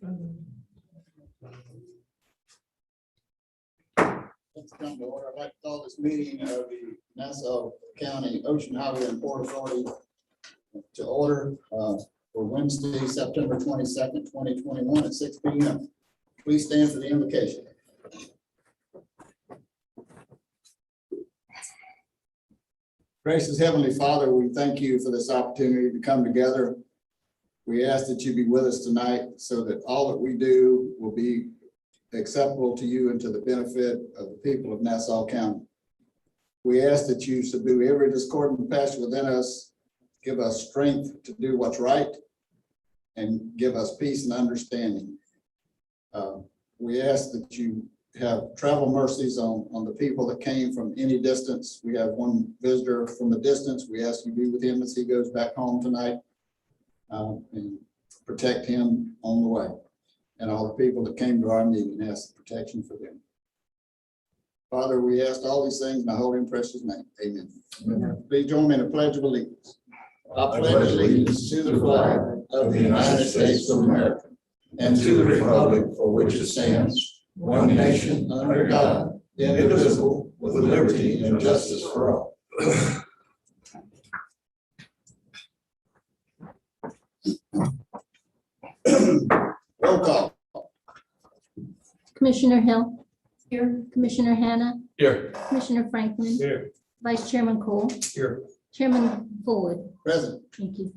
Let's come to order. I'd like to call this meeting of the Nassau County Ocean Highway and Port Authority to order for Wednesday, September 22nd, 2021 at 6 p.m. Please stand for the invocation. Gracious Heavenly Father, we thank you for this opportunity to come together. We ask that you be with us tonight so that all that we do will be acceptable to you and to the benefit of the people of Nassau County. We ask that you subdue every discordant passion within us, give us strength to do what's right, and give us peace and understanding. We ask that you have travel mercies on the people that came from any distance. We have one visitor from the distance. We ask you to be with him as he goes back home tonight and protect him on the way. And all the people that came to our meeting, ask the protection for them. Father, we ask all these things in the holy and precious name. Amen. Amen. Please join me in a pledge of allegiance. I pledge allegiance to the flag of the United States of America and to the republic for which it stands, one nation under God, indivisible, with liberty and justice for all. Roll call. Commissioner Hill. Here. Commissioner Hanna. Here. Commissioner Franklin. Here. Vice Chairman Cole. Here. Chairman Fullwood. Present. Thank you.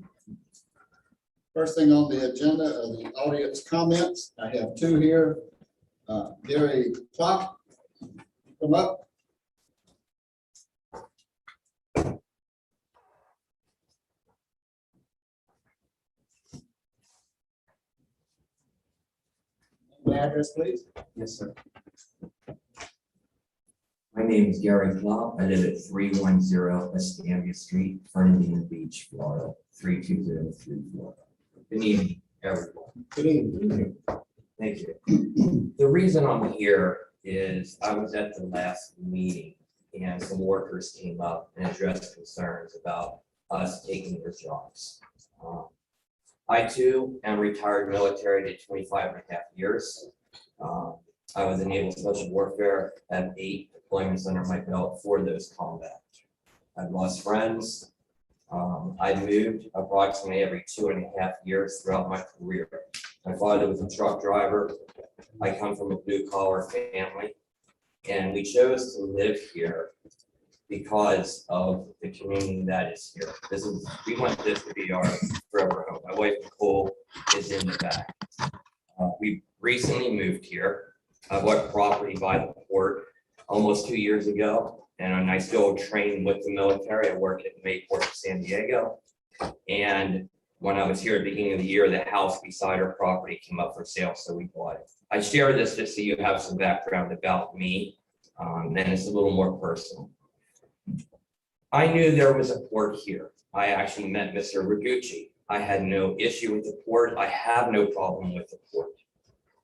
First thing on the agenda are the audience comments. I have two here. Gary Clark, come up. Address, please. Yes, sir. My name is Gary Klopp. I live at 310 Escambia Street, Fernandina Beach, Florida, 32034. Good evening, everyone. Good evening. Thank you. The reason I'm here is I was at the last meeting and some workers came up and addressed concerns about us taking their jobs. I too am retired military, did 25 and a half years. I was in Naval Special Warfare, had 8 deployments under my belt for those combat. I've lost friends. I've moved approximately every 2.5 years throughout my career. My father was a truck driver. I come from a blue collar family, and we chose to live here because of the community that is here. We want this to be our forever home. My wife Nicole is in the back. We recently moved here. I bought property by the port almost 2 years ago, and I still train with the military. I work at the Mayport of San Diego. And when I was here at the beginning of the year, the house beside our property came up for sale, so we bought it. I share this just so you have some background about me, and it's a little more personal. I knew there was a port here. I actually met Mr. Rigucci. I had no issue with the port. I have no problem with the port.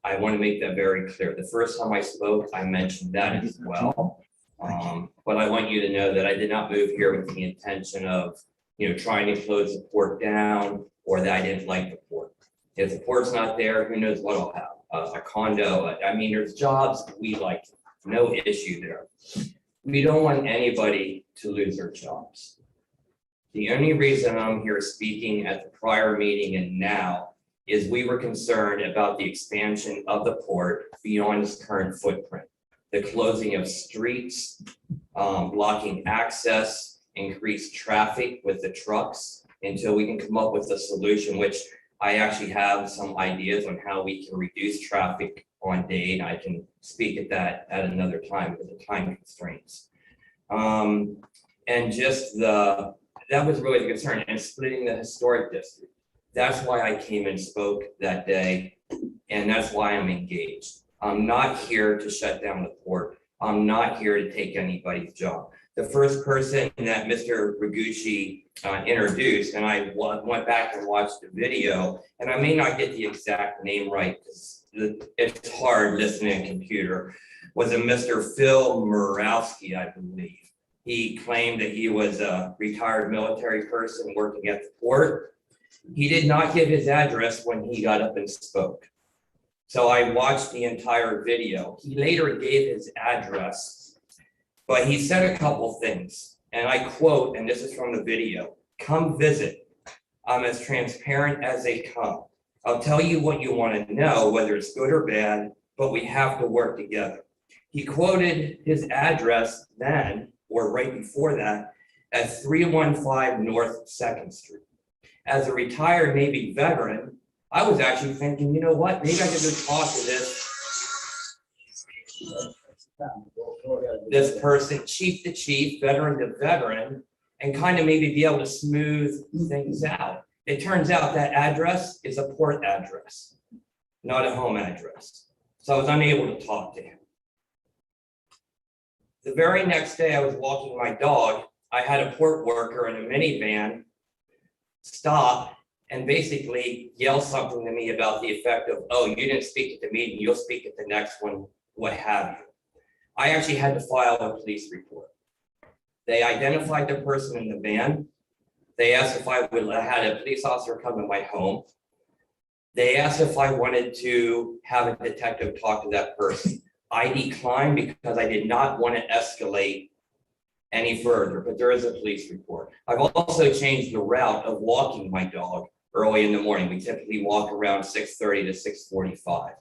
I want to make that very clear. The first time I spoke, I mentioned that as well. But I want you to know that I did not move here with the intention of, trying to close the port down or that I didn't like the port. If the port's not there, who knows what I'll have, a condo. I mean, there's jobs we like, no issue there. We don't want anybody to lose their jobs. The only reason I'm here speaking at the prior meeting and now is we were concerned about the expansion of the port beyond its current footprint. The closing of streets, blocking access, increased traffic with the trucks until we can come up with a solution, which I actually have some ideas on how we can reduce traffic on Dade. I can speak at that at another time because of time constraints. And just that was really the concern, and splitting the historic district. That's why I came and spoke that day, and that's why I'm engaged. I'm not here to shut down the port. I'm not here to take anybody's job. The first person that Mr. Rigucci introduced, and I went back and watched the video, and I may not get the exact name right because it's hard listening to a computer, was a Mr. Phil Murawski, I believe. He claimed that he was a retired military person working at the port. He did not give his address when he got up and spoke. So I watched the entire video. He later gave his address, but he said a couple things, and I quote, and this is from the video: "Come visit. I'm as transparent as they come. I'll tell you what you want to know, whether it's good or bad, but we have to work together." He quoted his address then, or right before that, at 315 North 2nd Street. As a retired Navy veteran, I was actually thinking, you know what, maybe I could go talk to this person, chief to chief, veteran to veteran, and kind of maybe be able to smooth things out. It turns out that address is a port address, not a home address. So I was unable to talk to him. The very next day I was walking my dog, I had a port worker in a minivan stop and basically yell something to me about the effect of, "Oh, you didn't speak at the meeting, you'll speak at the next one," what have you. I actually had to file a police report. They identified the person in the van. They asked if I had a police officer come to my home. They asked if I wanted to have a detective talk to that person. I declined because I did not want to escalate any further, but there is a police report. I've also changed the route of walking my dog early in the morning. We typically walk around 6:30 to 6:45.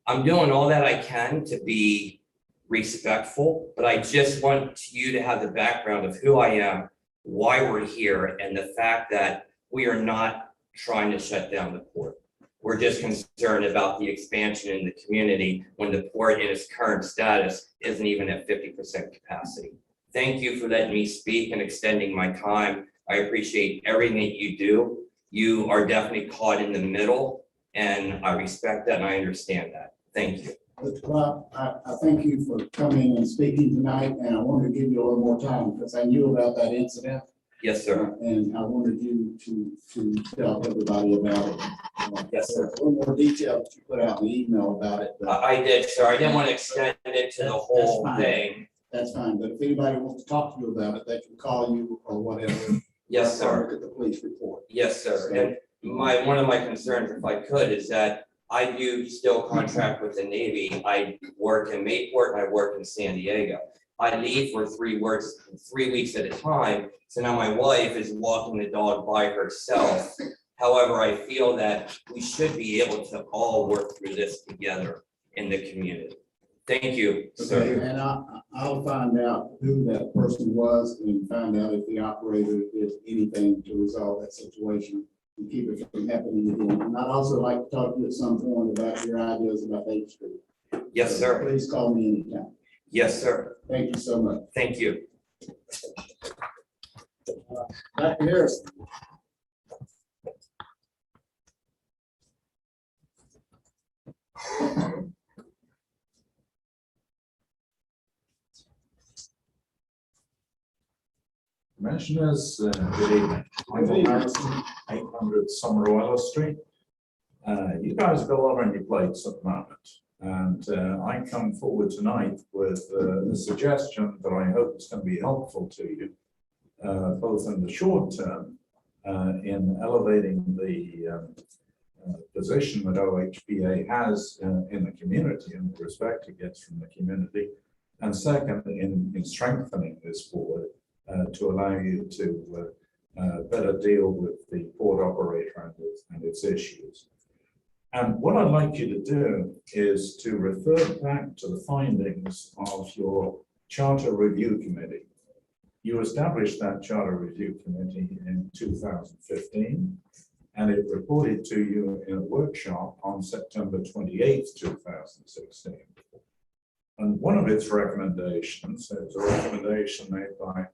I'm doing all that I can to be respectful, but I just want you to have the background of who I am, why we're here, and the fact that we are not trying to shut down the port. We're just concerned about the expansion in the community when the port in its current status isn't even at 50% capacity. Thank you for letting me speak and extending my time. I appreciate everything that you do. You are definitely caught in the middle, and I respect that and I understand that. Thank you. Mr. Clark, I thank you for coming and speaking tonight, and I wanted to give you a little more time because I knew about that incident. Yes, sir. And I wanted you to tell everybody about it. Yes, sir. A little more detail that you put out in the email about it. But I did, sir. I didn't want to extend it to the whole fine. thing. that's fine, but if anybody wants to talk to you about it, they can call you or whatever. Yes, or sir. Look at the police report. Yes, sir. And one of my concerns, if I could, is that I do still contract with the Navy. I work in Mayport and I work in San Diego. I leave for 3 weeks at a time. So now my wife is walking the dog by herself. However, I feel that we should be able to all work through this together in the community. Thank you, Okay, sir. and I'll find out who that person was and find out if the operator did anything to resolve that situation and keep it from happening again. And I'd also like to talk to you at some point about your ideas about 8th Street. Yes, So sir. Please call me anytime. Yes, sir. Thank you so much. Thank you. Dr. Harrison. Commissioners, good evening. Michael Harrison, 800 Somerville Street. You guys have got a lot on your plates at the moment, and I come forward tonight with a suggestion that I hope is going to be helpful to you, both in the short term, in elevating the position that OHPA has in the community and the respect it gets from the community, and second, in strengthening this board to allow you to better deal with the port operator and its issues. And what I'd like you to do is to refer back to the findings of your Charter Review Committee. You established that Charter Review Committee in 2015, and it reported to you in a workshop on September 28th, 2016. And one of its recommendations, it was a recommendation made by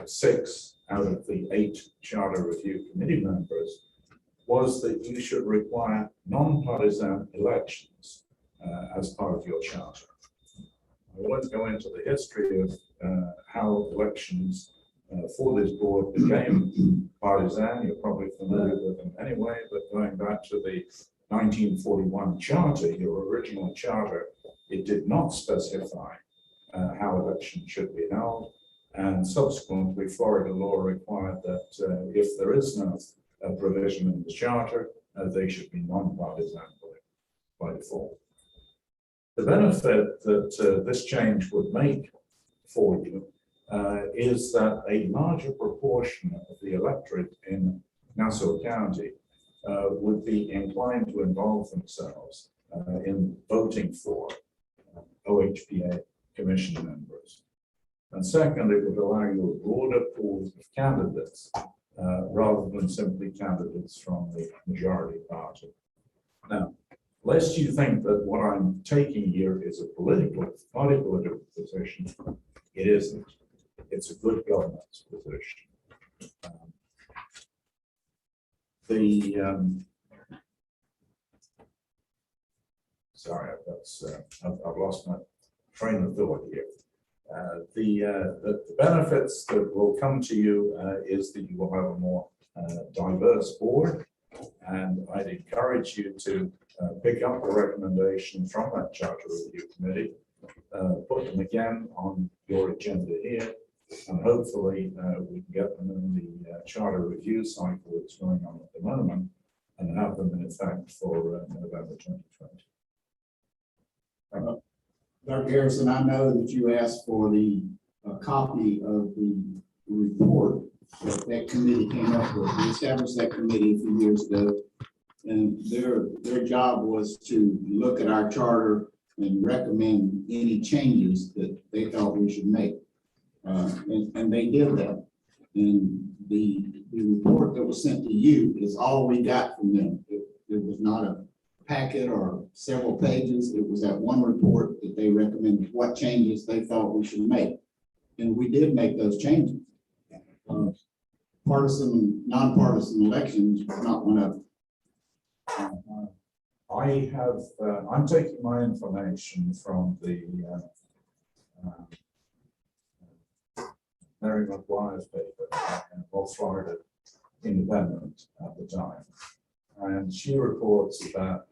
6 out of the 8 Charter Review Committee members, was that you should require non-partisan elections as part of your charter. I won't go into the history of how elections for this board became partisan. You're probably familiar with them anyway, but going back to the 1941 charter, your original charter, it did not specify how elections should be held. And subsequently, Florida law required that if there is no provision in the charter, they should be non-partisan by default. The benefit that this change would make for you is that a larger proportion of the electorate in Nassau County would be inclined to involve themselves in voting for OHPA commission members. And second, it would allow you a broader pool of candidates rather than simply candidates from the majority party. Now, lest you think that what I'm taking here is a political position, it isn't. It's a good governance position. Sorry, I've lost my train of thought here. The benefits that will come to you is that you will have a more diverse board, and I'd encourage you to pick up the recommendations from that charter review committee, put them again on your agenda here, and hopefully we can get them in the charter review cycle that's going on at the moment and have them in effect for November 2020. Dr. Harrison, I know that you asked for the copy of the report that committee came up with. We established that committee a few years ago, and their job was to look at our charter and recommend any changes that they thought we should make. And they did that. And the report that was sent to you is all we got from them. It was not a packet or several pages. It was that one report that they recommended what changes they thought we should make. And we did make those changes. Partisan, nonpartisan elections was not one of them. I'm taking my information from the Mary McGuire's paper, North Florida Independent at the time. And she reports that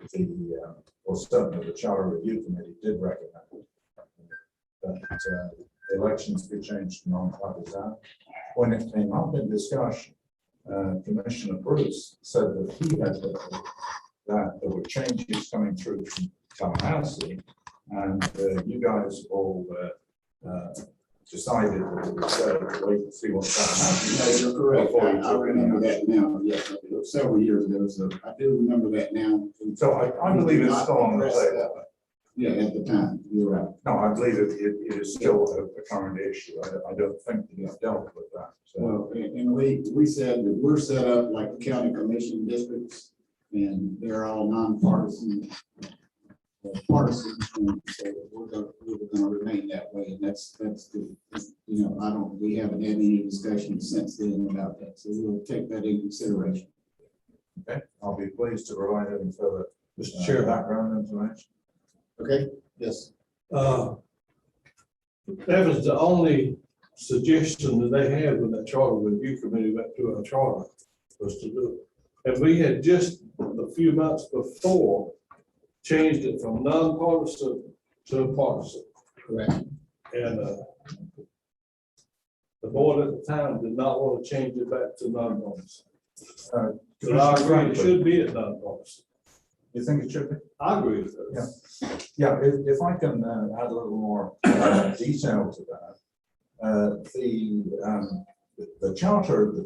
or certainly the Charter Review Committee did recommend that elections be changed to non-partisan. When it came up in discussion, Commissioner Bruce said that he had heard that there were changes coming through from Tallahassee, and you guys all decided that it was better to wait and see what Tallahassee. No, you're correct. I remember that now. Yes, it was several years ago. So I do remember that now. So I believe it's still on the table. Yeah, at the time, you're right. No, I believe it is still a current issue. I don't think that you've dealt with that. So. Well, and we said that we're set up like the county commission districts, and they're all nonpartisan, partisan. And so we're going to remain that way, and that's the, we haven't had any discussion since then about that, so we'll take that into consideration. Okay, I'll be pleased to provide any further background information. Okay. Yes. That was the only suggestion that they had when that charter review committee went through our charter was to do it. And we had just a few months before changed it from nonpartisan to partisan. Correct. And the board at the time did not want to change it back to nonpartisan. So I agree it should be at nonpartisan. You think it should be? I agree with that. Yeah. If I can add a little more detail to that, the charter at the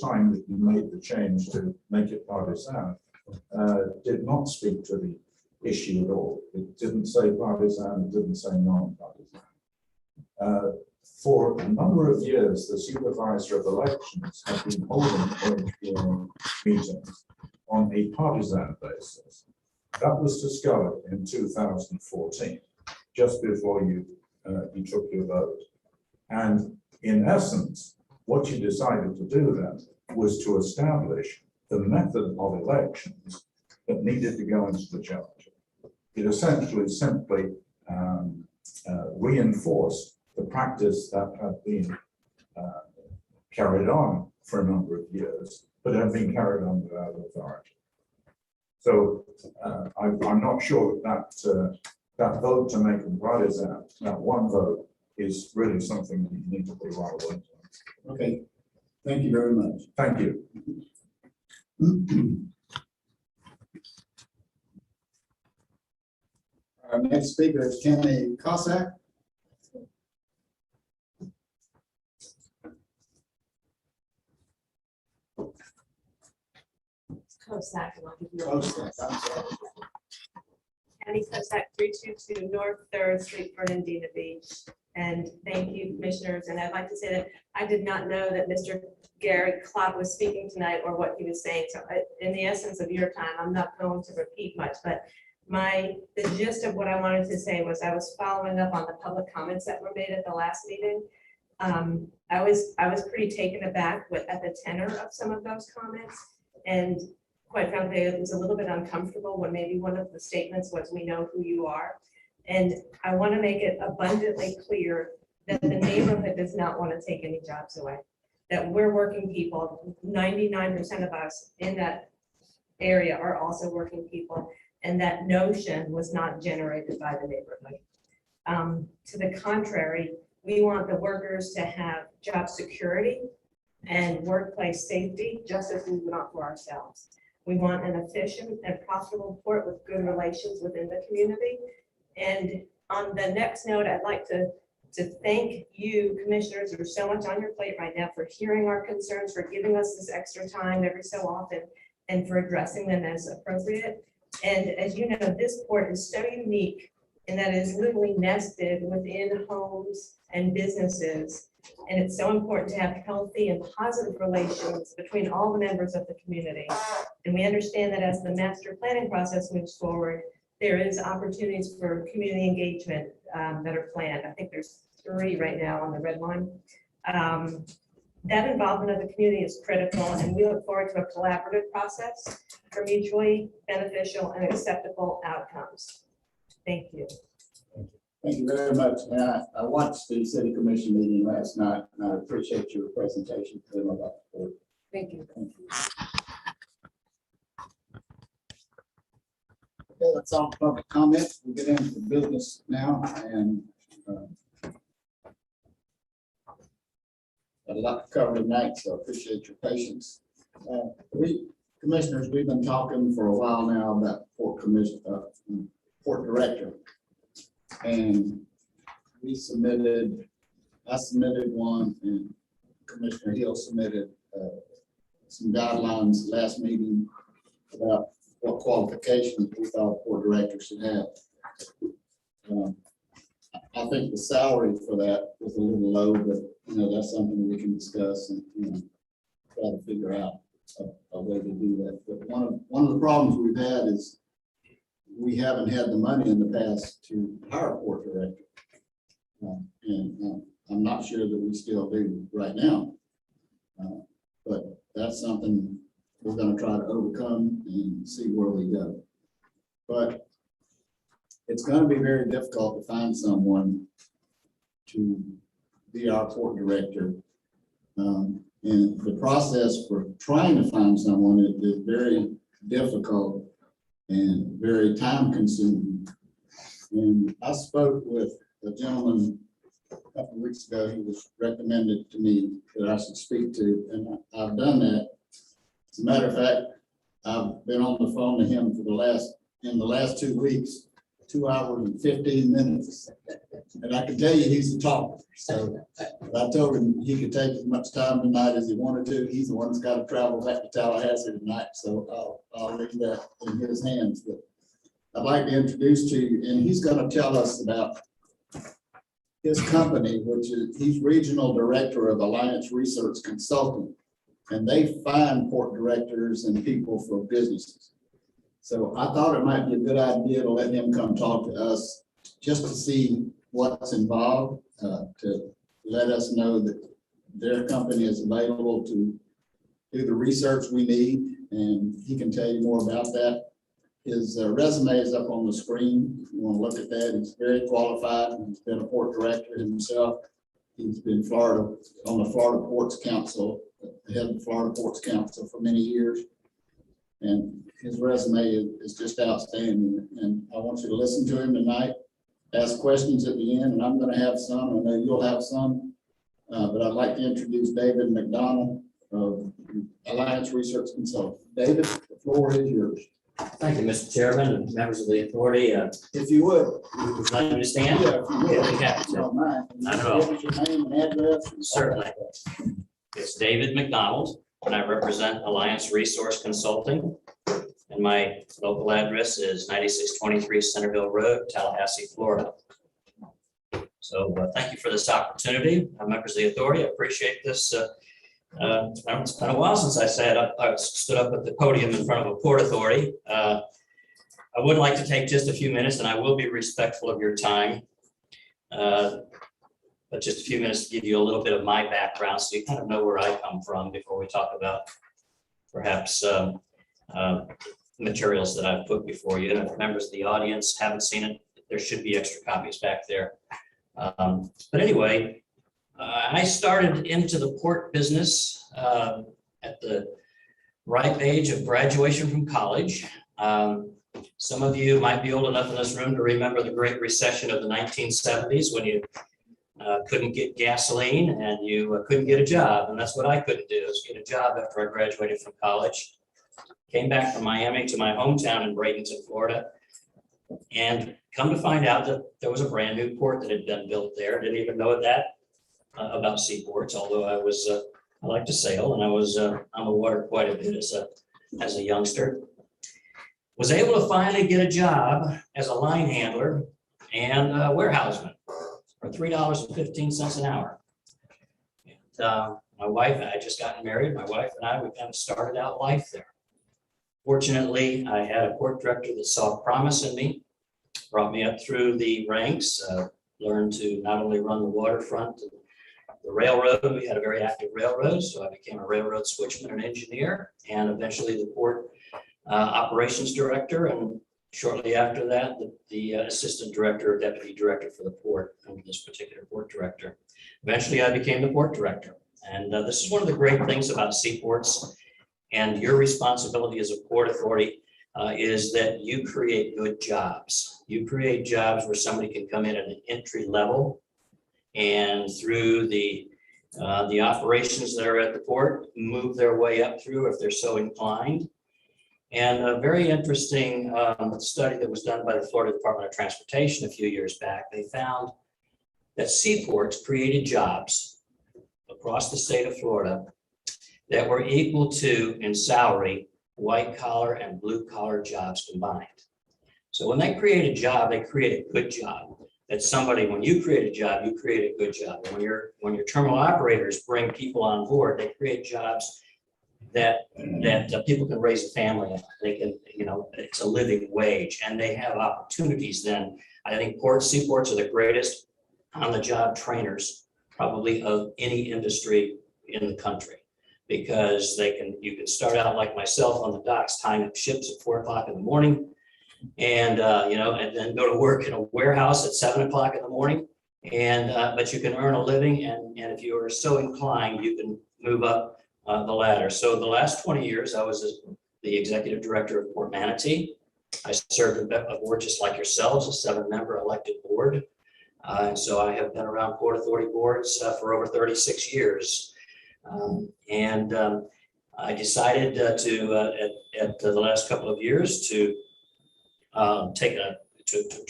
time, that you made the change to make it partisan, did not speak to the issue at all. It didn't say partisan, it didn't say non-partisan. For a number of years, the supervisor of elections have been holding OHPA meetings on a partisan basis. That was discovered in 2014, just before you took your vote. And in essence, what you decided to do then was to establish the method of elections that needed to go into the charter. It essentially simply reinforced the practice that had been carried on for a number of years, but had been carried on without authority. So I'm not sure that that vote to make them partisan, that one vote, is really something that you need to be well aware of. Okay. Thank you very much. Thank you. Our next speaker is Kenny Cossack. Cossack, and I'll give you. Cossack, I'm sorry. County Cossack, 322 North Third Street, Fernandina Beach. And thank you, commissioners. And I'd like to say that I did not know that Mr. Gary Klopp was speaking tonight or what he was saying. So in the essence of your time, I'm not going to repeat much, but the gist of what I wanted to say was I was following up on the public comments that were made at the last meeting. I was pretty taken aback at the tenor of some of those comments. And quite frankly, it was a little bit uncomfortable when maybe one of the statements was, "We know who you are." And I want to make it abundantly clear that the neighborhood does not want to take any jobs away. That we're working people, 99% of us in that area are also working people. And that notion was not generated by the neighborhood. To the contrary, we want the workers to have job security and workplace safety, just as we want for ourselves. We want an efficient and profitable port with good relations within the community. And on the next note, I'd like to thank you, commissioners. There's so much on your plate right now for hearing our concerns, for giving us this extra time every so often, and for addressing them as appropriate. And as you know, this port is so unique in that it is literally nested within homes and businesses. And it's so important to have healthy and positive relations between all the members of the community. And we understand that as the master planning process moves forward, there is opportunities for community engagement that are planned. I think there's 3 right now on the red line. That involvement of the community is critical, and we look forward to a collaborative process for mutually beneficial and acceptable outcomes. Thank you. Thank you very much. And I watched the city commission meeting last night, and I appreciate your presentation to them about the board. Thank you. Thank you. Okay, that's all public comment. We'll get into the business now, and got a lot to cover tonight, so I appreciate your patience. Commissioners, we've been talking for a while now about port director. And I submitted one, and Commissioner Hill submitted some guidelines last meeting about what qualifications we thought a port director should have. I think the salary for that was a little low, but that's something we can discuss and try to figure out a way to do that. But one of the problems we've had is we haven't had the money in the past to hire a port director. And I'm not sure that we still do right now. But that's something we're going to try to overcome and see where we go. But it's going to be very difficult to find someone to be our port director. And the process for trying to find someone is very difficult and very time consuming. And I spoke with a gentleman a couple of weeks ago. He was recommended to me that I should speak to, and I've done that. As a matter of fact, I've been on the phone to him for in the last 2 weeks, 2 hours and 15 minutes. And I can tell you he's a talker. So I told him he could take as much time tonight as he wanted to. He's the one that's got to travel back to Tallahassee tonight. So I'll leave that in his hands. But I'd like to introduce to you, and he's going to tell us about his company, which is, he's regional director of Alliance Research Consulting, and they find port directors and people for businesses. So I thought it might be a good idea to let him come talk to us just to see what's involved, to let us know that their company is available to do the research we need, and he can tell you more about that. His resume is up on the screen. If you want to look at that, he's very qualified. He's been a port director himself. He's been on the Florida Ports Council, the head of the Florida Ports Council for many years. And his resume is just outstanding. And I want you to listen to him tonight, ask questions at the end, and I'm going to have some. I know you'll have some, but I'd like to introduce David McDonald of Alliance Research Consulting. David, the floor is yours. Thank you, Mr. Chairman and members of the authority. If you would. Would you like me to stand? Yeah, if you would. Yeah, be happy to. Don't mind. Not at all. Give us your name and address. Certainly. It's David McDonald, and I represent Alliance Resource Consulting. And my local address is 9623 Centerville Road, Tallahassee, Florida. So thank you for this opportunity. Members of the authority, I appreciate this. It's been a while since I stood up at the podium in front of a port authority. I would like to take just a few minutes, and I will be respectful of your time. But just a few minutes to give you a little bit of my background so you kind of know where I come from before we talk about perhaps materials that I've put before you. And if members of the audience haven't seen it, there should be extra copies back there. But anyway, I started into the port business at the ripe age of graduation from college. Some of you might be old enough in this room to remember the Great Recession of the 1970s when you couldn't get gasoline and you couldn't get a job. And that's what I couldn't do, is get a job after I graduated from college. Came back from Miami to my hometown in Bradenton, Florida. And come to find out that there was a brand new port that had been built there. Didn't even know that about seaports, although I like to sail and I was on the water quite a bit as a youngster. Was able to finally get a job as a line handler and warehouseman for $3.15 an hour. And, my wife, I had just gotten married. My wife and I, we kind of started out life there. Fortunately, I had a port director that saw promise in me, brought me up through the ranks, learned to not only run the waterfront, the railroad. We had a very active railroad, so I became a railroad switchman and engineer, and eventually the port operations director, and shortly after that, the assistant director or deputy director for the port, and this particular port director. Eventually, I became the port director. And this is one of the great things about seaports and your responsibility as a port authority is that you create good jobs. You create jobs where somebody can come in at an entry level and through the operations that are at the port, move their way up through if they're so inclined. And a very interesting study that was done by the Florida Department of Transportation a few years back, they found that seaports created jobs across the state of Florida that were equal to, in salary, white collar and blue collar jobs combined. So when they create a job, they create a good job. That somebody, when you create a job, you create a good job. And when your terminal operators bring people on board, they create jobs that people can raise a family on. They can, it's a living wage, and they have opportunities then. I think seaports are the greatest on-the-job trainers probably of any industry in the country, because you can start out like myself on the docks, tying up ships at 4 o'clock in the morning, and and then go to work in a warehouse at 7 o'clock in the morning, and but you can earn a living, and if you are so inclined, you can move up the ladder. So the last 20 years, I was the executive director of Port Manatee. I served a board just like yourselves, a 7-member elected board. And so I have been around Port Authority boards for over 36 years. I decided at the last couple of years to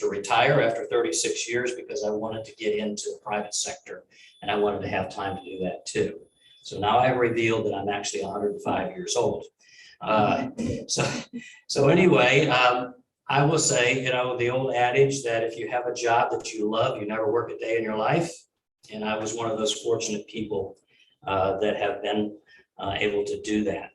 retire after 36 years because I wanted to get into the private sector and I wanted to have time to do that too. So now I've revealed that I'm actually 105 years old. So anyway, I will say, the old adage that if you have a job that you love, you never work a day in your life. And I was one of those fortunate people that have been able to do that.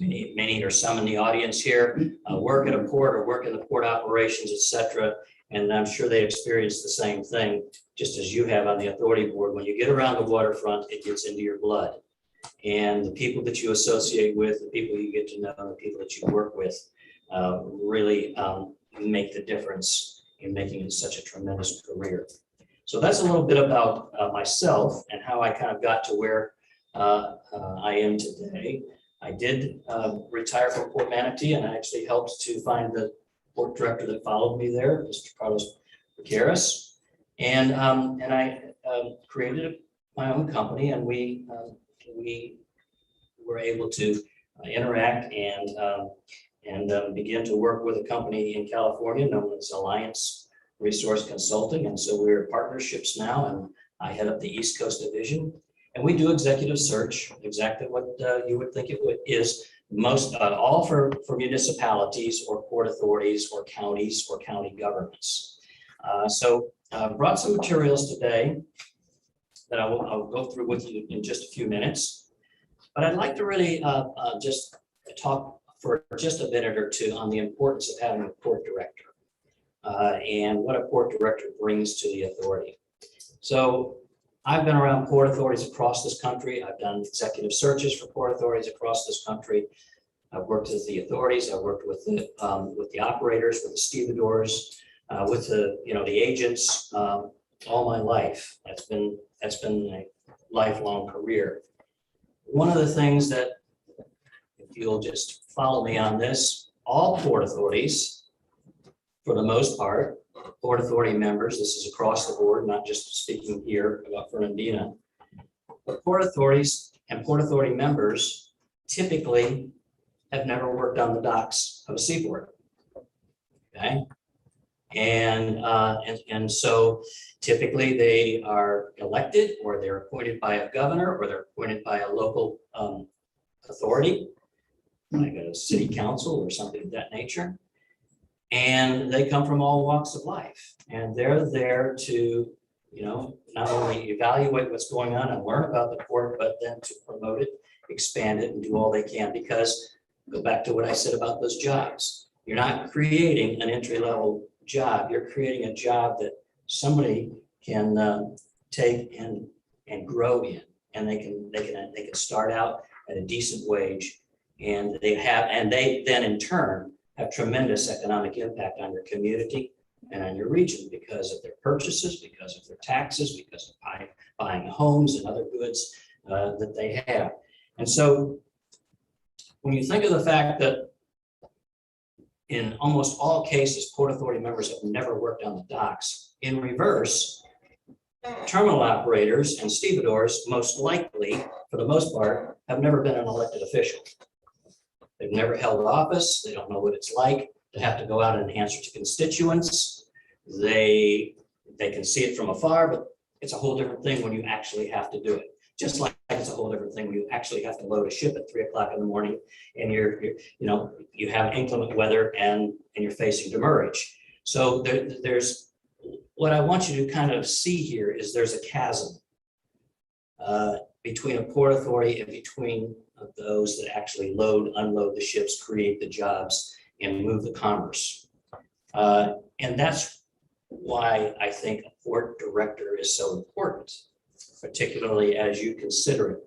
Many or some in the audience here work at a port or work in the port operations, etc. And I'm sure they experience the same thing, just as you have on the authority board. When you get around the waterfront, it gets into your blood. And the people that you associate with, the people you get to know, the people that you work with, really make the difference in making it such a tremendous career. So that's a little bit about myself and how I kind of got to where I am today. I did retire from Port Manatee, and I actually helped to find the port director that followed me there, Mr. Carlos Gutierrez. And I created my own company, and we were able to interact and and began to work with a company in California known as Alliance Resource Consulting. And so we're partnerships now, and I head up the East Coast Division. And we do executive search, exactly what you would think it is. Most, all for municipalities or port authorities or counties or county governments. So brought some materials today that I'll go through with you in just a few minutes. But I'd like to really just talk for just a minute or two on the importance of having a port director and what a port director brings to the authority. So I've been around port authorities across this country. I've done executive searches for port authorities across this country. I've worked with the authorities. I've worked with the operators, with the stevedores, with the agents all my life. That's been a lifelong career. One of the things that, if you'll just follow me on this, all port authorities, for the most part, Port Authority members, this is across the board, not just speaking here about Fernandina, but Port Authorities and Port Authority members typically have never worked on the docks of a seaport. Okay. And so typically they are elected, or they're appointed by a governor, or they're appointed by a local authority, like a city council or something of that nature. And they come from all walks of life, and they're there to, not only evaluate what's going on and learn about the port, but then to promote it, expand it, and do all they can. Because, go back to what I said about those jobs. You're not creating an entry-level job. You're creating a job that somebody can take and grow in, and they can start out at a decent wage, and they then in turn have tremendous economic impact on your community and on your region because of their purchases, because of their taxes, because of buying homes and other goods that they have. And so when you think of the fact that in almost all cases, Port Authority members have never worked on the docks, in reverse, terminal operators and stevedores most likely, for the most part, have never been an elected official. They've never held office. They don't know what it's like to have to go out and answer to constituents. They can see it from afar, but it's a whole different thing when you actually have to do it. Just like it's a whole different thing when you actually have to load a ship at 3 o'clock in the morning, and you have inclement weather and you're facing demurrage. So there's what I want you to kind of see here is there's a chasm between a port authority and between those that actually load, unload the ships, create the jobs, and move the commerce. And that's why I think a port director is so important, particularly as you consider it.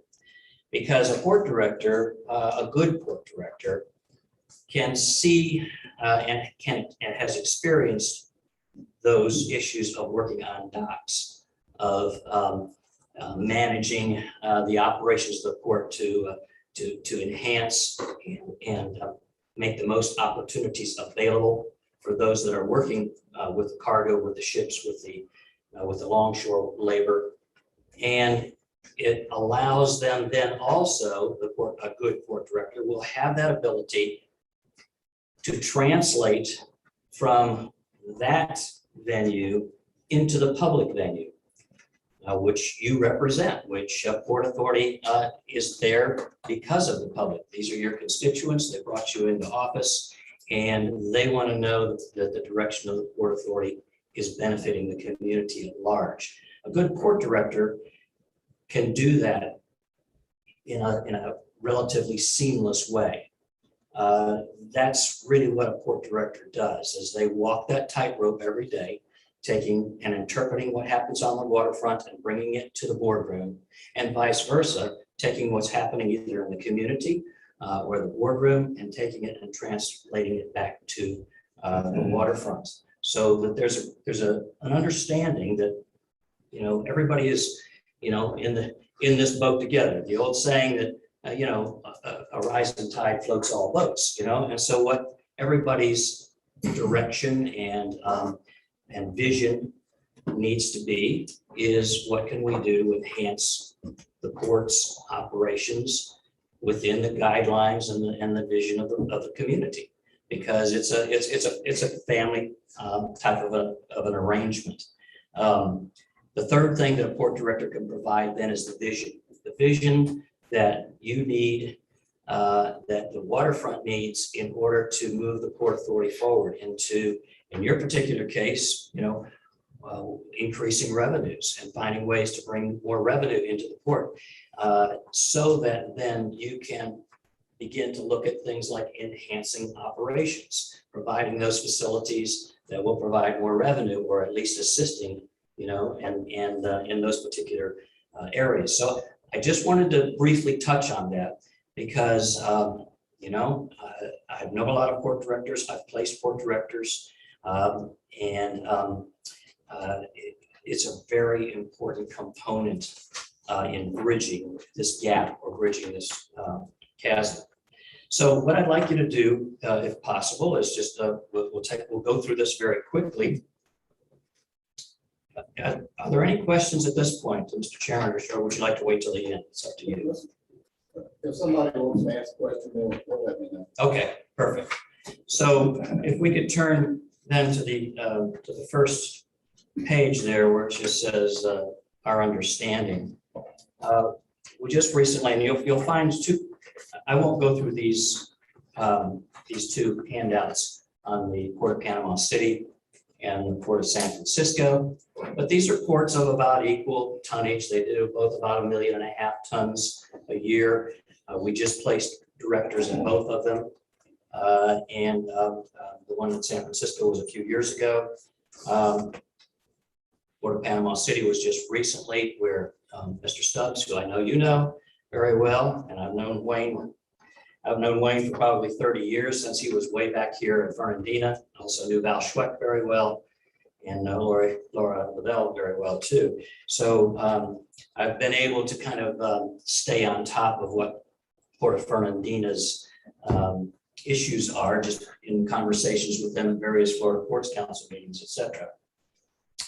Because a port director, a good port director, can see and has experienced those issues of working on docks, of managing the operations of the port to enhance and make the most opportunities available for those that are working with the cargo, with the ships, with the longshore labor. And it allows them then also, a good port director will have that ability to translate from that venue into the public venue, which you represent, which Port Authority is there because of the public. These are your constituents. They brought you into office, and they want to know that the direction of the Port Authority is benefiting the community at large. A good port director can do that in a relatively seamless way. That's really what a port director does, is they walk that tightrope every day, taking and interpreting what happens on the waterfront and bringing it to the boardroom, and vice versa, taking what's happening either in the community or the boardroom and taking it and translating it back to the waterfront. So that there's an understanding that, everybody is, in this boat together. The old saying that, a rising tide floats all boats, and so what everybody's direction and vision needs to be is, what can we do to enhance the port's operations within the guidelines and the vision of the community? because it's a family type of an arrangement. The third thing that a port director can provide then is the vision that you need, that the waterfront needs in order to move the Port Authority forward into, in your particular case, increasing revenues and finding ways to bring more revenue into the port, so that then you can begin to look at things like enhancing operations, providing those facilities that will provide more revenue, or at least assisting, and in those particular areas. So I just wanted to briefly touch on that because, I know a lot of port directors, I've placed port directors, it's a very important component in bridging this gap or bridging this chasm. So what I'd like you to do, if possible, is just we'll go through this very quickly. Are there any questions at this point, Mr. Chairman, or would you like to wait till the end? It's up to you. If somebody wants to ask a question, they'll let me know. Okay, perfect. So if we could turn then to the first page there where it just says our understanding. We just recently, and you'll find two. I won't go through these two handouts on the Port of Panama City and the Port of San Francisco, but these are ports of about equal tonnage. They do both about 1.5 million tons a year. We just placed directors in both of them, and the one in San Francisco was a few years ago. Port of Panama City was just recently, where Mr. Stubbs, who I know you know very well, and I've known Wayne for probably 30 years, since he was way back here at Fernandina. Also knew Val Schweck very well, and Laura Liddell very well too. So I've been able to kind of stay on top of what Port of Fernandina's issues are, just in conversations with them at various Florida Ports Council meetings, etc.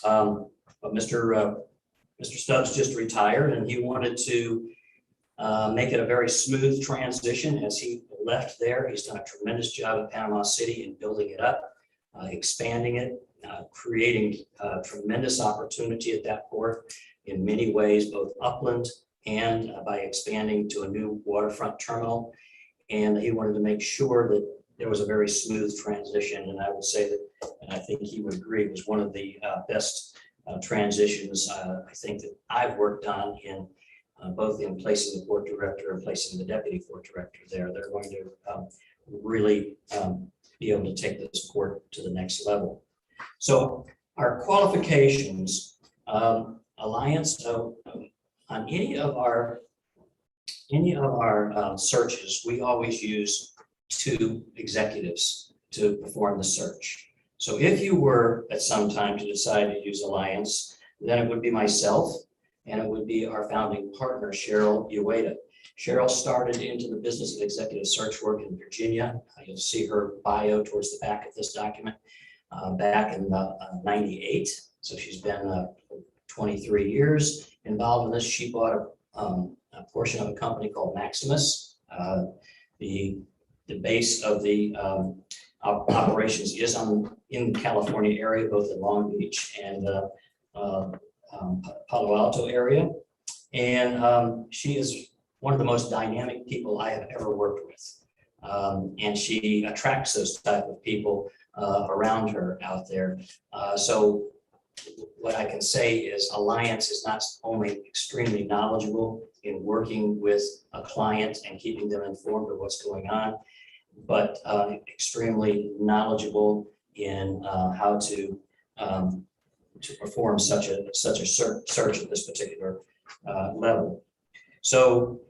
But Mr. Stubbs just retired, and he wanted to make it a very smooth transition as he left there. He's done a tremendous job at Panama City in building it up, expanding it, creating tremendous opportunity at that port in many ways, both upland and by expanding to a new waterfront terminal. And he wanted to make sure that there was a very smooth transition. And I would say that, and I think he would agree, it was one of the best transitions I think that I've worked on in both in placing the port director and placing the deputy port director there. They're going to really be able to take this port to the next level. So our qualifications, Alliance, on any of our searches, we always use 2 executives to perform the search. So if you were at some time to decide to use Alliance, then it would be myself, and it would be our founding partner, Cheryl Ueda. Cheryl started into the business of executive search work in Virginia. You'll see her bio towards the back of this document, back in 98. So she's been 23 years involved in this. She bought a portion of a company called Maximus. The base of the operations is in the California area, both in Long Beach and Palo Alto area. And she is one of the most dynamic people I have ever worked with. And she attracts those type of people around her out there. So what I can say is Alliance is not only extremely knowledgeable in working with a client and keeping them informed of what's going on, but extremely knowledgeable in how to perform such a search at this particular level. So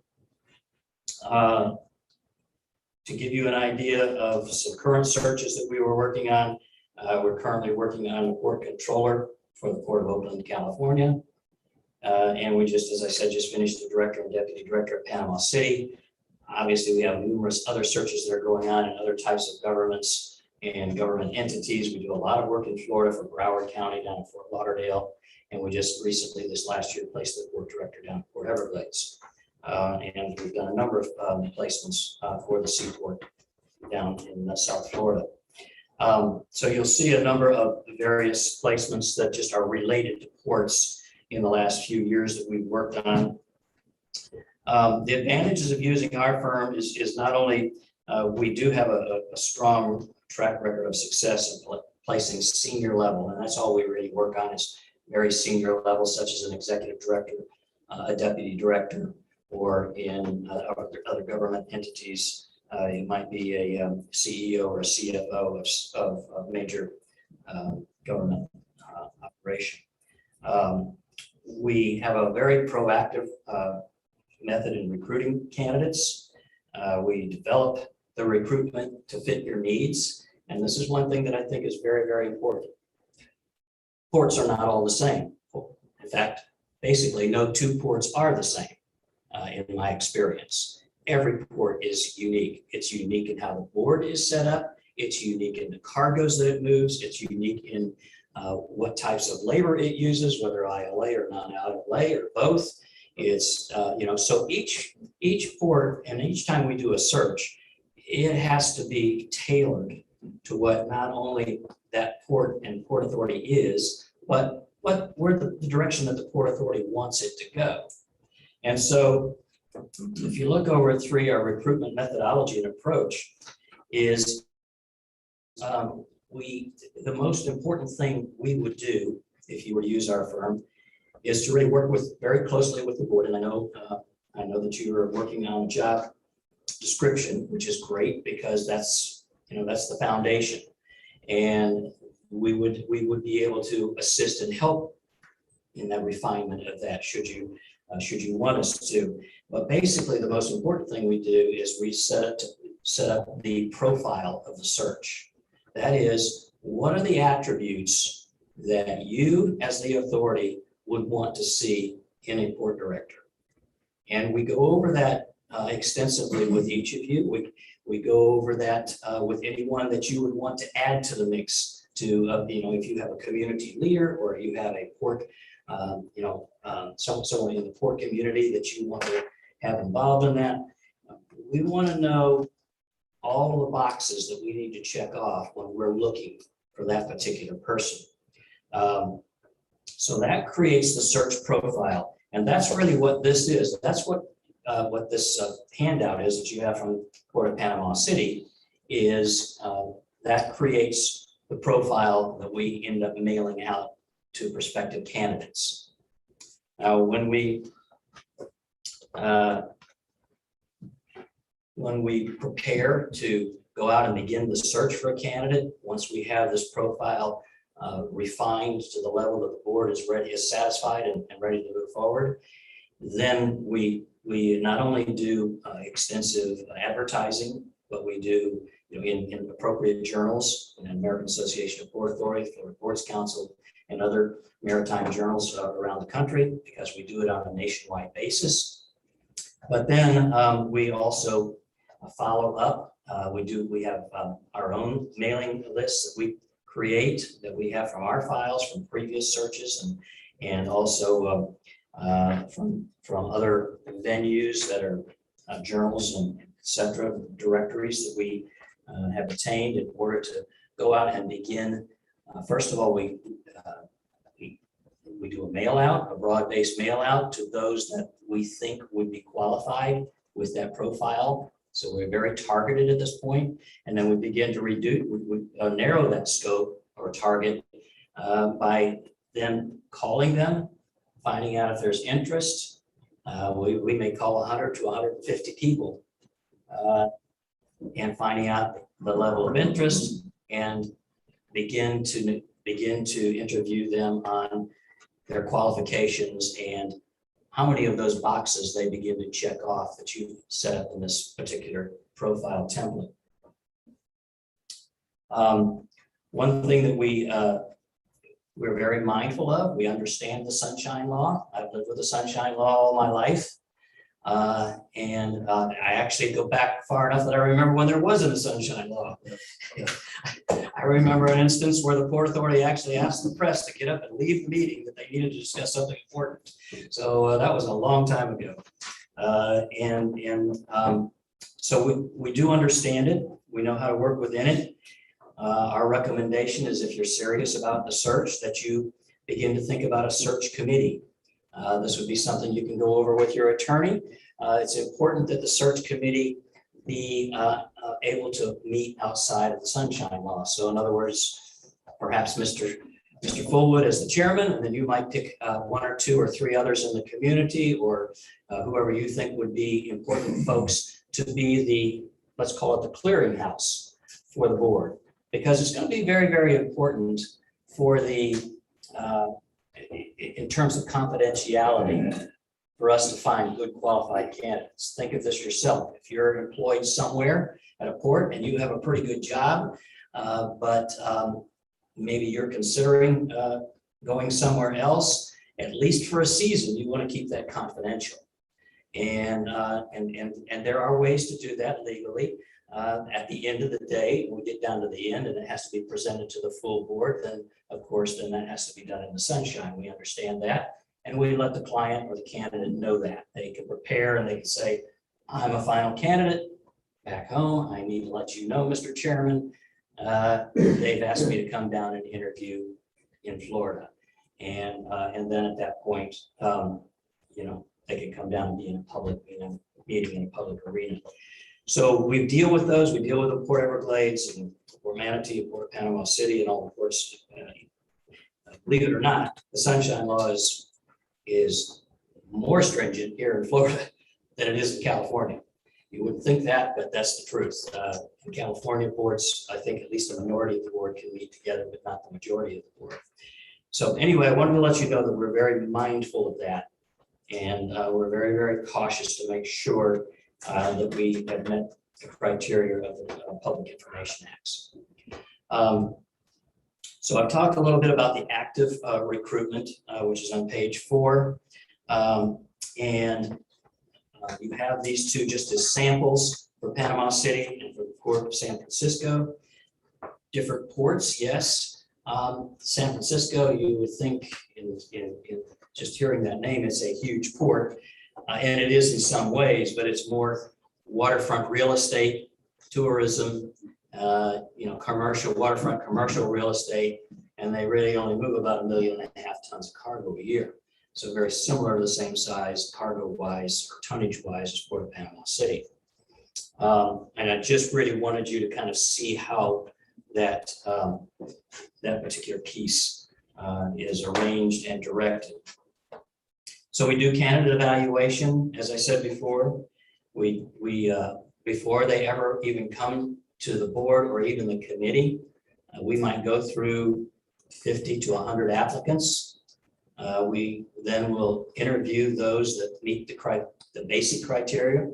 to give you an idea of some current searches that we were working on, we're currently working on a port controller for the Port of Oakland, California. And we just, as I said, just finished the director and deputy director of Panama City. Obviously, we have numerous other searches that are going on in other types of governments and government entities. We do a lot of work in Florida for Broward County down in Fort Lauderdale. And we just recently, this last year, placed the port director down in Port Everglades. And we've done a number of placements for the seaport down in South Florida. So you'll see a number of various placements that just are related to ports in the last few years that we've worked on. The advantages of using our firm is not only we do have a strong track record of success in placing senior level, and that's all we really work on is very senior level, such as an executive director, a deputy director, or in other government entities. It might be a CEO or a CFO of a major government operation. We have a very proactive method in recruiting candidates. We develop the recruitment to fit your needs. And this is one thing that I think is very, very important. Ports are not all the same. In fact, basically no two ports are the same in my experience. Every port is unique. It's unique in how the board is set up. It's unique in the cargoes that it moves. It's unique in what types of labor it uses, whether ILA or non-ILA or both. It's, so each port and each time we do a search, it has to be tailored to what not only that port and Port Authority is, but where the direction that the Port Authority wants it to go. And so if you look over at 3, our recruitment methodology and approach is the most important thing we would do if you were to use our firm is to really work very closely with the board. And I know that you are working on a job description, which is great because that's the foundation. And we would be able to assist and help in that refinement of that should you want us to. But basically the most important thing we do is we set up the profile of the search. That is, what are the attributes that you as the authority would want to see in a port director? And we go over that extensively with each of you. We go over that with anyone that you would want to add to the mix to, if you have a community leader or you have a port, someone in the port community that you want to have involved in that. We want to know all the boxes that we need to check off when we're looking for that particular person. So that creates the search profile. And that's really what this is. That's what this handout is that you have from Port of Panama City is that creates the profile that we end up mailing out to prospective candidates. Now, when we prepare to go out and begin the search for a candidate, once we have this profile refined to the level that the board is satisfied and ready to move forward, then we not only do extensive advertising, but we do in appropriate journals, in American Association of Port Authority, Florida Ports Council, and other maritime journals around the country, because we do it on a nationwide basis. But then we also follow up. We have our own mailing lists that we create, that we have from our files from previous searches, and also from other venues that are journals and et cetera, directories that we have obtained in order to go out and begin. First of all, we do a mail out, a broad-based mail out to those that we think would be qualified with that profile. So we're very targeted at this point, and then we begin to narrow that scope or target by then calling them, finding out if there's interest. We may call 100 to 150 people and finding out the level of interest and begin to interview them on their qualifications and how many of those boxes they begin to check off that you've set up in this particular profile template. One thing that we're very mindful of, we understand the Sunshine Law. I've lived with the Sunshine Law all my life. And I actually go back far enough that I remember when there wasn't a Sunshine Law. I remember an instance where the Port Authority actually asked the press to get up and leave the meeting that they needed to discuss something important. So that was a long time ago. So we do understand it. We know how to work within it. Our recommendation is if you're serious about the search, that you begin to think about a search committee. This would be something you can go over with your attorney. It's important that the search committee be able to meet outside of the sunshine law. So in other words, perhaps Mr. Fullwood as the chairman, and then you might pick one or two or three others in the community, or whoever you think would be important folks to be the, let's call it the clearinghouse for the board. Because it's going to be very, very important for the, in terms of confidentiality, for us to find good qualified candidates. Think of this yourself. If you're employed somewhere at a port and you have a pretty good job, but maybe you're considering going somewhere else, at least for a season, you want to keep that confidential. And there are ways to do that legally. At the end of the day, when we get down to the end and it has to be presented to the full board, then of course, then that has to be done in the sunshine. We understand that. And we let the client or the candidate know that. They can prepare and they can say, I'm a final candidate back home. I need to let you know, Mr. Chairman, they've asked me to come down and interview in Florida. And then at that point, they can come down and be in a public, meeting in a public arena. So we deal with those. We deal with the Port Everglades and Port Manatee, Port Panama City, and all, of course, believe it or not, the Sunshine Law is more stringent here in Florida than it is in California. You wouldn't think that, but that's the truth. In California boards, I think at least a minority of the board can meet together, but not the majority of the board. So anyway, I wanted to let you know that we're very mindful of that. And we're very, very cautious to make sure that we have met the criteria of the Public Information Acts. So I've talked a little bit about the active recruitment, which is on page 4. You have these two just as samples for Panama City and for the Port of San Francisco. Different ports, yes. San Francisco, you would think in just hearing that name, it's a huge port. And it is in some ways, but it's more waterfront real estate, tourism, commercial, waterfront commercial real estate, and they really only move about 1.5 million tons of cargo a year. So very similar to the same size cargo-wise or tonnage-wise as Port of Panama City. And I just really wanted you to kind of see how that particular piece is arranged and directed. So we do candidate evaluation, as I said before. We before they ever even come to the board or even the committee, we might go through 50 to 100 applicants. We then will interview those that meet the basic criteria,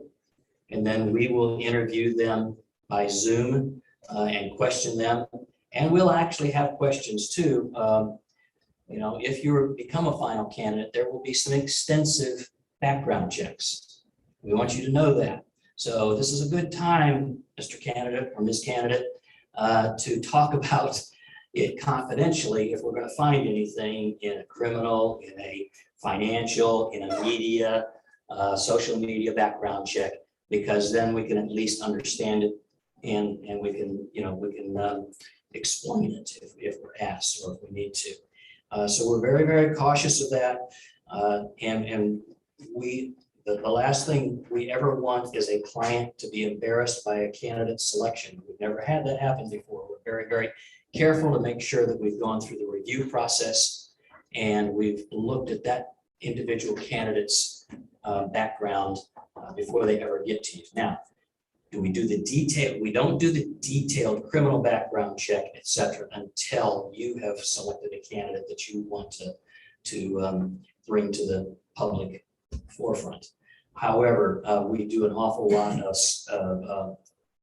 and then we will interview them by Zoom and question them. And we'll actually have questions too. If you become a final candidate, there will be some extensive background checks. We want you to know that. So this is a good time, Mr. Candidate or Ms. Candidate, to talk about it confidentially if we're going to find anything in a criminal, in a financial, in a media, social media background check, because then we can at least understand it and we can explain it if we're asked or if we need to. So we're very, very cautious of that. The last thing we ever want is a client to be embarrassed by a candidate selection. We've never had that happen before. We're very, very careful to make sure that we've gone through the review process and we've looked at that individual candidate's background before they ever get to you. Now, do we do the detail? We don't do the detailed criminal background check, et cetera, until you have selected a candidate that you want to bring to the public forefront. However, we do an awful lot of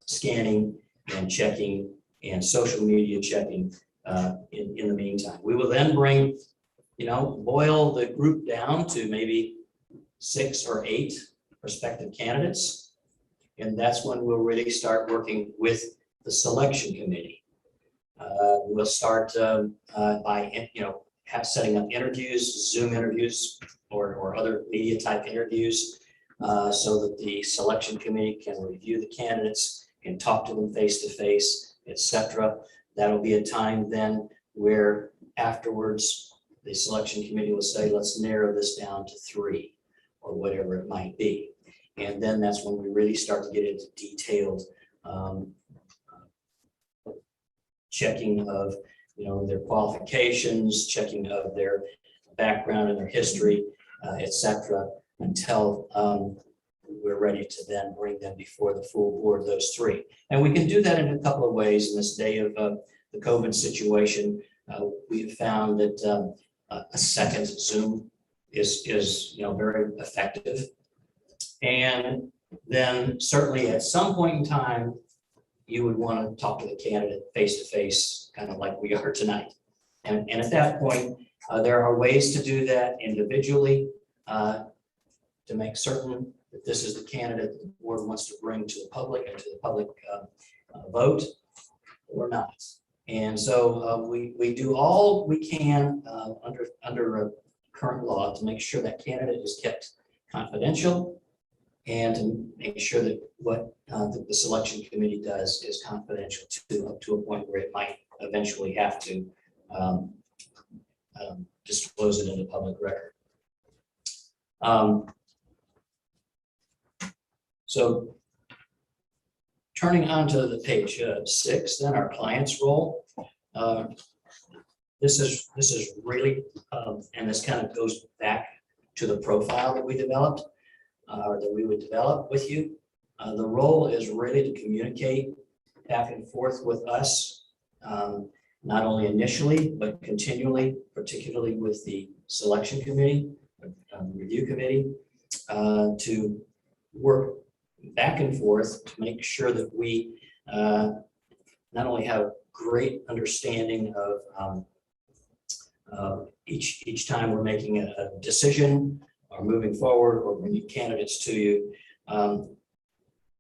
scanning and checking and social media checking in the meantime. We will then bring, boil the group down to maybe 6 or 8 prospective candidates. And that's when we'll really start working with the selection committee. We'll start by, setting up interviews, Zoom interviews, or other media type interviews so that the selection committee can review the candidates, can talk to them face to face, et cetera. That'll be a time then where afterwards, the selection committee will say, let's narrow this down to 3 or whatever it might be. And then that's when we really start to get into detailed checking of, their qualifications, checking of their background and their history, et cetera, until we're ready to then bring them before the full board, those 3. And we can do that in a couple of ways in this day of the COVID situation. We've found that a second Zoom is very effective. And then certainly at some point in time, you would want to talk to the candidate face to face, kind of like we are tonight. And at that point, there are ways to do that individually to make certain that this is the candidate that the board wants to bring to the public and to the public vote or not. And so we do all we can under current law to make sure that candidate is kept confidential and to make sure that what the selection committee does is confidential up to a point where it might eventually have to disclose it in the public record. So turning onto the page 6, then our client's role. This is really, and this kind of goes back to the profile that we developed, or that we would develop with you. The role is really to communicate back and forth with us, not only initially, but continually, particularly with the selection committee, review committee, to work back and forth to make sure that we not only have great understanding of each time we're making a decision or moving forward or bringing candidates to you,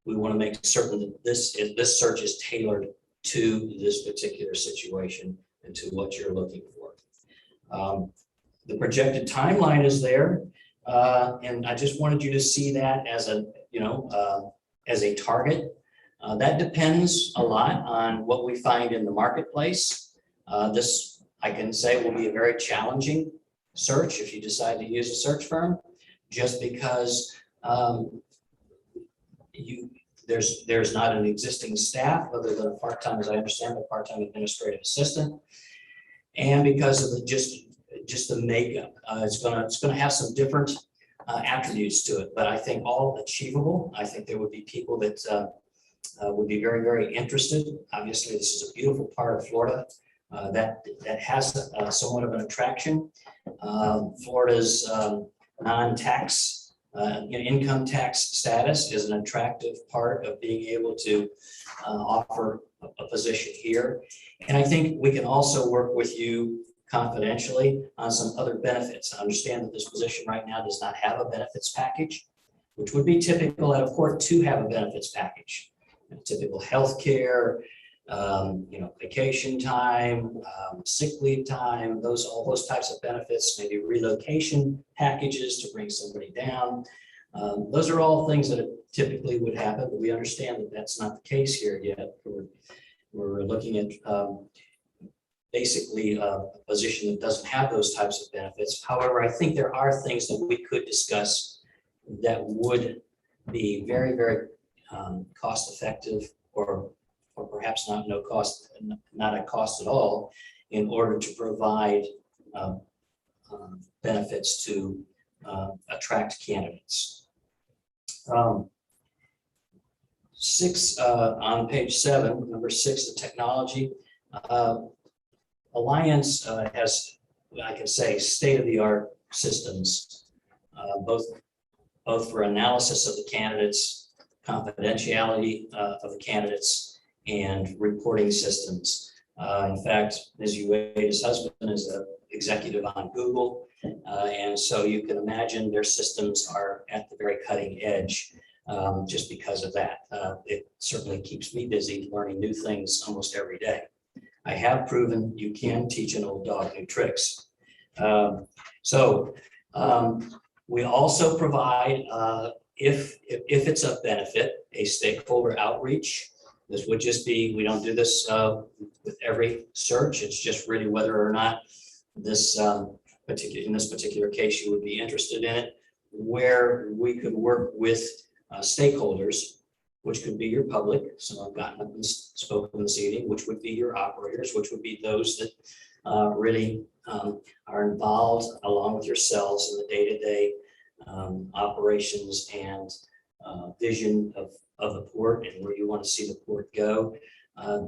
we want to make certain that this search is tailored to this particular situation and to what you're looking for. The projected timeline is there, and I just wanted you to see that as a target. That depends a lot on what we find in the marketplace. This, I can say, will be a very challenging search if you decide to use a search firm, just because there's not an existing staff other than a part-time, as I understand, a part-time administrative assistant, and because of just the makeup, it's gonna have some different attributes to it, but I think all achievable. I think there would be people that would be very, very interested. Obviously, this is a beautiful part of Florida that has somewhat of an attraction. Florida's non-tax income tax status is an attractive part of being able to offer a position here. And I think we can also work with you confidentially on some other benefits. I understand that this position right now does not have a benefits package, which would be typical at a court to have a benefits package. Typical health care, vacation time, sick leave time, all those types of benefits, maybe relocation packages to bring somebody down. Those are all things that typically would happen, but we understand that that's not the case here yet. We're looking at basically a position that doesn't have those types of benefits. However, I think there are things that we could discuss that would be very, very cost effective, or perhaps not a cost at all, in order to provide benefits to attract candidates. 6 on page 7, number 6, the technology. Alliance has, I can say, state-of-the-art systems, both for analysis of the candidates, confidentiality of the candidates, and reporting systems. In fact, Ms. Ueda's husband is an executive on Google, and so you can imagine their systems are at the very cutting edge just because of that. It certainly keeps me busy learning new things almost every day. I have proven you can teach an old dog new tricks. We also provide if it's of benefit, a stakeholder outreach. This would just be, we don't do this with every search. It's just really whether or not this in this particular case, you would be interested in it, where we could work with stakeholders, which could be your public. Some I've gotten up and spoken this evening, which would be your operators, which would be those that really are involved along with yourselves in the day-to-day operations and vision of the port and where you want to see the port go.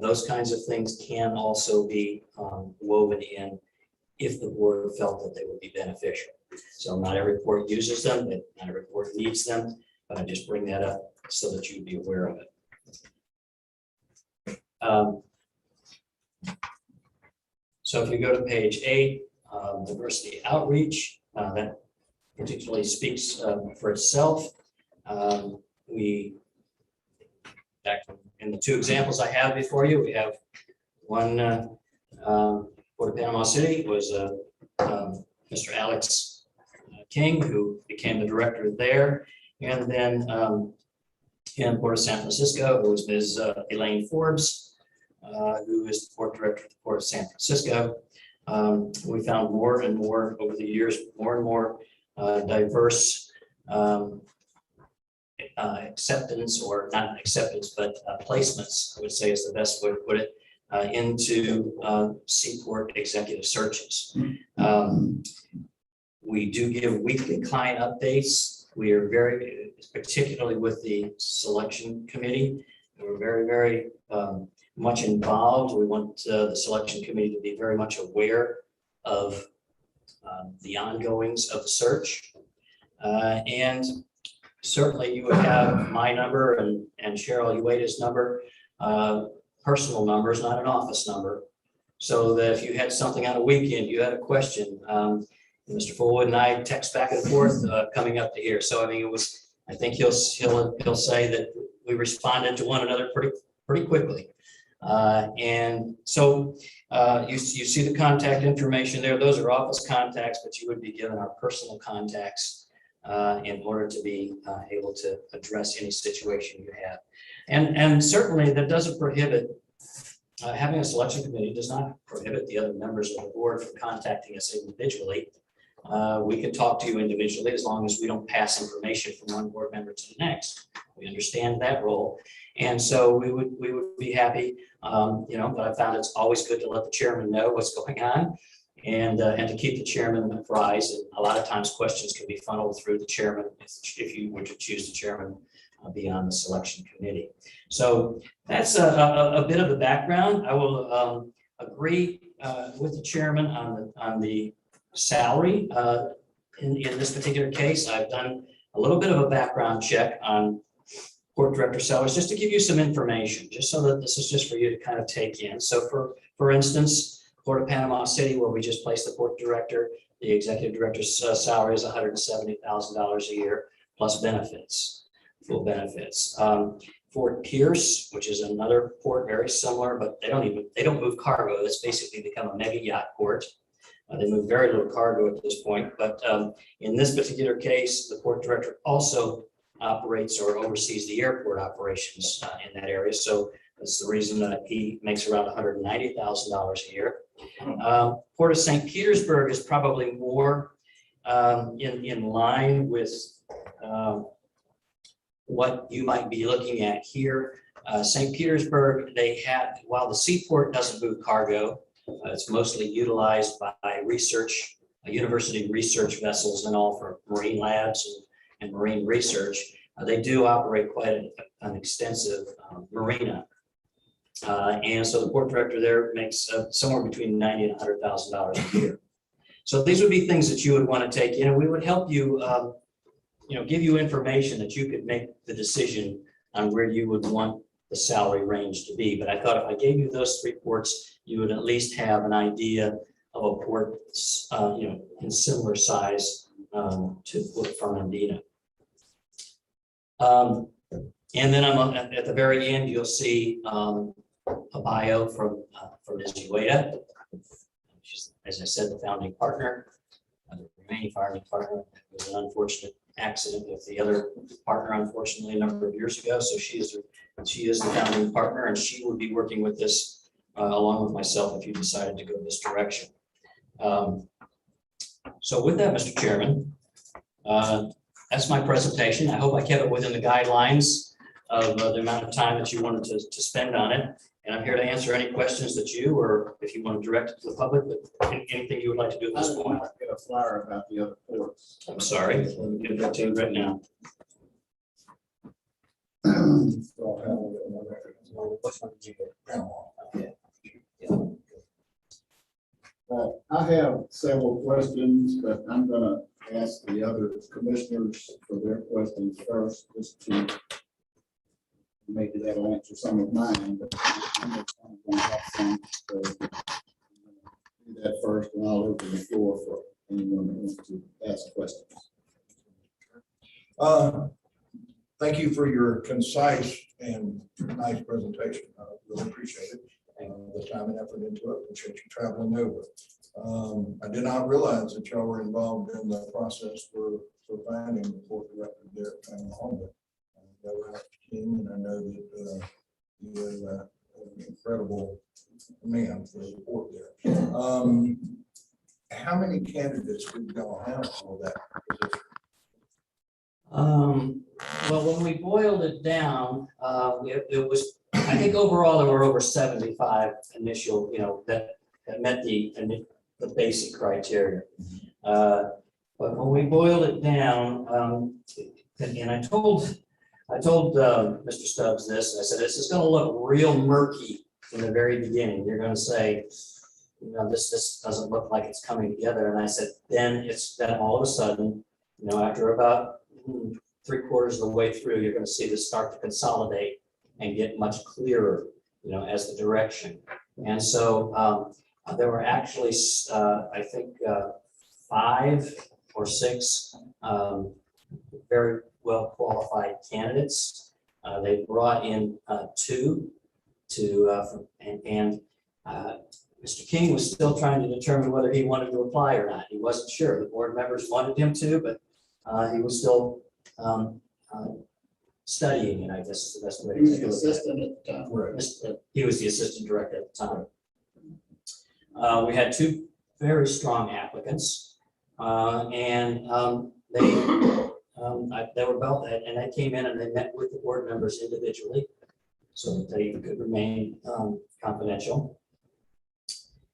Those kinds of things can also be woven in if the board felt that they would be beneficial. So not every port uses them, but not every port needs them, but I just bring that up so that you'd be aware of it. So if you go to page 8, diversity outreach, that particularly speaks for itself. Back in the 2 examples I have before you, we have one, Port of Panama City was Mr. Alex King, who became the director there. And then in Port of San Francisco, it was Ms. Elaine Forbes, who is the port director of the Port of San Francisco. We found more and more over the years, more and more diverse acceptance, or not acceptance, but placements, I would say is the best way to put it, into Seaport executive searches. We do give weekly client updates. We are very, particularly with the selection committee, we're very, very much involved. We want the selection committee to be very much aware of the ongoings of the search. And certainly you would have my number and Cheryl Ueda's number, personal numbers, not an office number. So that if you had something on a weekend, you had a question, Mr. Fullwood and I text back and forth coming up to here. So I mean, I think he'll say that we responded to one another pretty quickly. And so you see the contact information there. Those are office contacts, but you would be given our personal contacts in order to be able to address any situation you have. And certainly that doesn't prohibit, having a selection committee does not prohibit the other members of the board from contacting us individually. We can talk to you individually as long as we don't pass information from one board member to the next. We understand that role. And so we would be happy, but I found it's always good to let the chairman know what's going on and to keep the chairman apprised. And a lot of times questions can be funneled through the chairman if you were to choose the chairman beyond the selection committee. So that's a bit of the background. I will agree with the chairman on the salary. In this particular case, I've done a little bit of a background check on port director salaries, just to give you some information, just so that this is just for you to kind of take in. So for instance, Port of Panama City, where we just placed the port director, the executive director's salary is $170,000 a year plus benefits, full benefits. Fort Pierce, which is another port very similar, but they don't move cargo. That's basically become a mega yacht port. They move very little cargo at this point, but in this particular case, the port director also operates or oversees the airport operations in that area. So that's the reason that he makes around $190,000 a year. Port of St. Petersburg is probably more in line with what you might be looking at here. St. Petersburg, while the seaport doesn't move cargo, it's mostly utilized by university research vessels and all for marine labs and marine research. They do operate quite an extensive marina. And so the port director there makes somewhere between $90,000 and $100,000 a year. So these would be things that you would want to take in, and we would help you, give you information that you could make the decision on where you would want the salary range to be. But I thought if I gave you those 3 ports, you would at least have an idea of a port, in similar size to Fernandina. And then at the very end, you'll see a bio from Ms. Ueda. She's, as I said, the founding partner of the remaining fire department. It was an unfortunate accident with the other partner, unfortunately, a number of years ago. So she is the founding partner, and she will be working with this along with myself if you decided to go this direction. So with that, Mr. Chairman, that's my presentation. I hope I kept it within the guidelines of the amount of time that you wanted to spend on it. And I'm here to answer any questions that you, or if you want to direct it to the public, but anything you would like to do at this point. Get a flyer about the other courts. I'm sorry, let me give that to you right now. I have several questions, but I'm gonna ask the other commissioners for their questions first, just to maybe that'll answer some of mine, but I'm gonna have some, so I'm gonna do that first, and I'll open the floor for anyone that wants to ask questions. Thank you for your concise and nice presentation. I really appreciate it. The time and effort into it. Appreciate you traveling over. I did not realize that y'all were involved in the process for finding the court director there at Family Home. I know Ralph King, and I know that he is an incredible man for the court there. How many candidates did y'all have for that position? Well, when we boiled it down, it was, I think overall there were over 75 initial, that met the basic criteria. But when we boiled it down, and I told Mr. Stubbs this, I said, this is going to look real murky in the very beginning. You're going to say, this doesn't look like it's coming together. And I said, then all of a sudden, after about 3/4 of the way through, you're going to see this start to consolidate and get much clearer, as the direction. And so there were actually, I think, 5 or 6 very well qualified candidates. They brought in 2 and Mr. King was still trying to determine whether he wanted to apply or not. He wasn't sure. The board members wanted him to, but he was still studying it, I guess is the best way to He was take a the look at it. assistant at the time. Right. He was the assistant director at the time. We had 2 very strong applicants, and they were both, and they came in and they met with the board members individually so that they could remain confidential.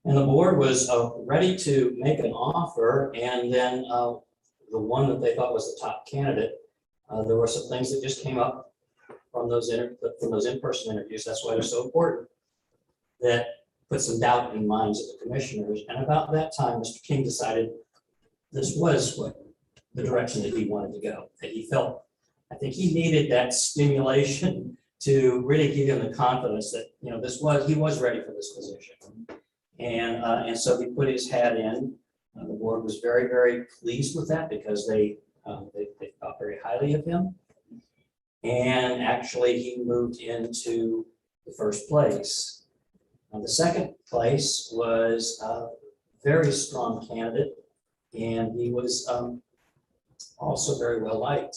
And the board was ready to make an offer, and then the one that they thought was the top candidate, there were some things that just came up from those in-person interviews. That's why they're so important. That put some doubt in minds of the commissioners. And about that time, Mr. King decided this was what the direction that he wanted to go. That he felt, I think he needed that stimulation to really give him the confidence that he was ready for this position. And so he put his hat in. The board was very, very pleased with that because they thought very highly of him. And actually, he moved into the first place. The second place was a very strong candidate, and he was also very well liked.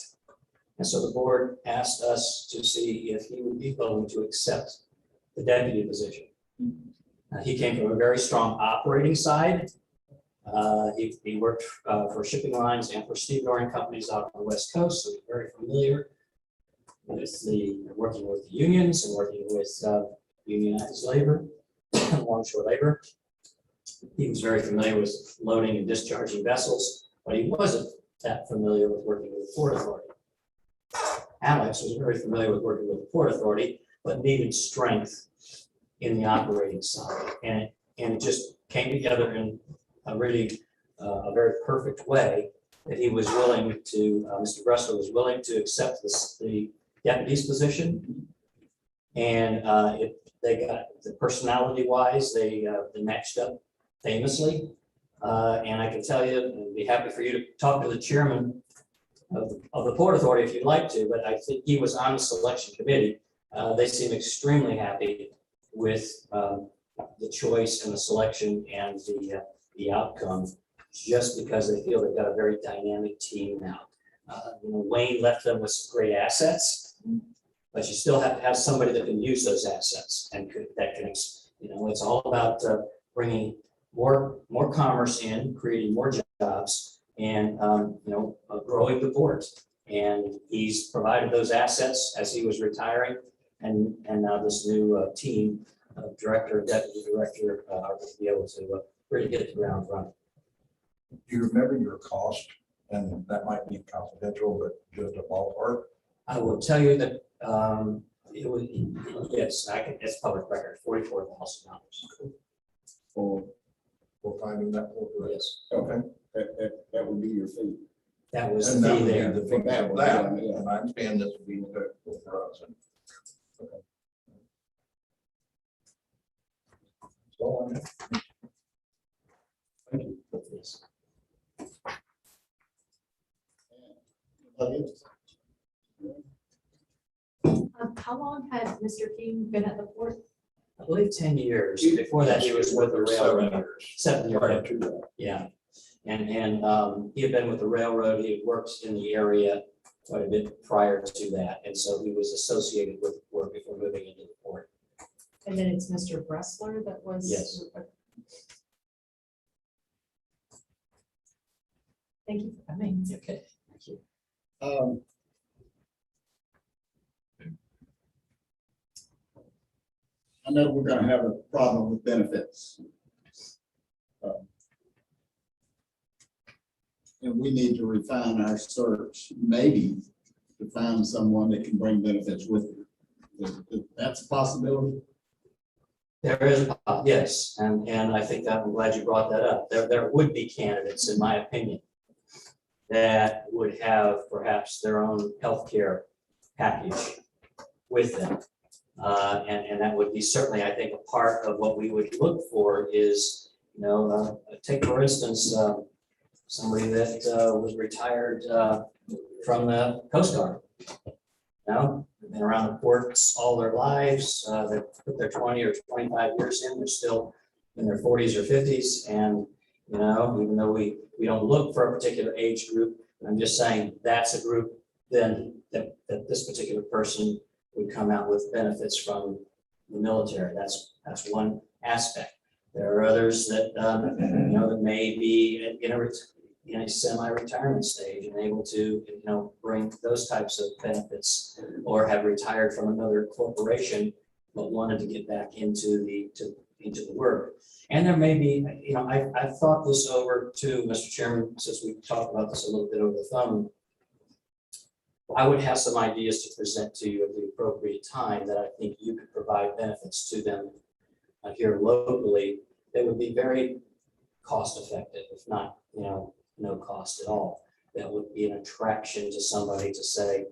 And so the board asked us to see if he would be willing to accept the deputy position. He came from a very strong operating side. He worked for shipping lines and for stevedoring companies out on the West Coast, so he's very familiar with working with the unions and working with unionized labor, longshore labor. He was very familiar with loading and discharging vessels, but he wasn't that familiar with working with the Port Authority. Alex was very familiar with working with the Port Authority, but needed strength in the operating side. And it just came together in a really a very perfect way that he was willing to, Mr. Bressler was willing to accept the deputy's position. And they got, the personality wise, they matched up famously. And I can tell you, I'd be happy for you to talk to the chairman of the Port Authority if you'd like to, but I think he was on the selection committee. They seem extremely happy with the choice and the selection and the outcome just because they feel they've got a very dynamic team now. Wayne left them with some great assets, but you still have to have somebody that can use those assets and that can, it's all about bringing more commerce in, creating more jobs, and growing the port. And he's provided those assets as he was retiring, and now this new team of director, deputy director, are going to be able to really get the ground running. Do you remember your cost? And that might be confidential, but just a ballpark. I will tell you that it was, yes, it's public record, $44,000. For finding that. Yes, Okay. That would be your fee. that was And the that fee would be there. the fee for that, and I understand this would be for us. Okay. So, thank you. Yes. How long had Mr. King been at the port? I believe 10 years. Before that, he was with the 7 railroad. years. 7 years. Prior to that. Yeah. And he had been with the railroad. He had worked in the area quite a bit prior to that. And so he was associated with the port before moving into the port. And then it's Mr. Bressler that was? Yes. Thank you for coming. Okay. Thank you. I know we're gonna have a problem with benefits. And we need to refine our search, maybe to find someone that can bring benefits with you. That's a possibility. There is, yes, and I think that I'm glad you brought that up. There would be candidates, in my opinion, that would have perhaps their own healthcare package with them. And that would be certainly, I think, a part of what we would look for is, take for instance, somebody that was retired from the Coast Guard. They've been around the ports all their lives. They've put their 20 or 25 years in. They're still in their 40s or 50s. And, even though we don't look for a particular age group, I'm just saying that's a group then that this particular person would come out with benefits from the military. That's one aspect. There are others that, that may be in a semi-retirement stage and able to, bring those types of benefits, or have retired from another corporation but wanted to get back into the work. And there may be, I've thought this over too, Mr. Chairman, since we talked about this a little bit over the phone. I would have some ideas to present to you at the appropriate time that I think you could provide benefits to them here locally that would be very cost effective, if not, no cost at all. That would be an attraction to somebody to say,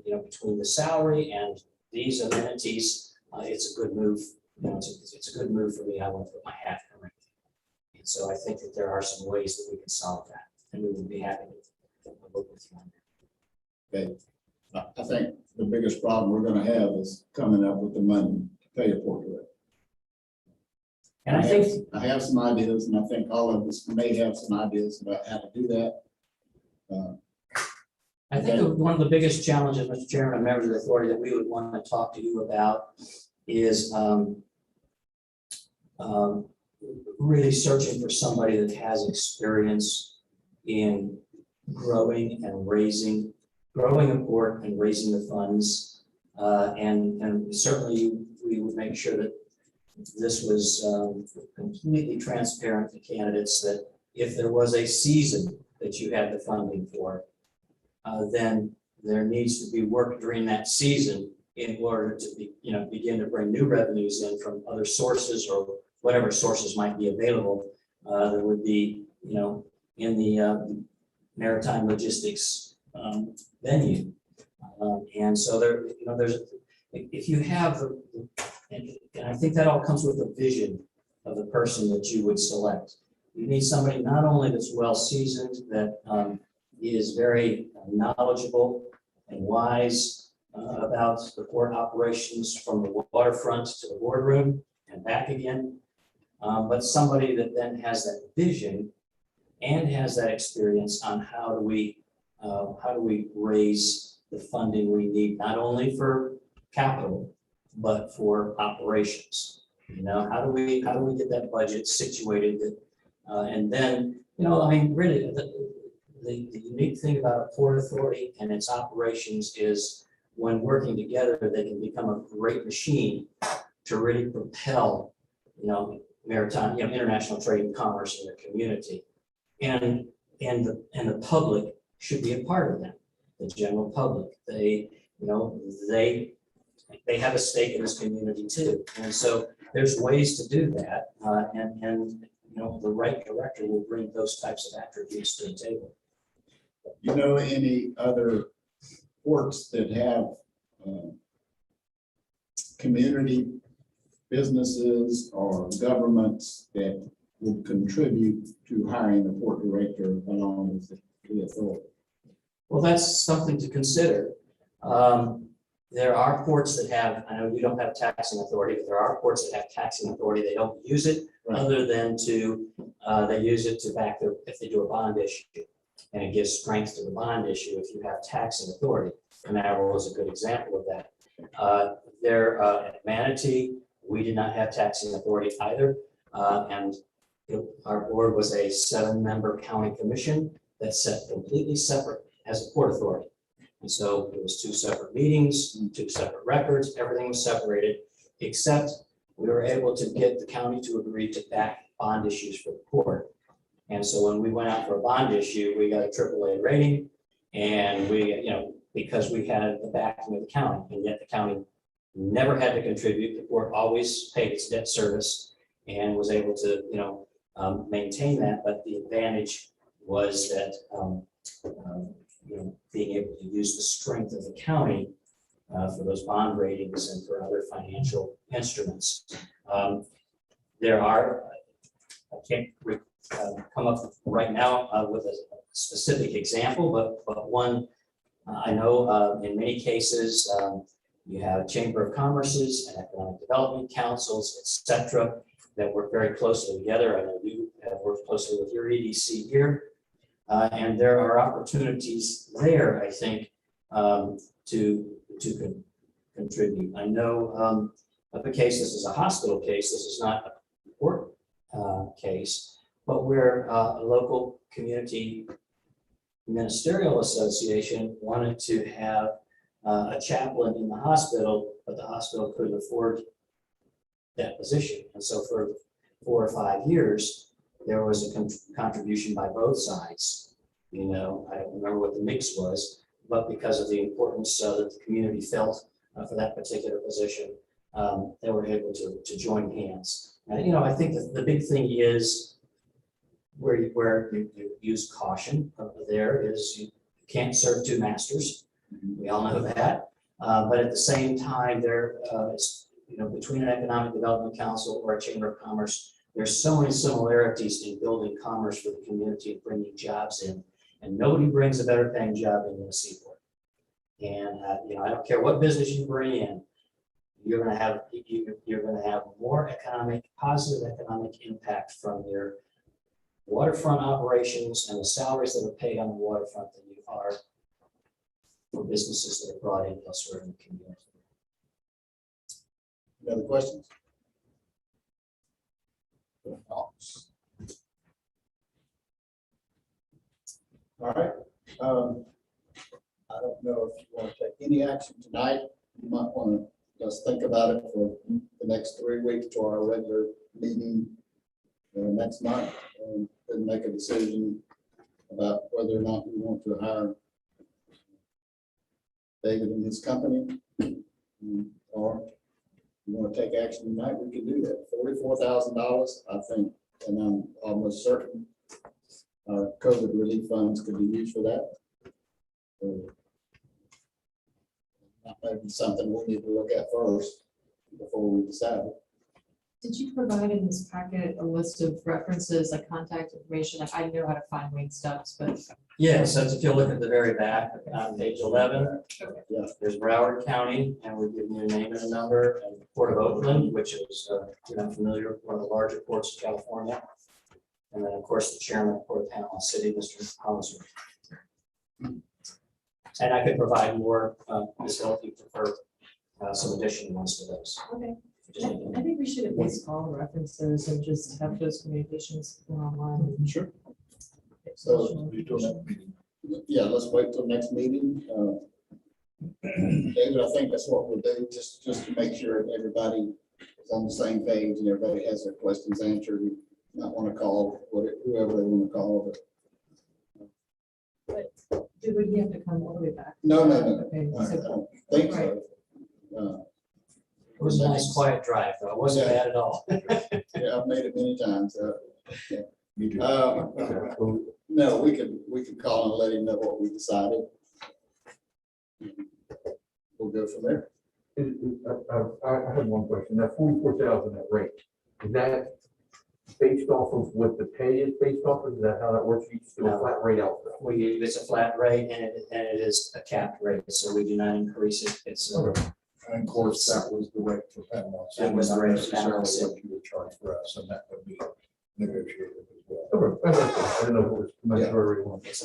between the salary and these amenities, it's a good move. It's a good move for me. I want to put my hat in the ring. And so I think that there are some ways that we can solve that, and we would be happy to work with you on that. Okay. I think the biggest problem we're gonna have is coming up with the money to pay a port director. And I think I have some ideas, and I think all of us may have some ideas about how to do that. I think that one of the biggest challenges, Mr. Chairman, and members of the authority, that we would want to talk to you about is really searching for somebody that has experience in growing a port and raising the funds. And certainly we would make sure that this was completely transparent to candidates, that if there was a season that you had the funding for, then there needs to be work during that season in order to begin to bring new revenues in from other sources, or whatever sources might be available. There would be, in the maritime logistics venue. And so there's, if you have and I think that all comes with the vision of the person that you would select. You need somebody not only that's well seasoned, that is very knowledgeable and wise about the port operations from the waterfront to the boardroom and back again, but somebody that then has that vision and has that experience on how do we raise the funding we need, not only for capital, but for operations. You know, how do we get that budget situated that, and then, you know, I mean, really, the unique thing about a port authority and its operations is when working together, they can become a great machine to really propel, you know, maritime, you know, international trade and commerce in their community. And the public should be a part of that, the general public. They, you know, they have a stake in this community too. And so there's ways to do that. And you know, the right director will bring those types of attributes to the table. You know, any other ports that have community businesses or governments that would contribute to hiring a port director along with the authority? Well, that's something to consider. There are ports that have, I know we don't have taxing authority, but there are ports that have taxing authority. They don't use it other than to, they use it to back their, if they do a bond issue. And it gives strength to the bond issue if you have taxing authority. Canaveral is a good example of that. There at Manatee, we did not have taxing authority either. And our board was a 7-member county commission that sat completely separate as a port authority. And so it was 2 separate meetings, 2 separate records, everything was separated, except we were able to get the county to agree to back bond issues for the port. And so when we went out for a bond issue, we got a AAA rating, and we, you know, because we had the backing of the county, and yet the county never had to contribute. The port always paid its debt service and was able to, you know, maintain that. But the advantage was that, you know, being able to use the strength of the county for those bond ratings and for other financial instruments. There are, I can't come up right now with a specific example, but one I know in many cases, you have Chamber of Commerce's and Economic Development Councils, et cetera, that work very closely together. I know you have worked closely with your EDC here. And there are opportunities there, I think, to contribute. I know of a case, this is a hospital case, this is not a court case, but where a local community ministerial association wanted to have a chaplain in the hospital, but the hospital couldn't afford that position. And so for 4 or 5 years, there was a contribution by both sides. You know, I don't remember what the mix was, but because of the importance that the community felt for that particular position, they were able to join hands. And, you know, I think that the big thing is where you use caution. There is, you can't serve 2 masters. We all know that. But at the same time, there is, you know, between an Economic Development Council or a Chamber of Commerce, there's so many similarities in building commerce for the community and bringing jobs in, and nobody brings a better paying job in the seaport. And you know, I don't care what business you bring in, you're going to have more positive economic impact from your waterfront operations and the salaries that are paid on the waterfront than you are for businesses that are brought in elsewhere in the community. Any other questions? All right. I don't know if you want to take any action tonight. You might want to just think about it for the next 3 weeks to our regular meeting next month, and then make a decision about whether or not we want to hire David and his company, or you want to take action tonight, we can do that. $44,000, I think, and I'm almost certain our COVID relief funds could be used for that. So, that may be something we need to look at first before we decide. Did you provide in this packet a list of references, like contact information? Like, I know how to find Wayne Stubbs, but Yeah, so if you look at the very back on page 11, Yeah. there's Broward County, and we're giving you a name and a number, and Port of Oakland, which is, you're not familiar, one of the larger ports of California. And then, of course, the chairman of Port Panama City, Mr. Hollister. And I could provide more, Ms. Hill, if you prefer, some additional ones to those. Okay. Just let me know. I think we should at least call references and just have those communications go online. Sure. So, yeah, let's wait till next meeting. David, I think that's what we'll do, just to make sure everybody is on the same page and everybody has their questions answered. You Not want to call whoever they want to call, but Would he have to come all the way back? no. Okay, I so don't think so. It was a nice quiet drive, though. It wasn't bad at all. Yeah, I've made it many times. Me too. No, we could call and let him know what we decided. We'll go from there. I have one question. That 44,000 at rate, is that based off of what the pay is based off of? Is that how that works? You just do a No. flat rate out there? It's a flat rate and it is a capped rate, so we do not increase it. It's, Okay. And of course, that was the rate for Panama City. That was the not rate for Panama necessarily City. What you would charge for us, and that would be negotiated as well. Okay. I didn't know if it was commensurate or. it's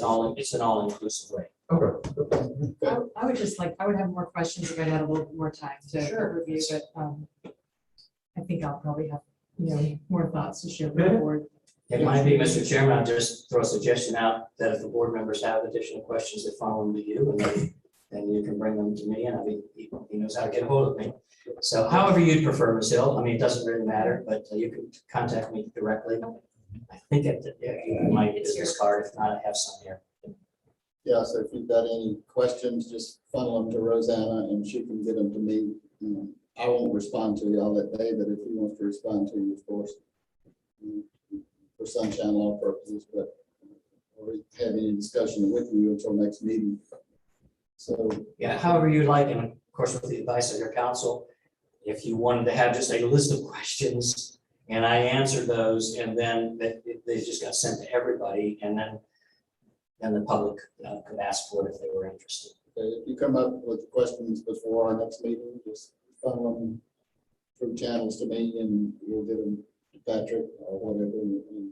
an all-inclusive rate. Okay. I would just like, I would have more questions if I had a little bit more time to Sure. review, but I think I'll probably have, more thoughts to share with the board. It might be, Mr. Chairman, I'll just throw a suggestion out that if the board members have additional questions, they funnel them to you, and then you can bring them to me, and he knows how to get a hold of me. So however you'd prefer, Ms. Hill, I mean, it doesn't really matter, but you can contact me directly. I think you might get this card, if not, I have some here. Yeah, so if you've got any questions, just funnel them to Rosanna and she can get them to me. I won't respond to you all that day, but if he wants to respond to you, of course, for sunshine law purposes, but or have any discussion with you until next meeting. So, Yeah, however you like, and of course, with the advice of your counsel, if you wanted to have just a list of questions and I answered those, and then they just got sent to everybody, and then the public could ask for it if they were interested. if you come up with questions before our next meeting, just funnel them through channels to me and we'll get them to Patrick or whatever. And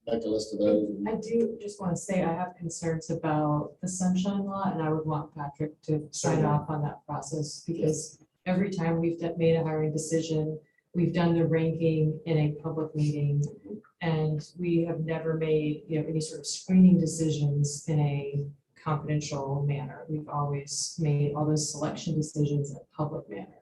make a list of those. I do just want to say I have concerns about the sunshine law, and I would want Patrick to sign off on that process, because every time we've made a hiring decision, we've done the ranking in a public meeting, and we have never made, any sort of screening decisions in a confidential manner. We've always made all those selection decisions in a public manner.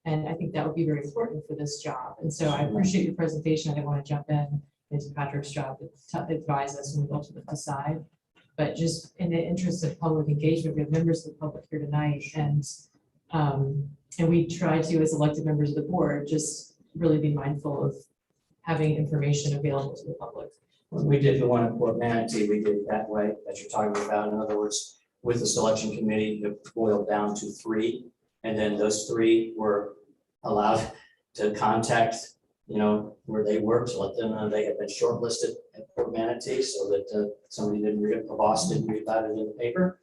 And I think that would be very important for this job. And so I appreciate your presentation. I didn't want to jump into Patrick's job to advise us when we ultimately decide. But just in the interest of public engagement, we have members of the public here tonight, and we try to, as elected members of the board, just really be mindful of having information available to the public. When we did the one in Port Manatee, we did it that way that you're talking about. In other words, with the selection committee, it boiled down to 3, and then those 3 were allowed to contact, where they worked, to let them know they had been shortlisted at Port Manatee, so that somebody didn't read it, the boss didn't read about it in the paper.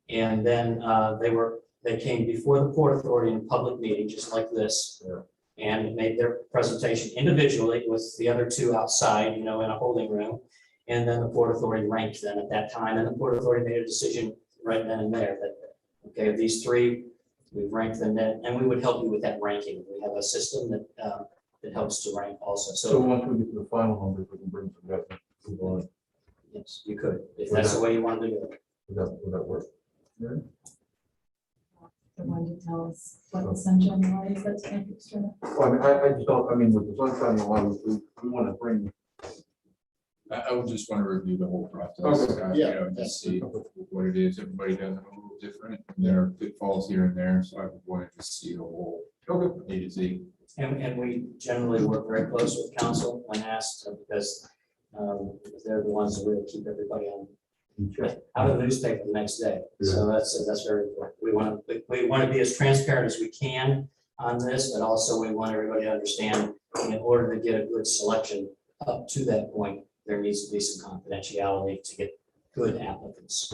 And then they came before the Port Authority in a public meeting, just like this, and made their presentation individually with the other 2 outside, in a holding room. And then the Port Authority ranked them at that time, and the Port Authority made a decision right then and there that, okay, of these 3, we've ranked them then, and we would help you with that ranking. We have a system that helps to rank also. So So once we get to the final numbers, we can bring some guys. Move on. yes, you could, if that's the way you want to do it. Would that work? The one to tell us what the sunshine law is, that's extra. Well, I just don't, with the sunshine law, we want to bring. I would just want to review the whole process. Okay. Yeah. Just see what it is. Everybody does it a little different. There are pitfalls here and there, so I would want to see the whole A to Z. And we generally work very close with council when asked, because they're the ones that really keep everybody out of the newspaper the next day. So that's very important. We want to be as transparent as we can on this, but also we want everybody to understand, in order to get a good selection up to that point, there needs to be some confidentiality to get good applicants.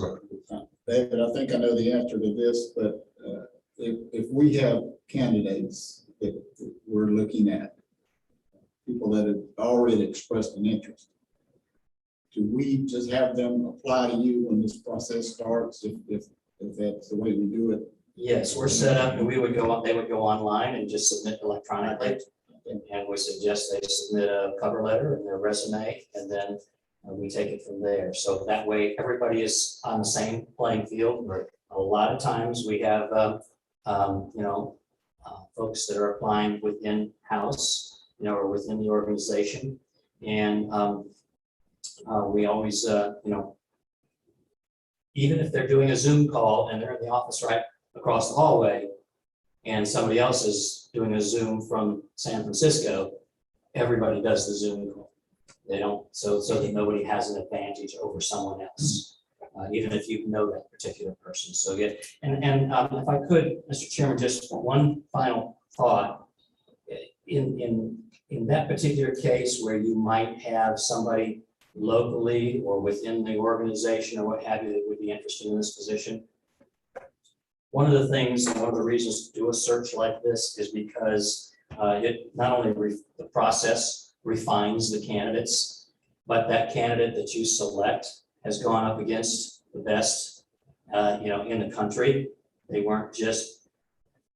David, I think I know the answer to this, but if we have candidates that we're looking at, people that have already expressed an interest. Do we just have them apply to you when this process starts, if that's the way we do it? Yes, we're set up, and we would go on, they would go online and just submit electronically. And we suggest they submit a cover letter and their resume, and then we take it from there. So that way, everybody is on the same playing field. A lot of times we have, folks that are applying within house, or within the organization. And we always, even if they're doing a Zoom call and they're in the office right across the hallway, and somebody else is doing a Zoom from San Francisco, everybody does the Zoom call. They don't, so that nobody has an advantage over someone else, even if you know that particular person. So yeah, and if I could, Mr. Chairman, just one final thought. In that particular case where you might have somebody locally or within the organization or what have you that would be interested in this position, one of the things, one of the reasons to do a search like this is because it not only the process refines the candidates, but that candidate that you select has gone up against the best, in the country. They weren't just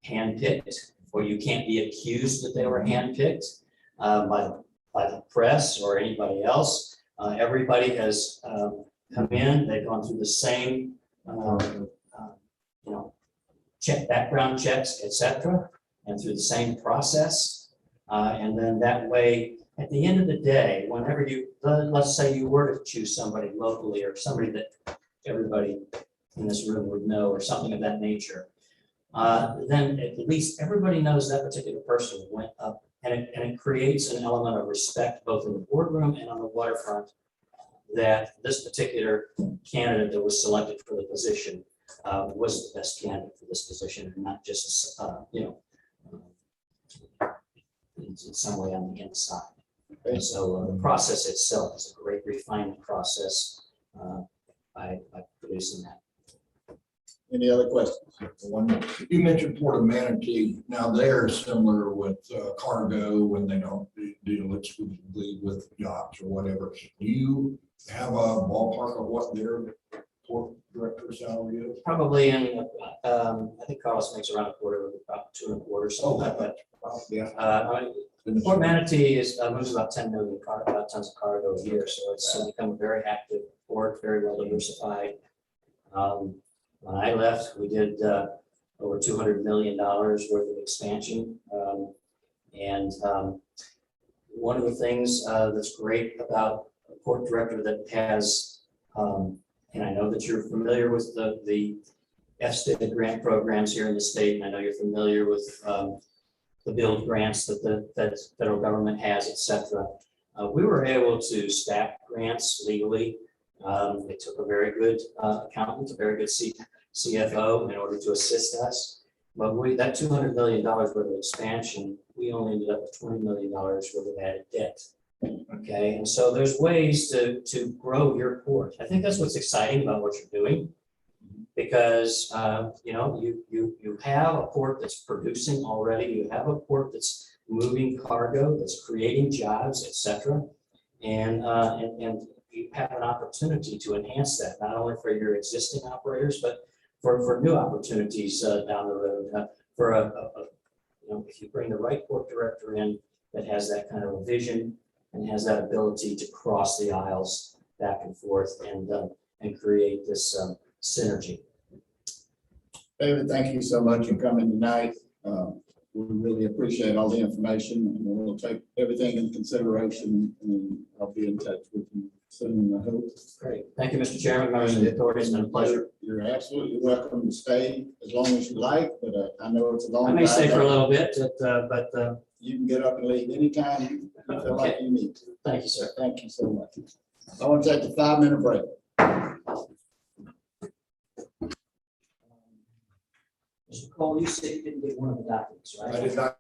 handpicked, or you can't be accused that they were handpicked by the press or anybody else. Everybody has come in. They've gone through the same, background checks, etc., and through the same process. And then that way, at the end of the day, whenever let's say you were to choose somebody locally or somebody that everybody in this room would know or something of that nature, then at least everybody knows that particular person went up, and it creates an element of respect both in the boardroom and on the waterfront, that this particular candidate that was selected for the position was the best candidate for this position, and not just, in some way on the inside. And so the process itself is a great refinement process by producing that. Any other questions? One more. You mentioned Port of Manatee. Now they're similar with cargo when they don't deal exclusively with yachts or whatever. Do you have a ballpark of what their port director salary is? Probably in, I think Carlos makes around a quarter, about 2.25, something like that. Yeah. Port Manatee moves about 10 million tons of cargo a year, so it's become a very active port, very well diversified. When I left, we did over $200 million worth of expansion. One of the things that's great about a port director that has, and I know that you're familiar with the FSTID grant programs here in the state, and I know you're familiar with the build grants that the federal government has, et cetera. We were able to stack grants legally. It took a very good accountant, a very good CFO in order to assist us. But that $200 million worth of expansion, we only ended up with $20 million worth of added debt. Okay, and so there's ways to grow your port. I think that's what's exciting about what you're doing, because you have a port that's producing already. You have a port that's moving cargo, that's creating jobs, etc. And you have an opportunity to enhance that, not only for your existing operators, but for new opportunities down the road. If you bring the right port director in that has that kind of a vision and has that ability to cross the aisles back and forth and create this synergy. David, thank you so much for coming tonight. We really appreciate all the information, and we'll take everything into consideration, and I'll be in touch with you soon, I hope. Great. Thank you, Mr. Chairman, members of the authority. It's been a pleasure. You're absolutely welcome to stay as long as you like, but I know it's a long. I may stay drive for a back. little bit, but You can get up and leave anytime you feel like you need to. thank you, sir. Thank you so much. I want to take a 5-minute break. Mr. Cole, you said you didn't get one of the documents, right? I did not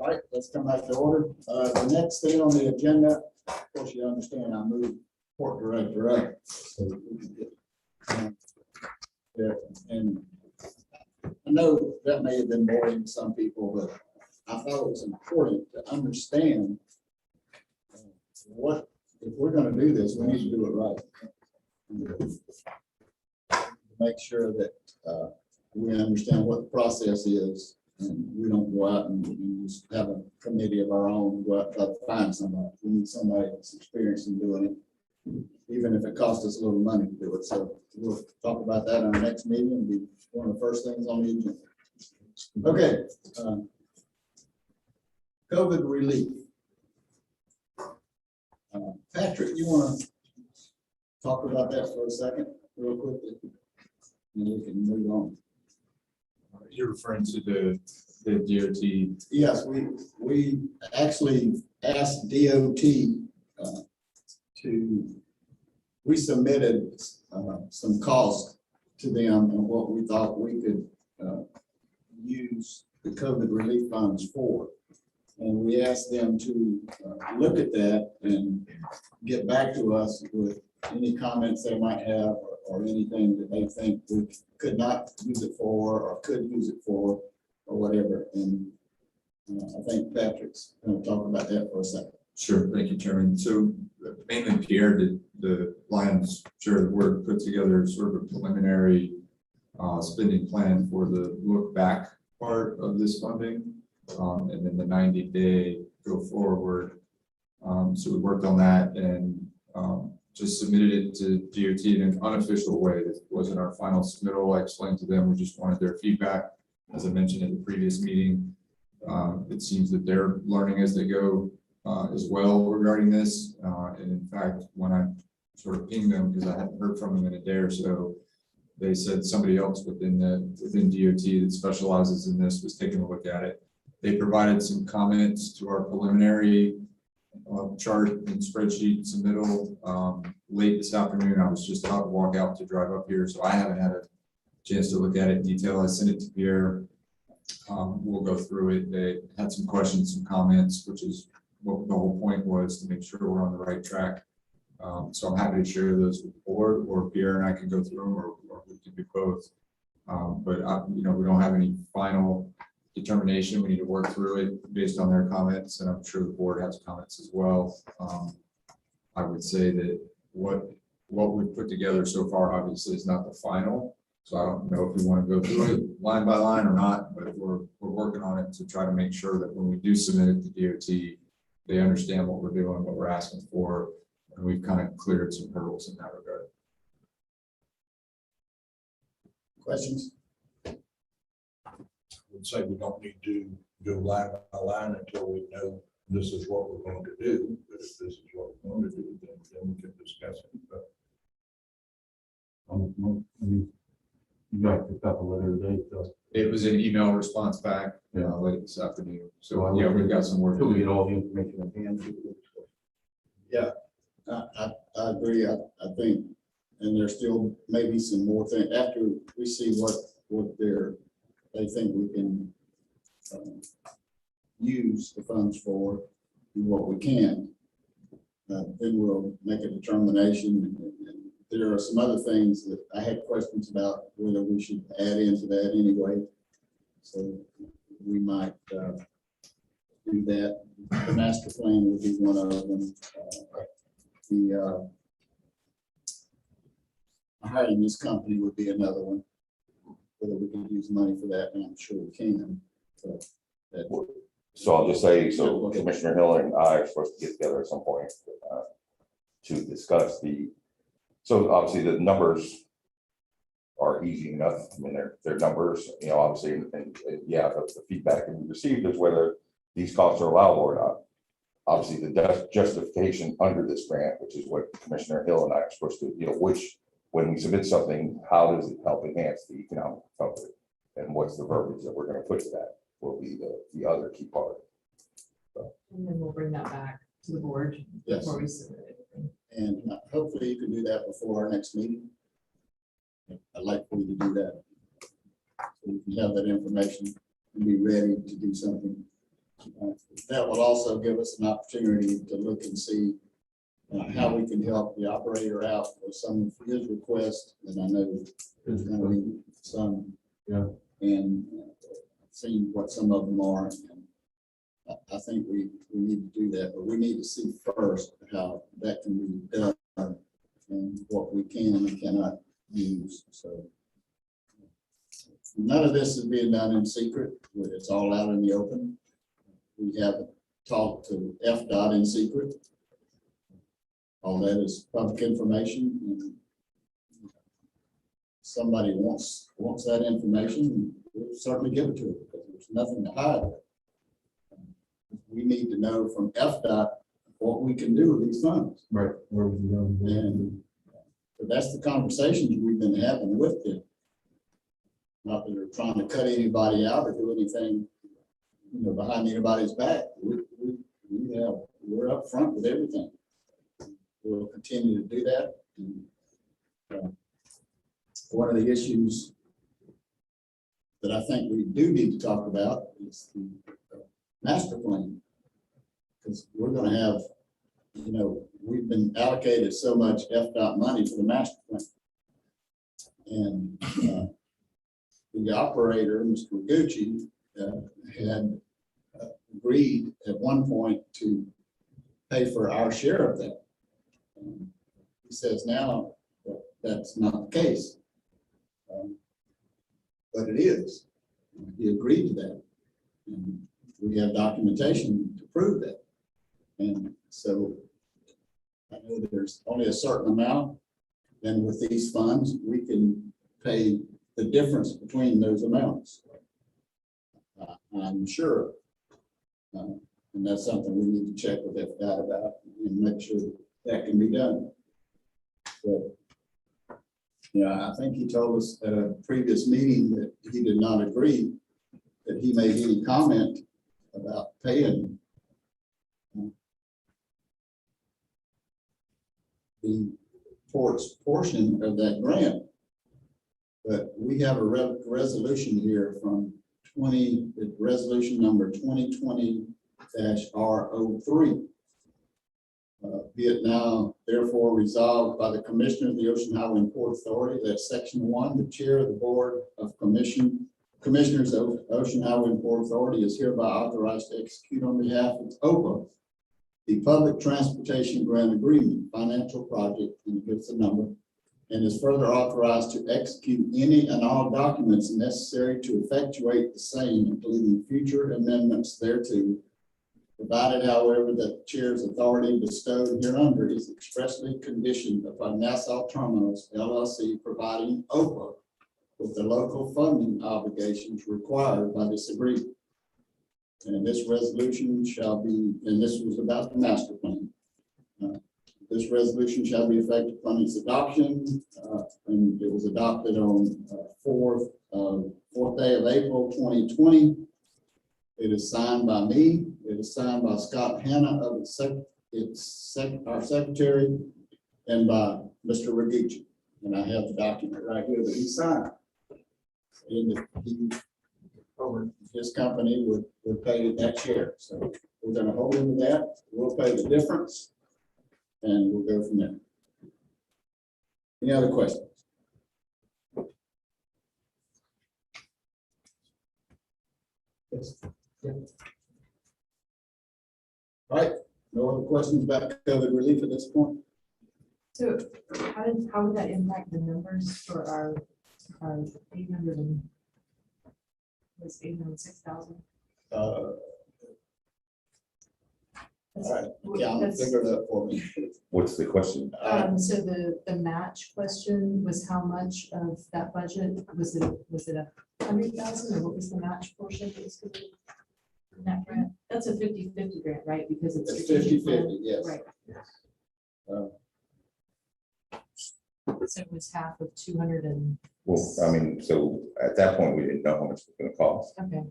All right, let's come back to order. The next thing on the agenda, of course, you understand, I moved court director up. So we can get, there. And I know that may have been boring to some people, but I thought it was important to understand what, if we're gonna do this, we need to do it right. Make sure that we understand what the process is, and we don't go out and just have a committee of our own, go out and try to find somebody. We need somebody that's experienced in doing it, even if it costs us a little money to do it. So we'll talk about that in our next meeting. It'll be one of the first things on the agenda. Okay. COVID relief. Patrick, you want to talk about that for a second, real quickly? And we can move on. You're referring to the DOT. Yes, we actually asked DOT we submitted some cost to them and what we thought we could use the COVID relief funds for. And we asked them to look at that and get back to us with any comments they might have or anything that they think we could not use it for or could use it for or whatever. And I think Patrick's going to talk about that for a second. Sure, thank you, Chairman. So mainly Pierre did the lion's share of the work, put together sort of a preliminary spending plan for the look back part of this funding. And then the 90-day go forward. So we worked on that and just submitted it to DOT in an unofficial way. That wasn't our final submittal. I explained to them, we just wanted their feedback. As I mentioned in the previous meeting, it seems that they're learning as they go as well regarding this. And in fact, when I sort of pinged them, because I hadn't heard from them in a day or so, they said somebody else within DOT that specializes in this was taking a look at it. They provided some comments to our preliminary chart and spreadsheet submittal late this afternoon. I was just about to walk out to drive up here, so I haven't had a chance to look at it in detail. I sent it to Pierre. We'll go through it. They had some questions, some comments, which is what the whole point was, to make sure we're on the right track. So I'm happy to share those with the board, or Pierre and I can go through them, or we can do both. But we don't have any final determination. We need to work through it based on their comments, and I'm sure the board has comments as well. I would say that what we've put together so far obviously is not the final, so I don't know if we want to go through it line by line or not, but we're working on it to try to make sure that when we do submit it to DOT, they understand what we're doing, what we're asking for, and we've kind of cleared some hurdles in that regard. Questions? I would say we don't need to go line by line until we know this is what we're going to do. But if this is what we're going to do, then we can discuss it. But You guys picked up a letter today, so. It was an email response back late this afternoon. So yeah, we've got some work. Until we get all the information in hand. Yeah, I agree. I think, and there's still maybe some more things after we see what they think we can use the funds for and what we can. Then we'll make a determination. And there are some other things that I had questions about whether we should add into that anyway. So we might do that. The master plan would be one of them. Hiring this company would be another one. Whether we can use money for that, and I'm sure we can. So I'll just say, so Commissioner Hill and I are supposed to get together at some point to discuss so obviously the numbers are easy enough. I mean, they're numbers, obviously, and yeah, the feedback that we received is whether these costs are allowable or not. Obviously, the justification under this grant, which is what Commissioner Hill and I are supposed to, when we submit something, how does it help enhance the economic recovery? And what's the verbiage that we're going to put to that will be the other key part. And then we'll bring that back to the board Yes. before we submit it. And hopefully you can do that before our next meeting. I'd like for you to do that. So you can have that information and be ready to do something. that will also give us an opportunity to look and see how we can help the operator out with some of his requests. And I know there's gonna be some. Yeah. And seeing what some of them are. And I think we need to do that, but we need to see first how that can be done and what we can and cannot use. So none of this is being done in secret. It's all out in the open. We haven't talked to FDOT in secret. All that is public information. And somebody wants that information, we'll certainly give it to them because there's nothing to hide. We need to know from FDOT what we can do with these funds. Right. Where was the other? And so that's the conversations we've been having with them. Not that they're trying to cut anybody out or do anything, behind anybody's back. We're up front with everything. We'll continue to do that. And, one of the issues that I think we do need to talk about is the master plan. Because we're going to have, we've been allocated so much FDOT money for the master plan. And the operator, Mr. Gucci, had agreed at one point to pay for our share of that. He says now that that's not the case. But it is. He agreed to that. And we have documentation to prove that. And so I know that there's only a certain amount. Then with these funds, we can pay the difference between those amounts. I'm sure. And that's something we need to check with FDOT about and make sure that can be done. But I think he told us at a previous meeting that he did not agree that he made any comment about paying the portion of that grant. But we have a resolution here from resolution number 2020-R03. Be it now therefore resolved by the Commissioner of the Ocean Highway and Port Authority that Section 1, the Chair of the Board of Commissioners of Ocean Highway and Port Authority is hereby authorized to execute on behalf of OPA the Public Transportation Grant Agreement Financial Project, and it gives the number, and is further authorized to execute any and all documents necessary to effectuate the same, including future amendments thereto, provided, however, that the chair's authority bestowed hereunder is expressly conditioned upon Nassau Terminals LLC providing OPA with the local funding obligations required by this agreement. And this resolution shall be, and this was about the master plan. This resolution shall be effective upon its adoption, and it was adopted on 4th day of April 2020. It is signed by me. It is signed by Scott Hanna of our secretary, and by Mr. Ragucci. And I have the document right here that he signed. And his company would pay that share. So we're going to hold him to that. We'll pay the difference, and we'll go from there. Any other questions? Yes. Yeah. All right, no other questions about COVID relief at this point? So how would that impact the numbers for our 800 and was 806,000? All right, yeah, figure it out for me. What's the question? So the match question was how much of that budget was it 100,000 or what was the match portion? That was gonna be in that grant? That's a 50-50 grant, right? Because it's It's strategic plan. 50-50, yes. Right. So it was half of 200 and, Well, I mean, so at that point, we didn't know how much it was gonna cost. okay,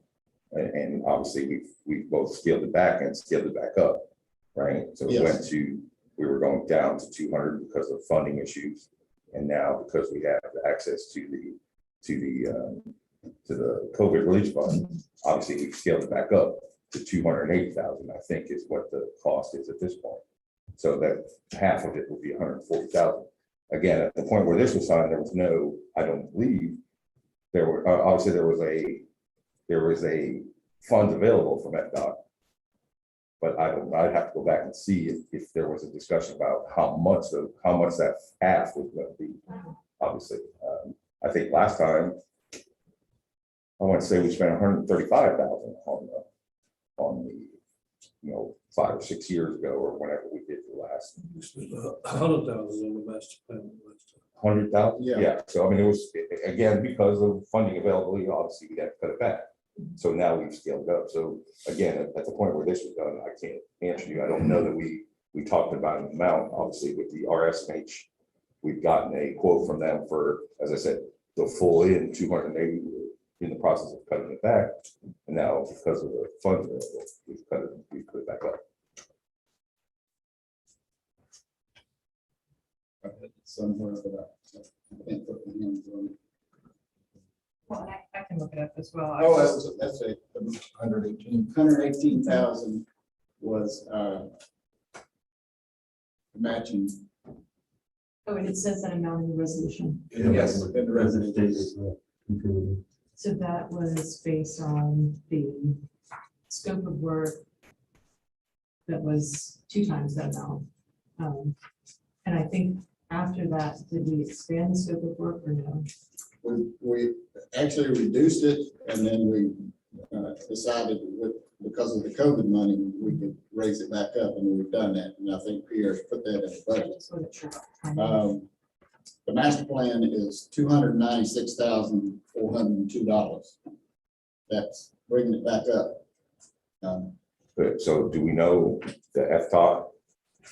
And obviously, we both scaled it back and scaled it back up, right? So we Yes. we were going down to 200 because of funding issues. And now because we have the access to the COVID relief fund, obviously we scaled it back up to 280,000, I think is what the cost is at this point. So that half of it would be 140,000. Again, at the point where this was signed, there was no, I don't believe, there were, obviously there was a funds available from FDOT. But I'd have to go back and see if there was a discussion about how much that half was going to be, obviously. I think last time, I want to say we spent 135,000 on the, 5 or 6 years ago, or whenever we did the last. 100,000 on the master plan. 100,000? Yeah. Yeah, so I mean, it was, again, because of funding availability, obviously we had to cut it back. So now we've scaled up. So again, at the point where this was done, I can't answer you. I don't know that we talked about an amount, obviously with the RSMH. We've gotten a quote from them for, as I said, the full in 280, we're in the process of cutting it back. And now because of the funds available, we've put it back up. Somewhere, but I can't put my hands on it. Well, I can look it up as well. Oh, that's a 118. 118,000 was matching Oh, and it says that amount in the resolution. yes in the residential. So that was based on the scope of work that was 2 times that amount. And I think after that, did we expand the scope of work or no? We actually reduced it, and then we decided because of the COVID money, we could raise it back up, and we've done that. And I think Pierre's put that in the budget. That's what it should have. The master plan is $296,402. That's bringing it back up. But so do we know the FTOT,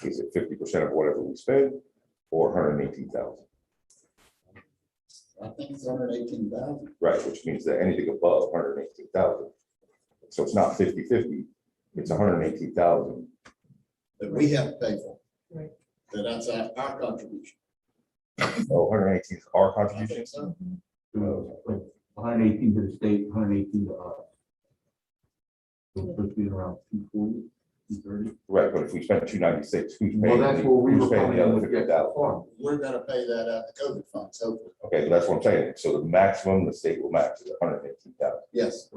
is it 50% of whatever we spend or 118,000? I think it's 118,000. Right, which means that anything above 118,000. So it's not 50-50, it's 118,000. that we have to pay for. Right. That's our contribution. Oh, 118 is our I contribution? think so. 118 to the state, 118 to us. So it's supposed to be around 240, 230. Right, but if we spend 296, who's Well, paying? that's where we who's were paying coming the in other with the extra 50,000? fund. We're gonna pay that out of the COVID fund, so, Okay, but that's what I'm saying. So the maximum the state will match is 118,000. yes,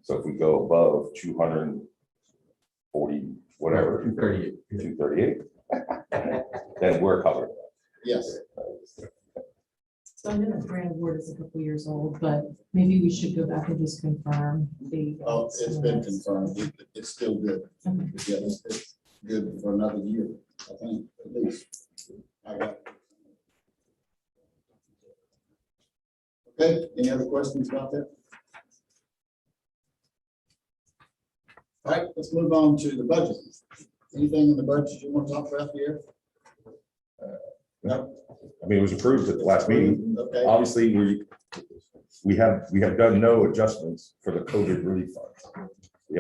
So if we go above 240, whatever, 238. 238, then we're covered. yes. So I know that grant award is a couple years old, but maybe we should go back and just confirm the. Oh, it's been confirmed. It's still good. Okay. Yeah, it's good for another year, I think, at least. I got it. Okay, any other questions about that? All right, let's move on to the budget. Anything in the budget you want to talk about here? No? I mean, it was approved at the last meeting. Okay, Obviously, we have done no adjustments for the COVID relief fund. We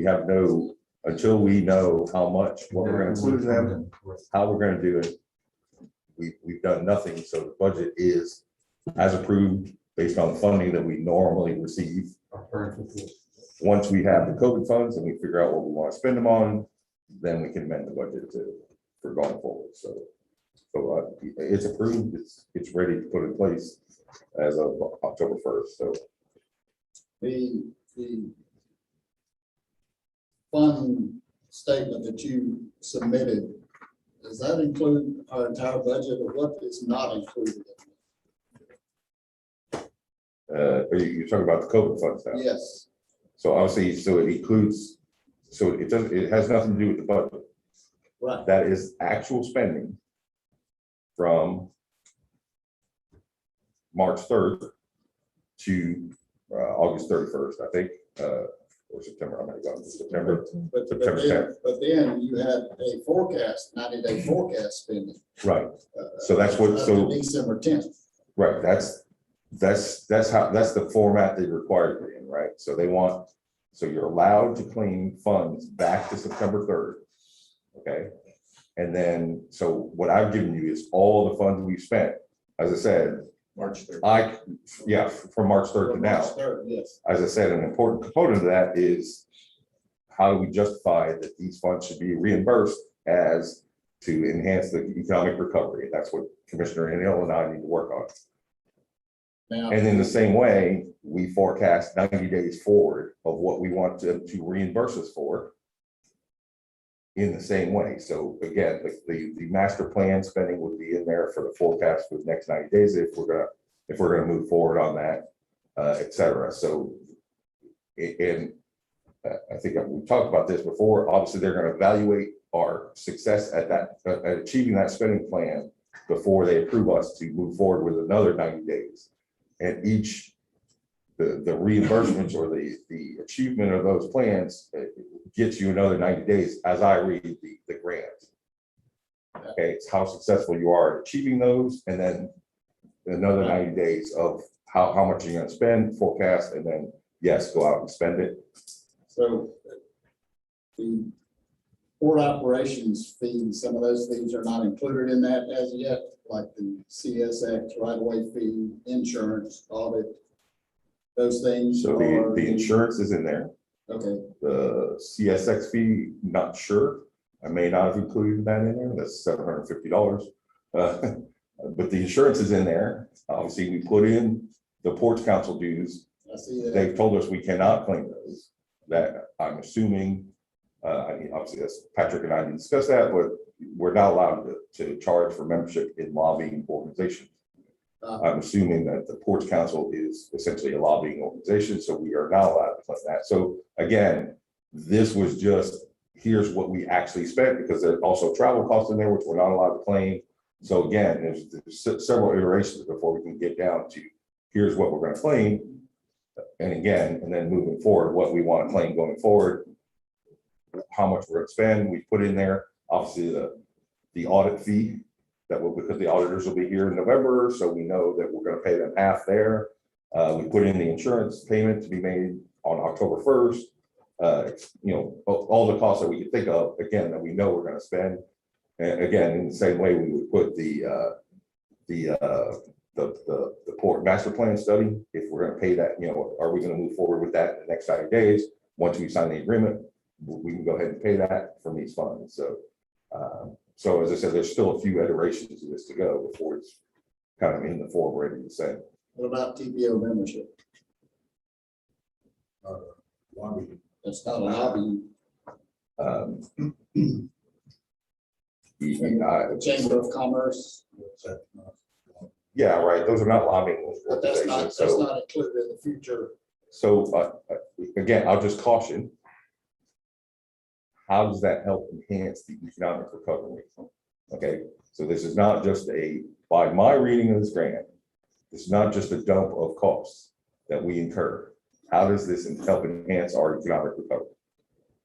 have no, until we know how much, what we're gonna include in them, how we're gonna do it. We've done nothing, so the budget is as approved based on funding that we normally receive. Once we have the COVID funds and we figure out what we want to spend them on, then we can amend the budget for going forward, so. It's approved, it's ready to put in place as of October 1st, so. the fund statement that you submitted, does that include our entire budget, or what is not included? You're talking about the COVID funds now? Yes, So obviously, so it includes, so it has nothing to do with the budget. right, That is actual spending from March 3rd to August 31st, I think, or September, I might have gone to September. but then you had a forecast, 90-day forecast spending. Right, so that's what, up to so, December 10th. right, that's the format they require you in, right? So they want, so you're allowed to claim funds back to September 3rd, okay? And then, so what I've given you is all the funds we've spent, as I said, March 3rd. from March 3rd to now. March 3rd, yes. As I said, an important component of that is how do we justify that these funds should be reimbursed as to enhance the economic recovery? That's what Commissioner Hill and I need to work on. Now, And in the same way, we forecast 90 days forward of what we want to reimburse us for in the same way. So again, the master plan spending would be in there for the forecast for the next 90 days if we're gonna move forward on that, et cetera. So, and I think we talked about this before. Obviously, they're gonna evaluate our success at achieving that spending plan before they approve us to move forward with another 90 days. And the reimbursements or the achievement of those plans gets you another 90 days as I read the grant. Okay, it's how successful you are at achieving those, and then another 90 days of how much you're gonna spend, forecast, and then, yes, go out and spend it. so the port operations fees, some of those fees are not included in that as yet, like the CSX right-of-way fee, insurance, audit, those things. So are- the insurance is in there. Okay, The CSX fee, not sure. I may not have included that in there. That's $750. But the insurance is in there. Obviously, we put in the Ports Council dues. I see that. They've told us we cannot claim those. That I'm assuming, I mean, obviously, that's Patrick and I didn't discuss that, but we're not allowed to charge for membership in lobbying organizations. I'm assuming that the Ports Council is essentially a lobbying organization, so we are not allowed to claim that. So again, this was just, here's what we actually spent, because there's also travel costs in there, which we're not allowed to claim. So again, there's several iterations before we can get down to, here's what we're gonna claim. And again, and then moving forward, what we want to claim going forward, how much we're gonna spend, we put in there, obviously, the audit fee, that will, because the auditors will be here in November, so we know that we're gonna pay them half there. We put in the insurance payment to be made on October 1st. You know, all the costs that we can think of, again, that we know we're gonna spend. And again, in the same way, we would put the port master plan study, if we're gonna pay that, you know, are we gonna move forward with that in the next 90 days? Once we sign the agreement, we can go ahead and pay that from these funds. So, so as I said, there's still a few iterations of this to go before it's kind of in the form ready to say. What about TPO membership? Lobby. That's not a lobby. The Chamber of Commerce, yeah, right. Those are not lobbying but that's not, organizations. that's So, not included in the future. again, I'll just caution. How does that help enhance the economic recovery? Okay, so this is not just by my reading of this grant, it's not just a dump of costs that we incur. How does this help enhance our economic recovery?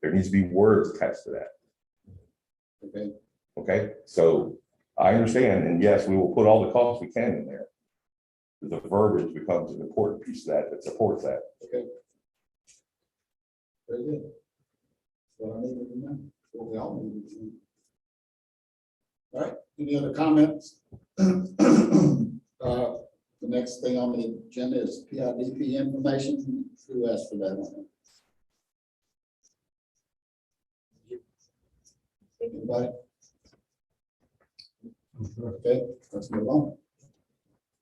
There needs to be words attached to that. Okay, Okay, so I understand, and yes, we will put all the costs we can in there. The verbiage becomes an important piece of that supports that. okay. Very good. What I needed to know, what we all needed to know. All right, any other comments? The next thing on the agenda is PIDP information. Who asked for that one? Anybody? Okay, let's move on.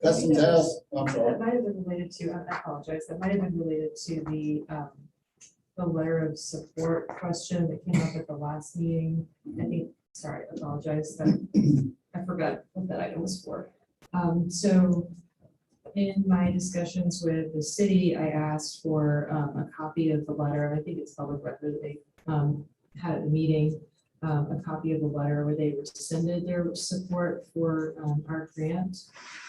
Customs House, I'm sorry. That might have been related to, I apologize, that might have been related to the letter of support question that came up at the last meeting. I think, sorry, I apologize, that I forgot what that item was for. So in my discussions with the city, I asked for a copy of the letter. I think it's public record. They had a meeting, a copy of the letter where they rescinded their support for our grant.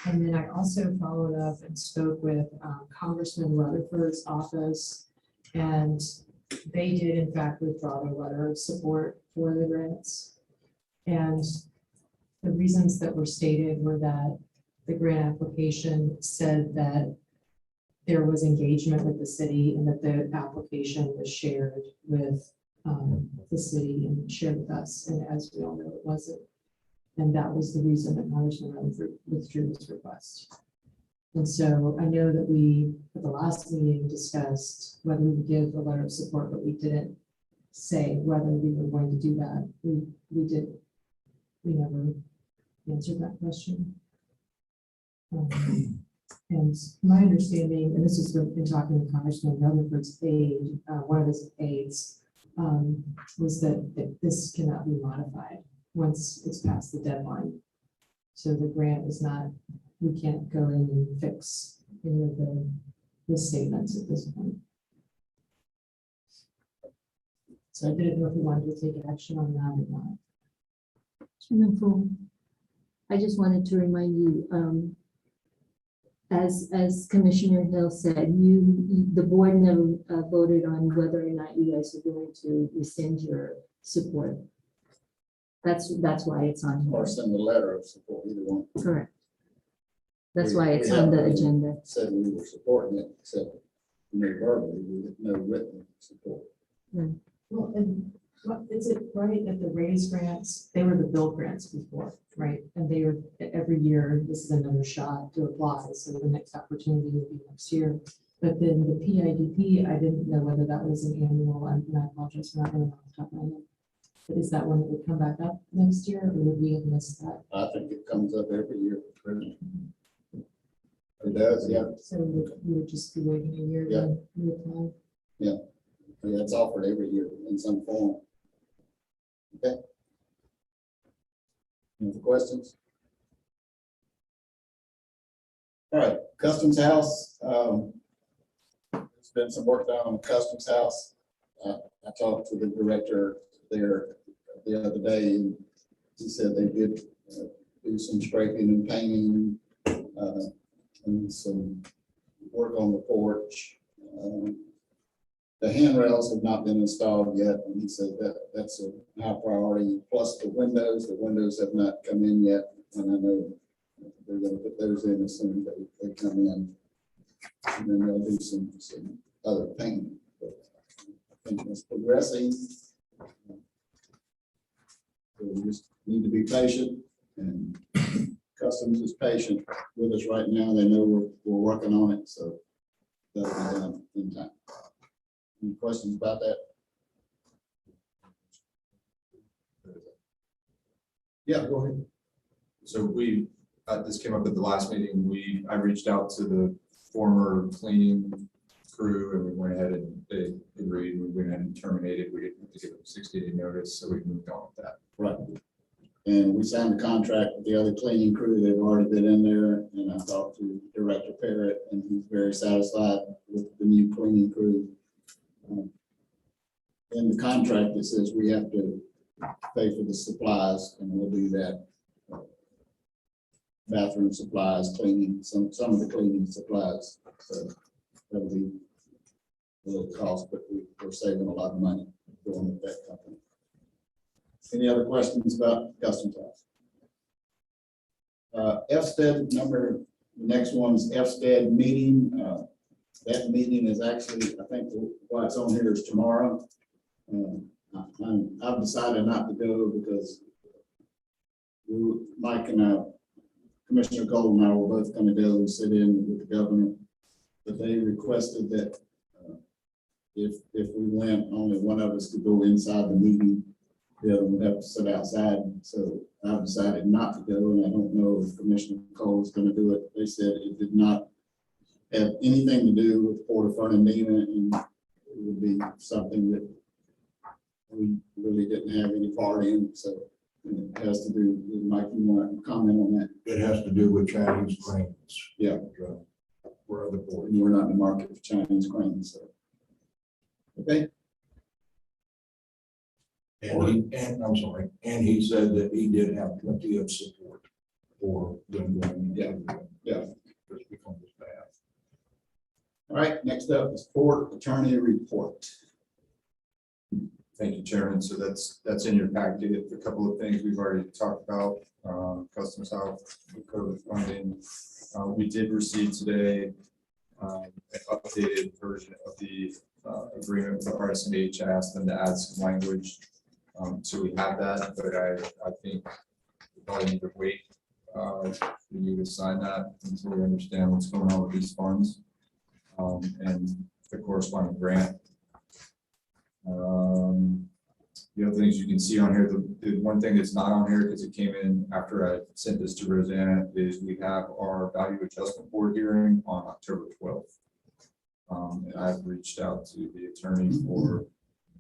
And then I also followed up and spoke with Congressman Rutherford's office, and they did in fact withdraw their letter of support for the grants. And the reasons that were stated were that the grant application said that there was engagement with the city and that the application was shared with the city and shared with us. And as we all know, it wasn't. And that was the reason that Congressman Rutherford withdrew his request. And so I know that we, at the last meeting, discussed whether we would give a letter of support, but we didn't say whether we were going to do that. We never answered that question. And my understanding, and this is in talking to Congressman Rutherford's aide, one of his aides, was that this cannot be modified once it's past the deadline. So the grant is not, we can't go in and fix any of the statements at this point. So I didn't know if you wanted to take action on that or not. Chairman Poole, I just wanted to remind you, as Commissioner Hill said, the board never voted on whether or not you guys are going to rescind your support. That's why it's on Or here. send a letter of support, either one. Correct. That's We- why it's we on the haven't agenda. Said we were supporting it, except verbally, we had no written support. Well, and is it right that the raise grants, they were the bill grants before, right? And they were, every year, this is another shot to apply, so the next opportunity will be next year. But then the PIDP, I didn't know whether that was an annual, and I apologize for not knowing off the top of my head. But is that one that would come back up next year, or would we have missed that? I think it comes up every year. It does, yeah. So we would just be waiting a year Yeah. to reapply. Yeah, it's offered every year in some form. Okay. Any other questions? All right, Customs House. There's been some work done on the Customs House. I talked to the director there the other day, and he said they did do some scraping and painting, and some work on the porch. The handrails have not been installed yet, and he said that's a high priority, plus the windows have not come in yet, and I know they're gonna put those in as soon as they come in. And then they'll do some other painting. But I think it's progressing. So we just need to be patient, and Customs is patient with us right now. They know we're working on it, so that'll be done in time. Any questions about that? Yeah, go ahead. So this came up at the last meeting, I reached out to the former cleaning crew and we went ahead and they agreed, we went ahead and terminated, we didn't have to give them 60-day notice, so we moved on with that. Right. And we signed a contract with the other cleaning crew. They've already been in there, and I talked to Director Parrott, and he's very satisfied with the new cleaning crew. In the contract, it says we have to pay for the supplies, and we'll do that. Bathroom supplies, cleaning, some of the cleaning supplies. So that'll be a little cost, but we're saving a lot of money going with that company. Any other questions about Customs House? FSTED the next one is FSTED meeting. That meeting is actually, I think why it's on here is tomorrow. I've decided not to go because Mike and Commissioner Cole and I were both going to go and sit in with the governor, but they requested that if we went, only one of us could go inside the meeting. The other would have to sit outside. So I've decided not to go, and I don't know if Commissioner Cole is going to do it. They said it did not have anything to do with Port of Fernandina, and it would be something that we really didn't have any part in. So it has to do with, Mike, you want to comment on that? It has to do with Chinese cranes. Yeah. We're other boards. And we're not in the market for Chinese cranes, so. Okay. And he said that he did have plenty of support for them going. Yeah. It's become this bad. All right, next up is Court Attorney Report. Thank you, Chairman. So that's in your packet. A couple of things we've already talked about, Customs House, COVID funding. We did receive today an updated version of the agreement with the RSNH. I asked them to add some language. So we have that, but I think we probably need to wait for you to sign that until we understand what's going on with these funds and the corresponding grant. The other things you can see on here, the one thing that's not on here because it came in after I sent this to Rosanna is we have our value adjustment board hearing on October 12th. And I've reached out to the attorney for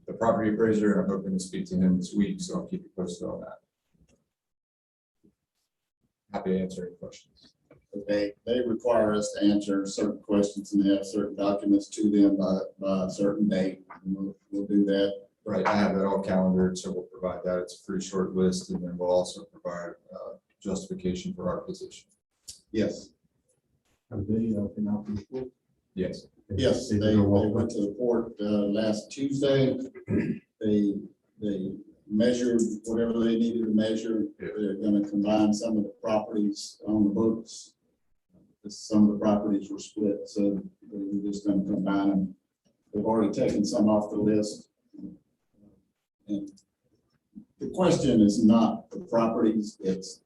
the property appraiser and I'm hoping to speak to him this week, so I'll keep you posted on that. Happy to answer any questions. They require us to answer certain questions and have certain documents to them by a certain date. And we'll do that. Right, I have that all calendared, so we'll provide that. It's a pretty short list, and then we'll also provide justification for our position. Yes, Have they been out before? Yes. yes, they went to the port last Tuesday. They measured whatever they needed to measure. They're gonna combine some of the properties on the books. Some of the properties were split, so they're just gonna combine them. They've already taken some off the list. And the question is not the properties, it's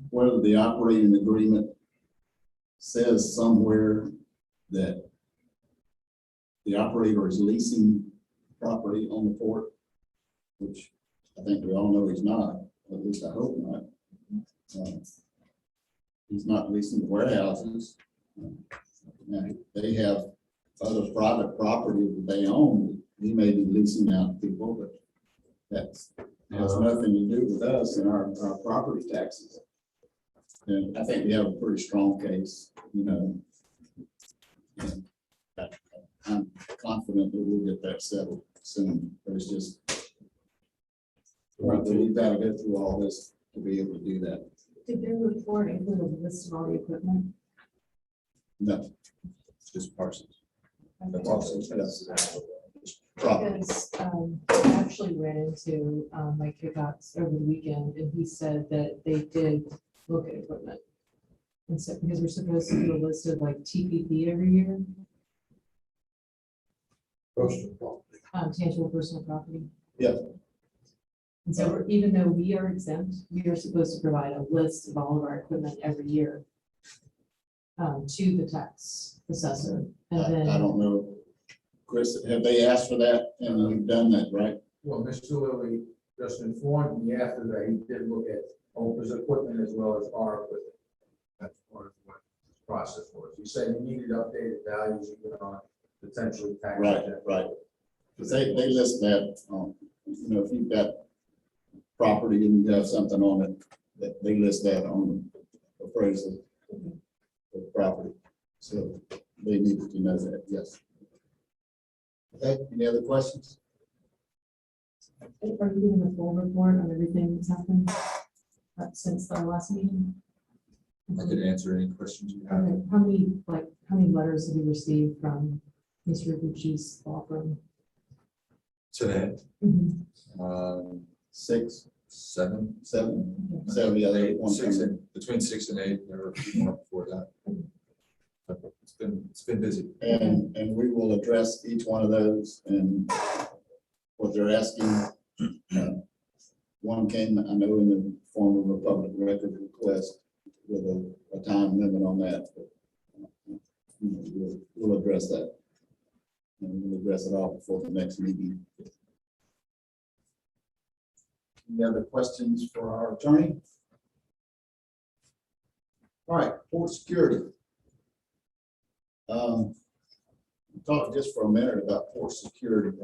whether the operating agreement says somewhere that the operator is leasing property on the port, which I think we all know he's not, at least I hope not. He's not leasing the warehouses. Now, they have other private property that they own. He may be leasing out to people, but that has nothing to do with us and our property taxes. And I think we have a pretty strong case, you know. And I'm confident that we'll get that settled soon, but it's just, we've got to go through all this to be able to do that. Did their report include a list of all the equipment? No, Just parcels. that's also, that's property. Because I actually ran into Mike Hickox over the weekend and he said that they did look at equipment. And so, because we're supposed to do a list of like TPP every year, Personal property. tangible personal property. Yeah. And so even though we are exempt, we are supposed to provide a list of all of our equipment every year to the tax assessor. And I then, don't know, Chris, have they asked for that and you've done that, right? Well, Mr. Lilly just informed me after that he did look at Opa's equipment as well as our equipment. That's part of what the process was. He said he needed updated values even on potentially tax. Right, right. Because they list that, you know, if you've got property and you have something on it, that they list that on the appraisal of the property. So they needed to know that, yes. Okay, any other questions? are you doing a full report on everything that's happened since our last meeting? I could answer any questions you have. Okay, how many letters have you received from Mr. Gucci's law firm? Today, Mhm. 6, seven, 7, 7, yeah, they want six, to. and between 6 and 8. There were a few more before that. It's been busy. And we will address each one of those and what they're asking. One came, I know, in the form of a public record request with a time limit on that. But, you know, we'll address that. And we'll address it all before the next meeting. Any other questions for our attorney? All right, port security. Talk just for a minute about port security.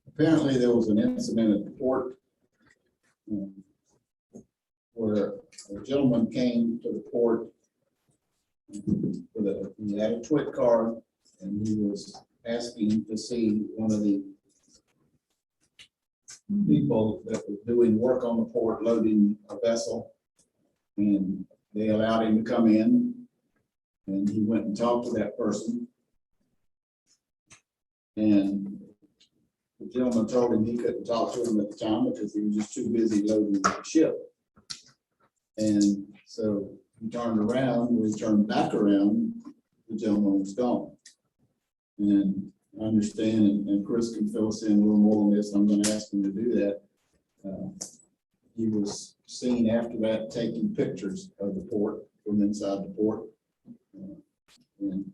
Apparently there was an incident at the port where a gentleman came to the port with he had a twit card and he was asking to see one of the people that was doing work on the port loading a vessel, and they allowed him to come in. And he went and talked to that person. And the gentleman told him he couldn't talk to him at the time because he was just too busy loading the ship. And so he turned around, when he turned back around, the gentleman was gone. And I understand, and Chris can fill us in a little more on this, I'm gonna ask him to do that. He was seen after that taking pictures of the port from inside the port. And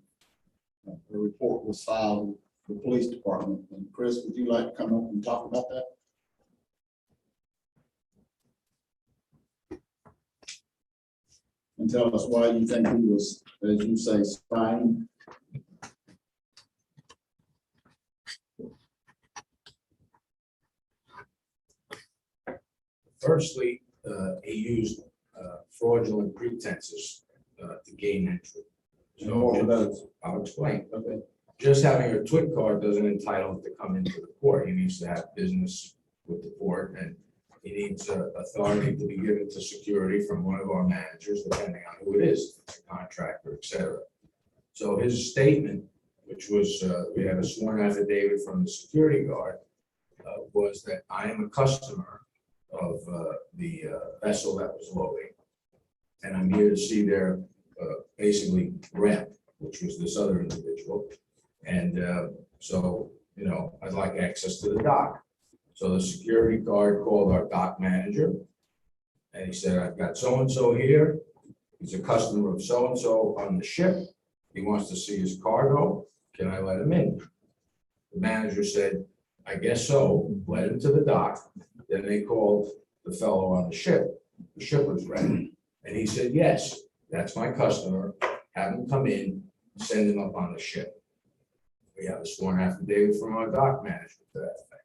a report was filed the police department. And Chris, would you like to come up and talk about that? And tell us why you think he was, as you say, spying? Firstly, he used fraudulent pretenses to gain entry. More of those. I'll explain. Okay. Just having a TWIC card doesn't entitle him to come into the court. He needs to have business with the court, and he needs authority to be given to security from one of our managers, depending on who it is, a contractor, et cetera. So his statement, which was, we have a sworn affidavit from the security guard, was that I am a customer of the vessel that was loading, and I'm here to see their basically rep, which was this other individual. And so, you know, I'd like access to the dock. So the security guard called our dock manager, and he said, I've got so-and-so here. He's a customer of so-and-so on the ship. He wants to see his cargo. Can I let him in? The manager said, I guess so. Let him to the dock. Then they called the fellow on the ship. The ship was ready. And he said, yes, that's my customer. Have him come in, send him up on the ship. We have a sworn affidavit from our dock manager to that effect.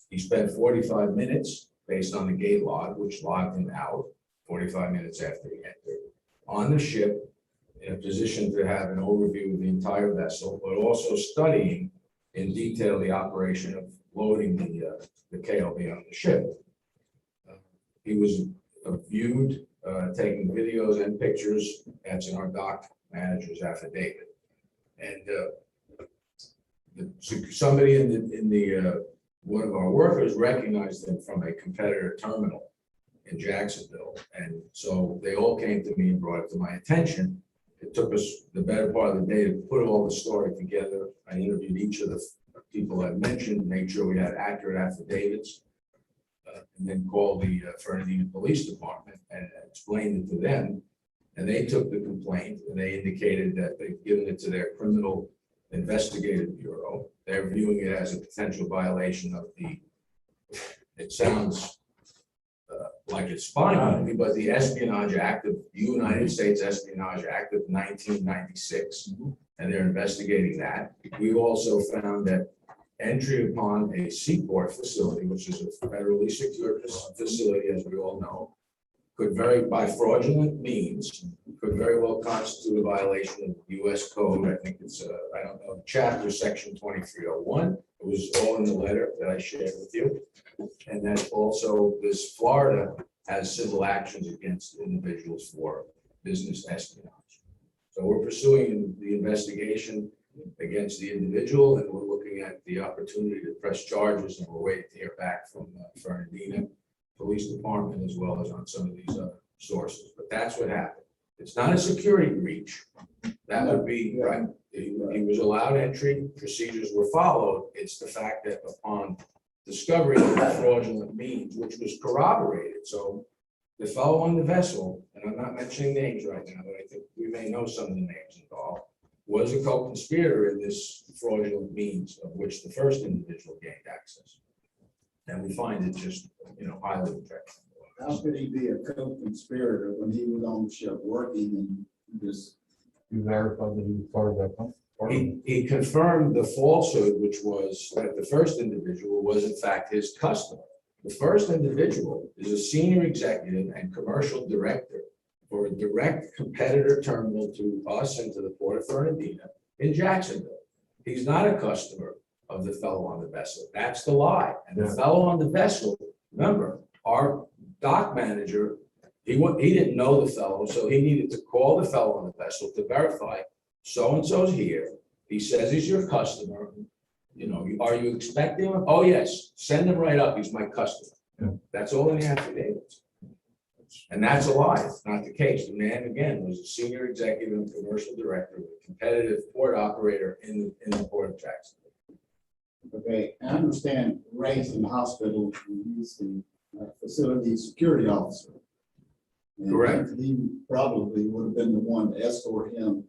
He spent 45 minutes based on the gate log, which logged him out 45 minutes after he entered on the ship, in a position to have an overview of the entire vessel, but also studying in detail the operation of loading the KLB on the ship. He was viewed, taking videos and pictures. That's in our dock manager's affidavit. And somebody in the one of our workers recognized him from a competitor terminal in Jacksonville. And so they all came to me and brought it to my attention. It took us the better part of the day to put all the story together. I interviewed each of the people I mentioned, made sure we had accurate affidavits, and then called the Fernandina Police Department and explained it to them. And they took the complaint and they indicated that they've given it to their criminal investigative bureau. They're viewing it as a potential violation of it sounds like it's spying on me, but the Espionage Act of the United States Espionage Act of 1996. And they're investigating that. We've also found that entry upon a seaport facility, which is a federally secured facility, as we all know, could by fraudulent means, could very well constitute a violation of U.S. code. I think it's, I don't know, chapter section 2301. It was all in the letter that I shared with you. And then also this Florida has civil actions against individuals for business espionage. So we're pursuing the investigation against the individual, and we're looking at the opportunity to press charges, and we're waiting to hear back from Fernandina Police Department as well as on some of these other sources. But that's what happened. It's not a security breach. That would be right. He was allowed entry, procedures were followed. It's the fact that upon discovery of the fraudulent means, which was corroborated. So the fellow on the vessel, and I'm not mentioning names right now, but I think we may know some of the names involved, was a co-conspirator in this fraudulent means of which the first individual gained access. And we find it just, you know, highly objectionable. How could he be a co-conspirator when he was on the ship working and just? You verified that he was part of that company? He confirmed the falsehood, which was that the first individual was in fact his customer. The first individual is a senior executive and commercial director for a direct competitor terminal to us and to the Port of Fernandina in Jacksonville. He's not a customer of the fellow on the vessel. That's the lie. And the fellow on the vessel, remember, our dock manager, he didn't know the fellow, so he needed to call the fellow on the vessel to verify so-and-so's here. He says he's your customer. You know, are you expecting him? Oh, yes, send him right up. He's my customer. Yeah. That's all in the affidavit. And that's a lie. It's not the case. The man, again, was a senior executive and commercial director, a competitive port operator in the Port of Jacksonville. Okay, I understand Ray's in the hospital, and he's the facility security officer. And Correct. he probably would have been the one to escort him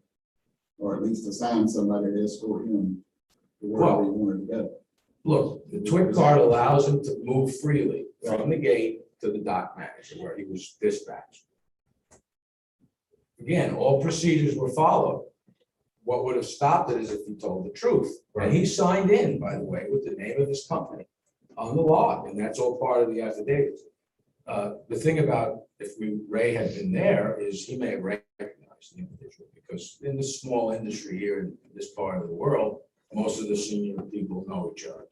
or at least assign somebody to escort him to wherever he wanted to go. Look, the twit card allows him to move freely from the gate to the dock manager where he was dispatched. Again, all procedures were followed. What would have stopped it is if he told the truth. And he signed in, by the way, with the name of his company on the log, and that's all part of the affidavit. The thing about Ray had been there is he may have recognized the individual, because in this small industry here in this part of the world, most of the senior people know each other.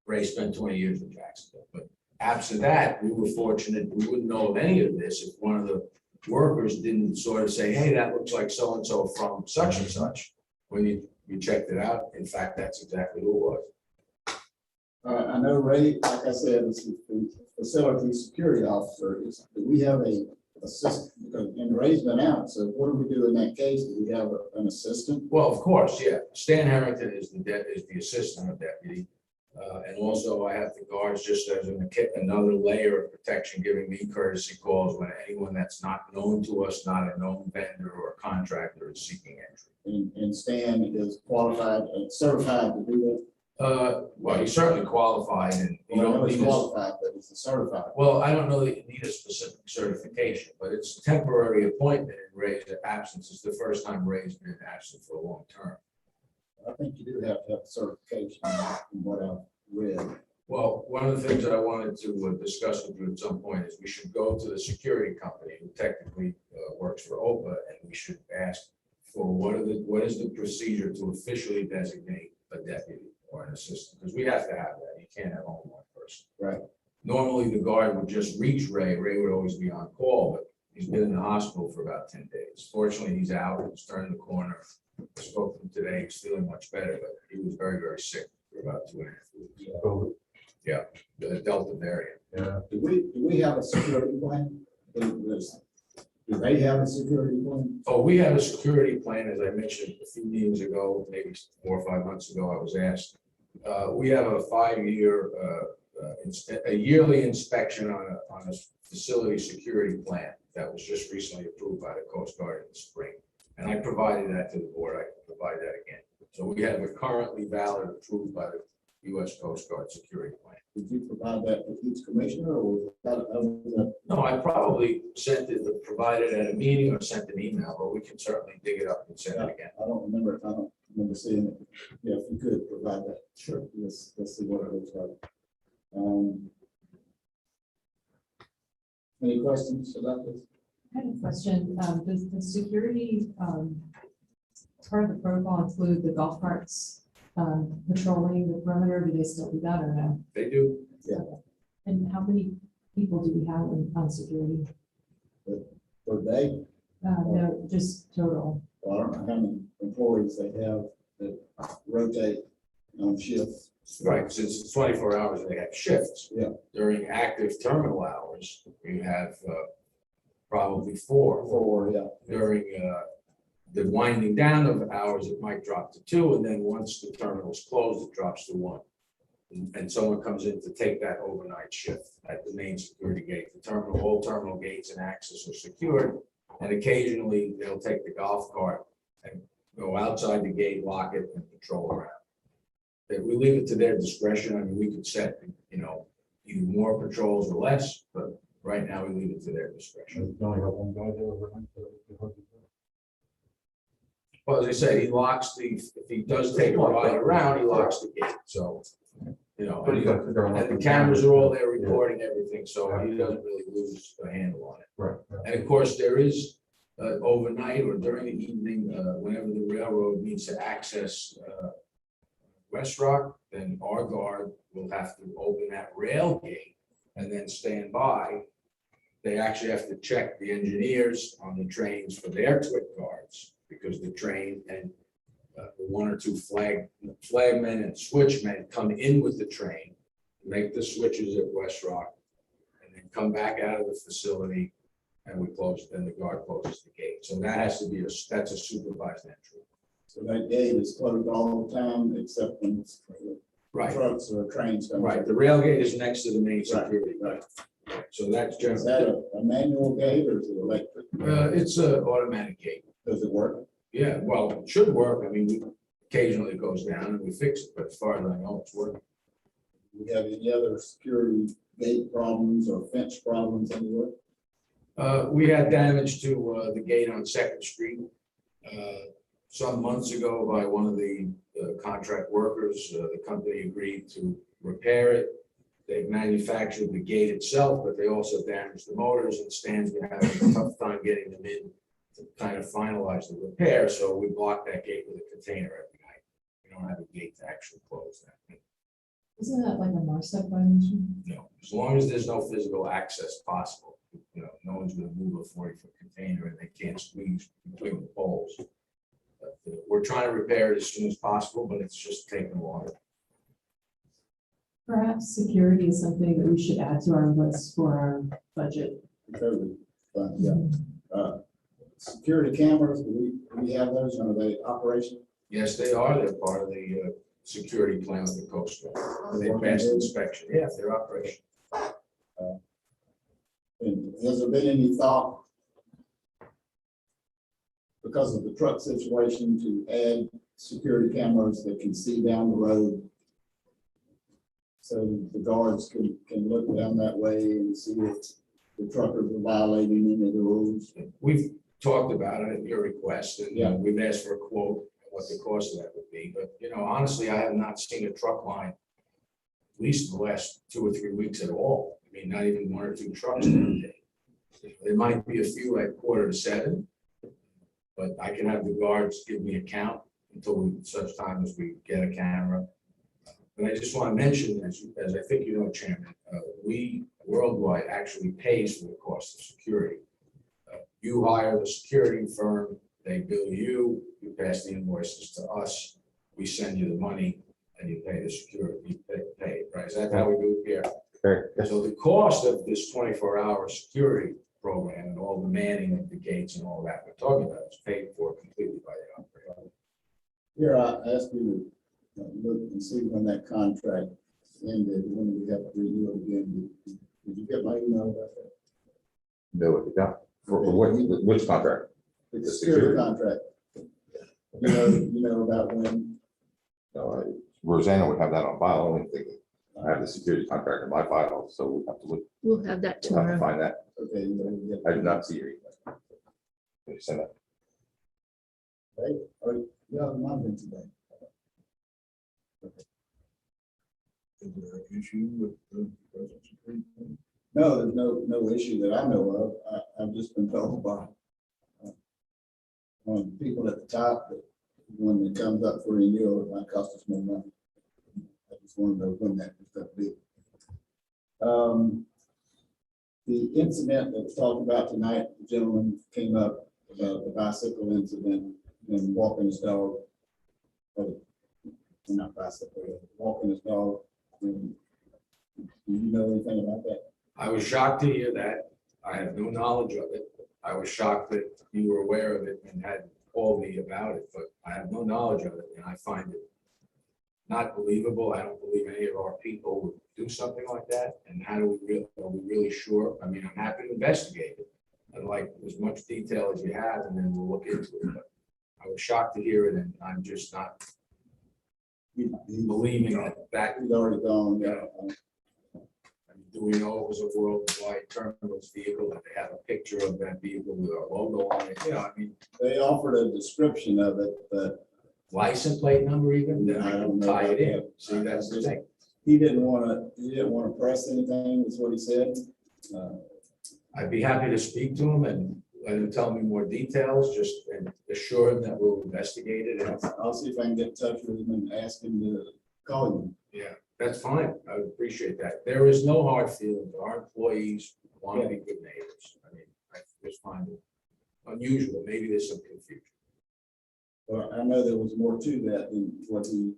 Ray spent 20 years in Jacksonville, but absent that, we were fortunate, we wouldn't know of any of this if one of the workers didn't sort of say, hey, that looks like so-and-so from such and such. When you checked it out, in fact, that's exactly who it was. I know Ray, like I said, is the facility security officer. Do we have a assistant? And Ray's been out, so what do we do in that case? Do we have an assistant? Well, of course, yeah. Stan Harrington is the assistant of deputy. And also I have the guards just as another layer of protection, giving me courtesy calls when anyone that's not known to us, not a known vendor or a contractor is seeking entry. And Stan is qualified and certified to do that? Well, he's certainly qualified and you Well, I know don't he's need qualified, but he's certified. well, I don't know that you need a specific certification, but it's a temporary appointment in Ray's absence. It's the first time Ray's been absent for a long term. I think you do have to have certification from what I've read. Well, one of the things that I wanted to discuss with you at some point is we should go to the security company who technically works for OPA, and we should ask for what is the procedure to officially designate a deputy or an assistant, because we have to have that. You can't have only one person. Right. Normally, the guard would just reach Ray. Ray would always be on call, but he's been in the hospital for about 10 days. Fortunately, he's out. He's turned the corner. I spoke to him today. He's feeling much better, but he was very, very sick for about 2.5 weeks. Yeah, the Delta variant. Do we have a security plan? Do they have a security plan? Oh, we have a security plan, as I mentioned a few meetings ago, maybe 4 or 5 months ago, I was asked. We have a 5-year, a yearly inspection on a facility security plan that was just recently approved by the Coast Guard in the spring. And I provided that to the board. I can provide that again. So we have a currently valid, approved by the U.S. Coast Guard security plan. Did you provide that to each commissioner, or was that? No, I probably provided at a meeting or sent an email, but we can certainly dig it up and send it again. I don't remember seeing it. Yeah, if you could provide that. Sure. Let's see what it looks like. Any questions about this? I had a question. Does the security part of the protocol include the golf carts patrolling the perimeter? Do they still do that or no? They do. And how many people do we have on security? Per day? No, just total. Well, I don't know how many employees they have that rotate on shifts. Right, since it's 24 hours, they have shifts. Yeah. During active terminal hours, you have probably four. Yeah. During the winding down of hours, it might drop to 2, and then once the terminal is closed, it drops to 1. And someone comes in to take that overnight shift at the main security gate. All terminal gates and access are secured, and occasionally they'll take the golf cart and go outside the gate, lock it, and patrol around. If we leave it to their discretion, I mean, we could set, either more patrols or less, but right now we leave it to their discretion. Well, as I said, he locks if he does take a ride around, he locks the gate, so, and the cameras are all there recording everything, so he doesn't really lose a handle on it. Right. And of course, there is overnight or during the evening, whenever the railroad needs to access West Rock, then our guard will have to open that rail gate and then stand by. They actually have to check the engineers on the trains for their twit guards, because the train and the 1 or 2 flagmen and switchmen come in with the train, make the switches at West Rock, and then come back out of the facility, and we close. Then the guard closes the gate. So that has to be that's a supervised entry. So that gate is closed all the time except when it's Right. trucks or trains come. Right. The rail gate is next to the main security. Right. So that's Is generally. that a manual gate or is it electric? It's an automatic gate. Does it work? Yeah, well, it should work. I mean, occasionally it goes down and we fix it, but as far as I know, it's working. Do we have any other security gate problems or fence problems anywhere? We had damage to the gate on Second Street some months ago by one of the contract workers. The company agreed to repair it. They've manufactured the gate itself, but they also damaged the motors, and Stan's been having a tough time getting them in to kind of finalize the repair. So we block that gate with a container every night. We don't have a gate to actually close that. Isn't that like a MARSEC violation? No, as long as there's no physical access possible, no one's gonna move a 40-foot container and they can't squeeze between the poles. But we're trying to repair it as soon as possible, but it's just taking longer. Perhaps security is something that we should add to our list for our budget. Totally, yeah. Security cameras, do we have those, are they operational? Yes, they are. They're part of the security plan with the Coast Guard. They passed inspection. Yeah, they're operational. And has there been any thought, because of the truck situation, to add security cameras that can see down the road? So the guards can look down that way and see if the truckers are violating any of the rules. We've talked about it at your request, and Yeah. we've asked for a quote, what the cost of that would be. But, honestly, I have not seen a truck line, at least the last 2 or 3 weeks at all. I mean, not even 1 or 2 trucks in a day. There might be a few at 6:45, but I can have the guards give me a count until such time as we get a camera. But I just want to mention, as I think you know, Chairman, we worldwide actually pays for the cost of security. You hire the security firm, they bill you, you pass the invoices to us, we send you the money, and you pay the security, you pay it, right? Is that how we do it here? Correct. So the cost of this 24-hour security program and all the manning of the gates and all that we're talking about is paid for completely by the operator. Here, I asked you to look and see when that contract ended, when we have to renew it again. Did you get my email about that? No, yeah. For what, which contract? It's The a security security. contract. You know about when? No, Rosanna would have that on file. I don't think I have the security contract in my file, so we'll have to look, We'll have that we'll have to tomorrow. find that. Okay. I did not see your email. Can you send that? Yeah, mine been today. Is there an issue with the present security? No, there's no issue that I know of. I've just been told by one of the people at the top that when it comes up for renewal, it might cost us more money. I just want to know when that is going to be. The incident that was talked about tonight, the gentleman came up about the bicycle incident and walking his dog. Not bicycle, walking his dog. Do you know anything about that? I was shocked to hear that. I have no knowledge of it. I was shocked that you were aware of it and had called me about it, but I have no knowledge of it, and I find it not believable. I don't believe any of our people would do something like that. And how do we are we really sure? I mean, I'm happy to investigate it. I'd like as much detail as you have, and then we'll look into it. But I was shocked to hear it, and I'm just not believing that. He's already gone, yeah. Do we know it was a worldwide terminals vehicle, that they have a picture of that vehicle with our logo on it? I mean, They offered a description of it, but license plate number even, then I I don't can know tie about it in. that. See, that's the thing. he didn't want to press anything, is what he said. I'd be happy to speak to him and let him tell me more details, just and assure him that we'll investigate it. And I'll see if I can get in touch with him and ask him to call you. yeah, that's fine. I would appreciate that. There is no hard feelings. Our employees want to be good neighbors. I mean, I just find it unusual. Maybe there's some confusion. Well, I know there was more to that than what he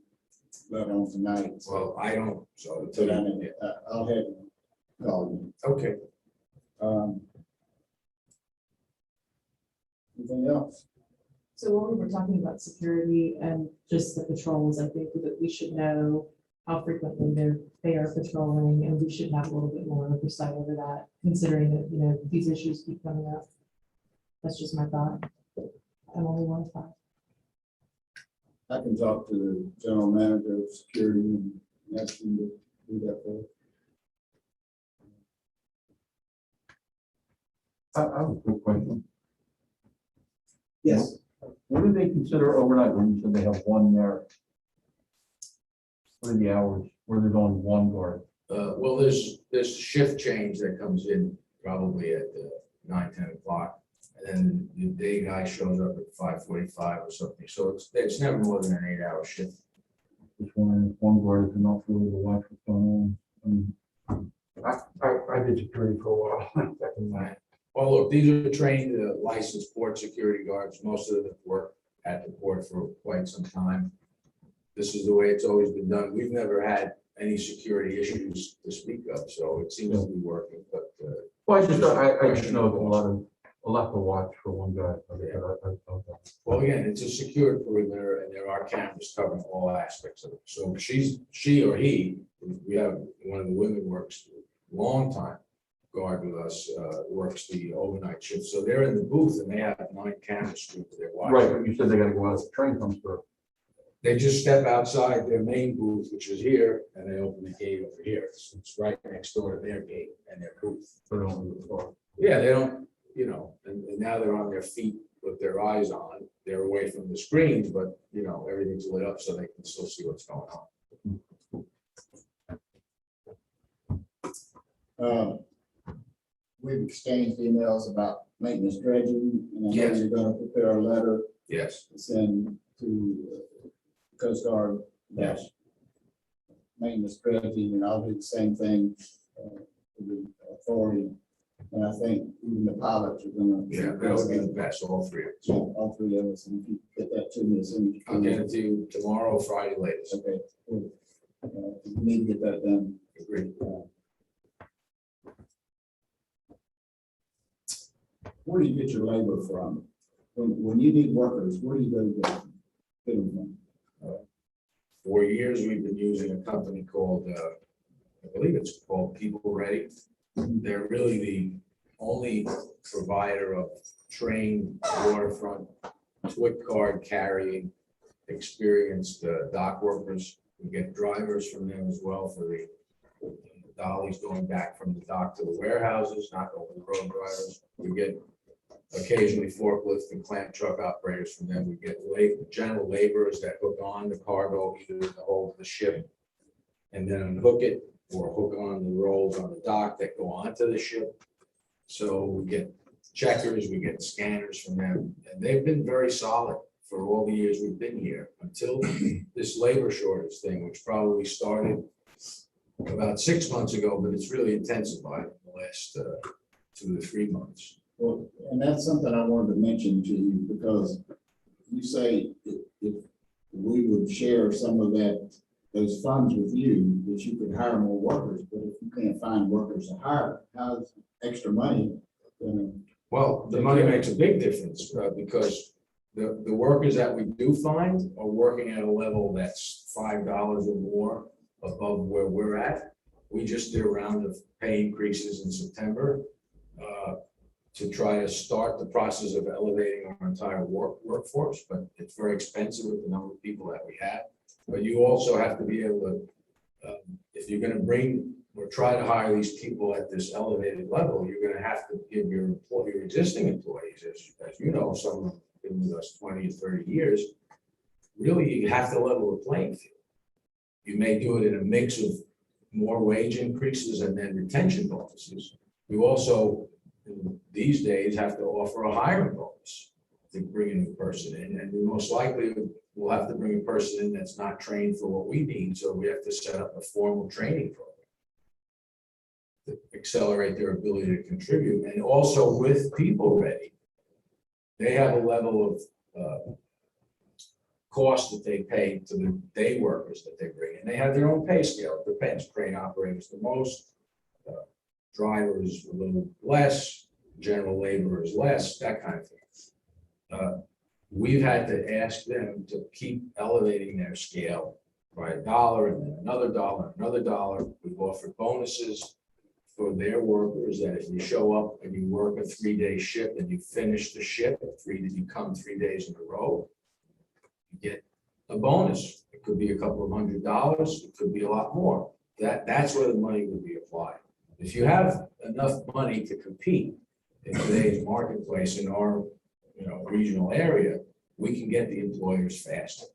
got on tonight. Well, I don't, so. But I'll have him call you. Okay. Anything else? So when we were talking about security and just the patrols, I think that we should know how frequently they are patrolling, and we should have a little bit more oversight over that, considering that, these issues keep coming up. That's just my thought. I'm only 1 5. I can talk to the general manager of security and ask him to do that for us. I have a quick question. Yes. What do they consider overnight when you said they have one there? What are the hours where there's only one guard? Well, there's shift change that comes in probably at 9, 10 o'clock. And then the day guy shows up at 5:45 or something. So it's never more than an 8-hour shift. Just wondering if one guard is enough really to watch what's going on. I did security for a while. Back in my- Well, look, these are trained licensed port security guards. Most of them have worked at the port for quite some time. This is the way it's always been done. We've never had any security issues to speak of, so it seems to be working, but. Well, I just know it's a lot to watch for one guy. Well, again, it's a secured perimeter and there are cameras covering all aspects of it. So she or he, we have one of the women works a long time, guard with us, works the overnight shift. So they're in the booth and they have 9 cameras screwed to their watch. Right, but you said they gotta go out as the train comes through. They just step outside their main booth, which is here, and they open the gate over here. So it's right next door to their gate and their booth. So they don't do the door. Yeah, they don't, and now they're on their feet with their eyes on. They're away from the screens, but, everything's lit up so they can still see what's going on. We've exchanged emails about maintenance dredging, and I know Yes. you're gonna prepare a letter Yes, to send to Coast Guard. yes. Maintenance dredging, and I'll do the same thing to the authority. And I think even the pilots are gonna. Yeah, that would be the best, all three of us. Yeah, all three of us, and if you get that to me as soon as you I'll can. get it to you tomorrow, Friday latest. Okay, cool. You need to get that done. Agreed. Where do you get your labor from? When you need workers, where do you go to get them from? For years, we've been using a company called, I believe it's called People Ready. They're really the only provider of trained waterfront, twit card carrying, experienced dock workers. We get drivers from them as well for the dollies going back from the dock to the warehouses, not over the road drivers. We get occasionally forklift and clamp truck operators from them. We get general laborers that hook on the cargo, either in the hold of the ship and then unhook it, or hook on the rolls on the dock that go onto the ship. So we get checkers, we get scanners from them, and they've been very solid for all the years we've been here until this labor shortage thing, which probably started about 6 months ago, but it's really intensified in the last 2 to 3 months. Well, and that's something I wanted to mention to you, because you say if we would share some of those funds with you, that you could hire more workers, but if you can't find workers to hire, how's extra money gonna? Well, the money makes a big difference because the workers that we do find are working at a level that's $5 or more above where we're at. We just did a round of pay increases in September to try to start the process of elevating our entire workforce, but it's very expensive with the number of people that we have. But you also have to be able to, if you're going to bring or try to hire these people at this elevated level, you're going to have to give your existing employees, as you know, some of them have been with us 20 or 30 years, really you have to level the playing field. You may do it in a mix of more wage increases and then retention bonuses. You also, these days, have to offer a hiring bonus to bring a new person in, and we most likely will have to bring a person in that's not trained for what we need, so we have to set up a formal training program to accelerate their ability to contribute. And also with People Ready, they have a level of cost that they pay to the day workers that they bring in. They have their own pay scale. It depends. Crane operators the most, drivers a little less, general laborers less, that kind of thing. We've had to ask them to keep elevating their scale by $1 and then another $1, another $1. We've offered bonuses for their workers that if you show up and you work a 3-day shift and you finish the shift, you come 3 days in a row, you get a bonus. It could be a couple of $100, it could be a lot more. That's where the money would be applied. If you have enough money to compete in today's marketplace in our, regional area, we can get the employers faster.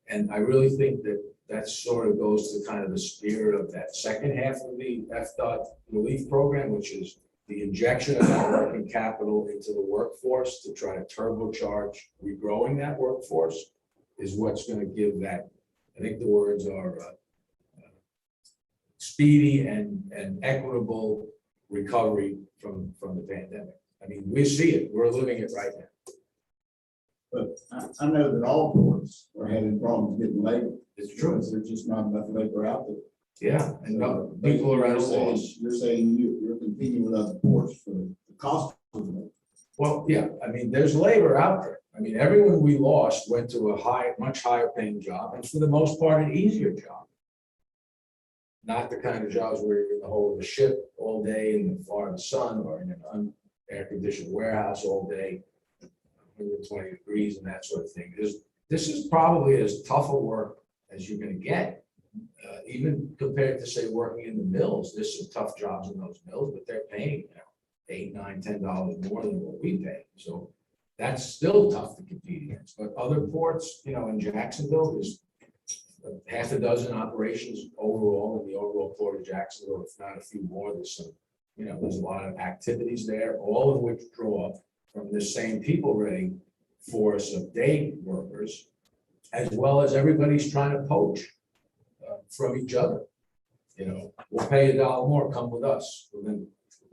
And I really think that sort of goes to kind of the spirit of that second half of the FDOT relief program, which is the injection of that working capital into the workforce to try to turbocharge regrowing that workforce is what's going to give that. I think the words are speedy and equitable recovery from the pandemic. I mean, we see it. We're living it right now. But I know that all boards are having problems getting labor. It's true. Because there's just not enough labor out there. Yeah, and So, people are at a you're saying- loss. You're saying you're competing with other boards for the cost of labor. Well, yeah, I mean, there's labor out there. I mean, everyone we lost went to a much higher paying job, and for the most part, an easier job. Not the kind of jobs where you're in the hold of a ship all day in the Florida sun or in an air conditioned warehouse all day, 120 degrees and that sort of thing. This is probably as tough a work as you're going to get, even compared to say working in the mills. There's some tough jobs in those mills, but they're paying $8, $9, $10 more than what we pay. So that's still tough to compete against. But other ports, in Jacksonville, there's half a dozen operations overall in the overall port of Jacksonville, if not a few more. There's some, there's a lot of activities there, all of which draw from the same people-ready force of day workers, as well as everybody's trying to poach from each other. We'll pay $1 more, come with us. And then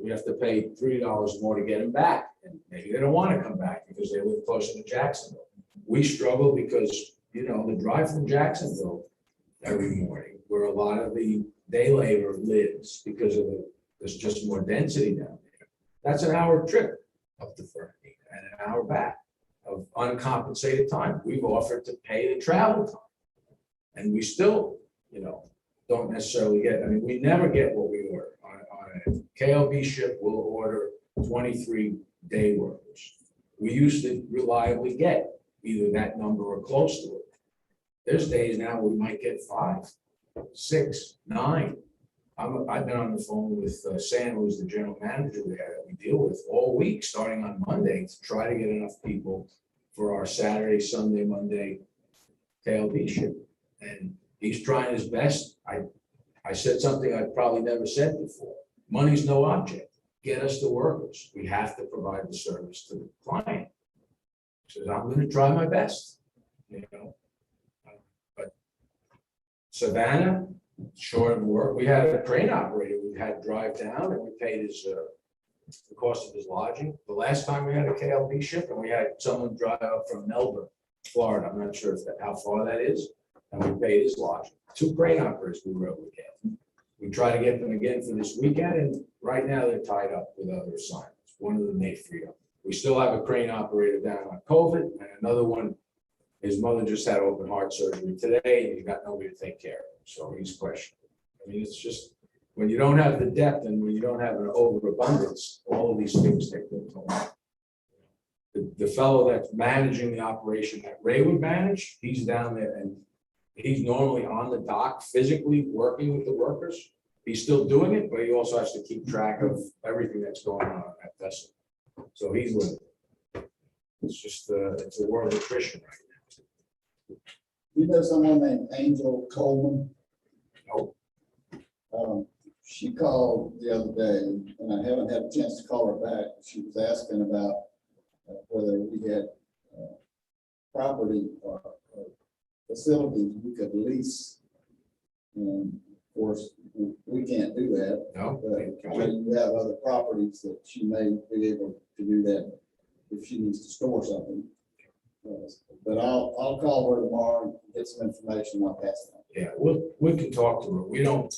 we have to pay $3 more to get them back. And maybe they don't want to come back because they live closer to Jacksonville. We struggle because, the drive from Jacksonville every morning, where a lot of the day labor lives because there's just more density down there. That's an hour trip up to Fernie and an hour back of uncompensated time. We've offered to pay the travel time. And we still, don't necessarily get, we never get what we order. On a KLB ship, we'll order 23 day workers. We used to reliably get either that number or close to it. There's days now we might get 5, 6, 9. I've been on the phone with Sam, who's the general manager we deal with all week, starting on Monday, to try to get enough people for our Saturday, Sunday, Monday KLB ship. And he's trying his best. I said something I've probably never said before. Money's no object. Get us the workers. We have to provide the service to the client. He says, I'm going to try my best. But Savannah, short of work, we had a crane operator we had drive down and we paid his the cost of his lodging. The last time we had a KLB ship and we had someone drive up from Melbourne, Florida. I'm not sure how far that is. And we paid his lodging. 2 crane operators we were able to get. We try to get them again for this weekend, and right now they're tied up with other assignments. One of them they freed up. We still have a crane operator down on COVID, and another one, his mother just had open heart surgery today, and he's got nobody to take care of him, so he's questionable. It's just, when you don't have the depth and when you don't have an overabundance, all of these things take their toll. The fellow that's managing the operation that Ray would manage, he's down there and he's normally on the dock physically working with the workers. He's still doing it, but he also has to keep track of everything that's going on that vessel. So he's with it. It's just, it's a world of attrition right now. You know someone named Angel Coleman? No. She called the other day, and I haven't had a chance to call her back. She was asking about whether we had property or facilities we could lease. And of course, we can't do that. No, But you have other properties that she may be able to do that if she needs to store something. But I'll call her tomorrow and get some information. I'll pass it on. yeah, we can talk to her. We don't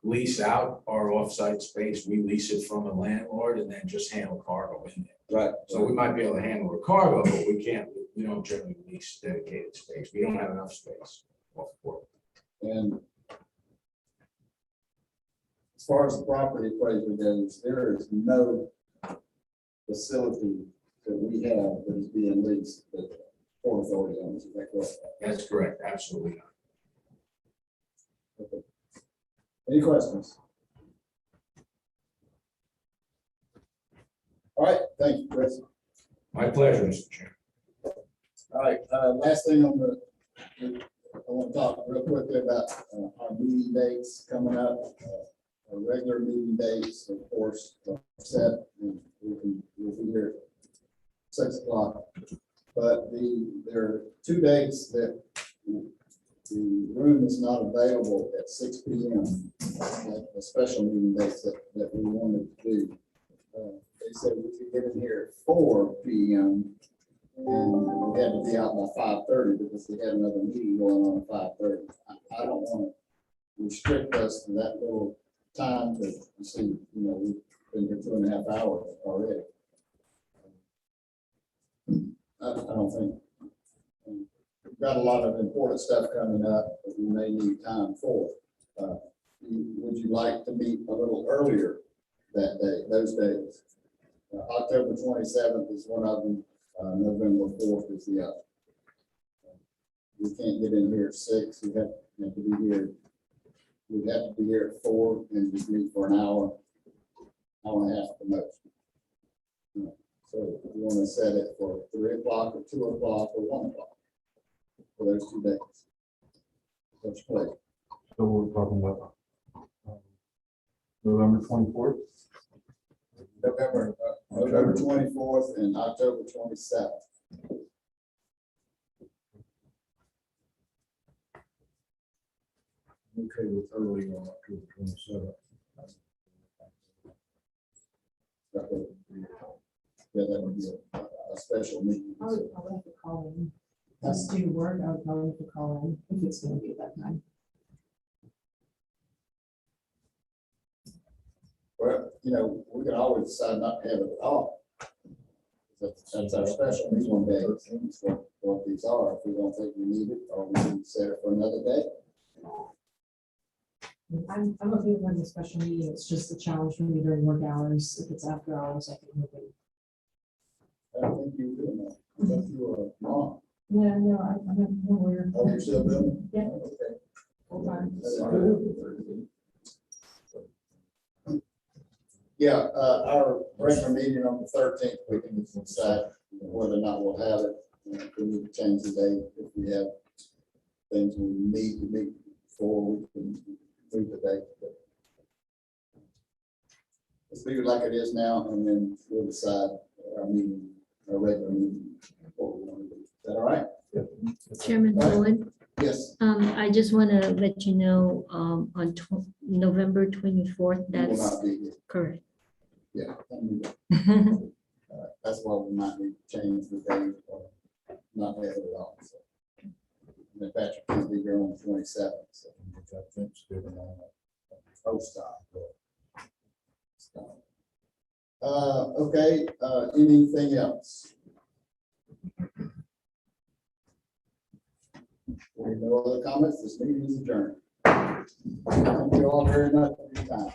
lease out our offsite space. We lease it from a landlord and then just handle cargo in there. Right. So we might be able to handle the cargo, but we don't generally lease dedicated space. We don't have enough space off the port. And as far as the property appraisal goes, there is no facility that we have that is being leased. But Port Authority on this, is that correct? That's correct, absolutely not. Okay. Any questions? All right, thank you, Chris. My pleasure, Mr. Chairman. All right, last thing on I want to talk real quickly about our meeting dates coming up. Our regular meeting dates, of course, are set, and we'll be here at 6 o'clock. But there are 2 dates that the room is not available at 6 p.m. Like the special meeting dates that we wanted to do. They said we could get in here at 4 p.m. and we had to be out by 5:30 because we had another meeting going on at 5:30. I don't want to restrict us to that little time, but you see, we've been here 2.5 hours already. I don't think. We've got a lot of important stuff coming up that we may need time for. Would you like to meet a little earlier that day, those days? October 27th is one of them. November 4th is the other. We can't get in here at 6. We have to be here. We'd have to be here at 4 and just meet for an hour and a half at the most. So if you want to set it for 3 o'clock or 2 o'clock or 1 o'clock for those 2 days. What's your pleasure? So we're talking about November 24th. November 24th and October 27th. Okay, with early on October 27th. Yeah, that would be a special meeting. I would have to call in. Just do work, I would probably have to call in if it's gonna be at that time. Well, we can always decide not to have it at all. That's our special meeting day. That's what these are. If we don't think we need it, or we can set it for another day. I'm okay with having a special meeting, it's just a challenge for me during work hours, if it's after hours, I can move it. I don't think you're doing that. I think you are mom. Yeah, no, I'm a lawyer. Oh, you're still doing it? Yeah. Okay. Hold on. Yeah, our regular meeting on the 13th, we can decide whether or not we'll have it. If we need to change the date, if we have things we need to meet before, we can move the date. But let's leave it like it is now, and then we'll decide our regular meeting, what we want to do. Is that all right? Chairman Bowen, Yes. I just want to let you know, on November 24th, We will that's not be here. correct. Yeah. That's why we might need to change the date or not have it at all. So. And if Patrick can't be here on the 27th, so. Oh, stop. Okay, anything else? There are no other comments. This meeting is adjourned. Thank you all very much for your time.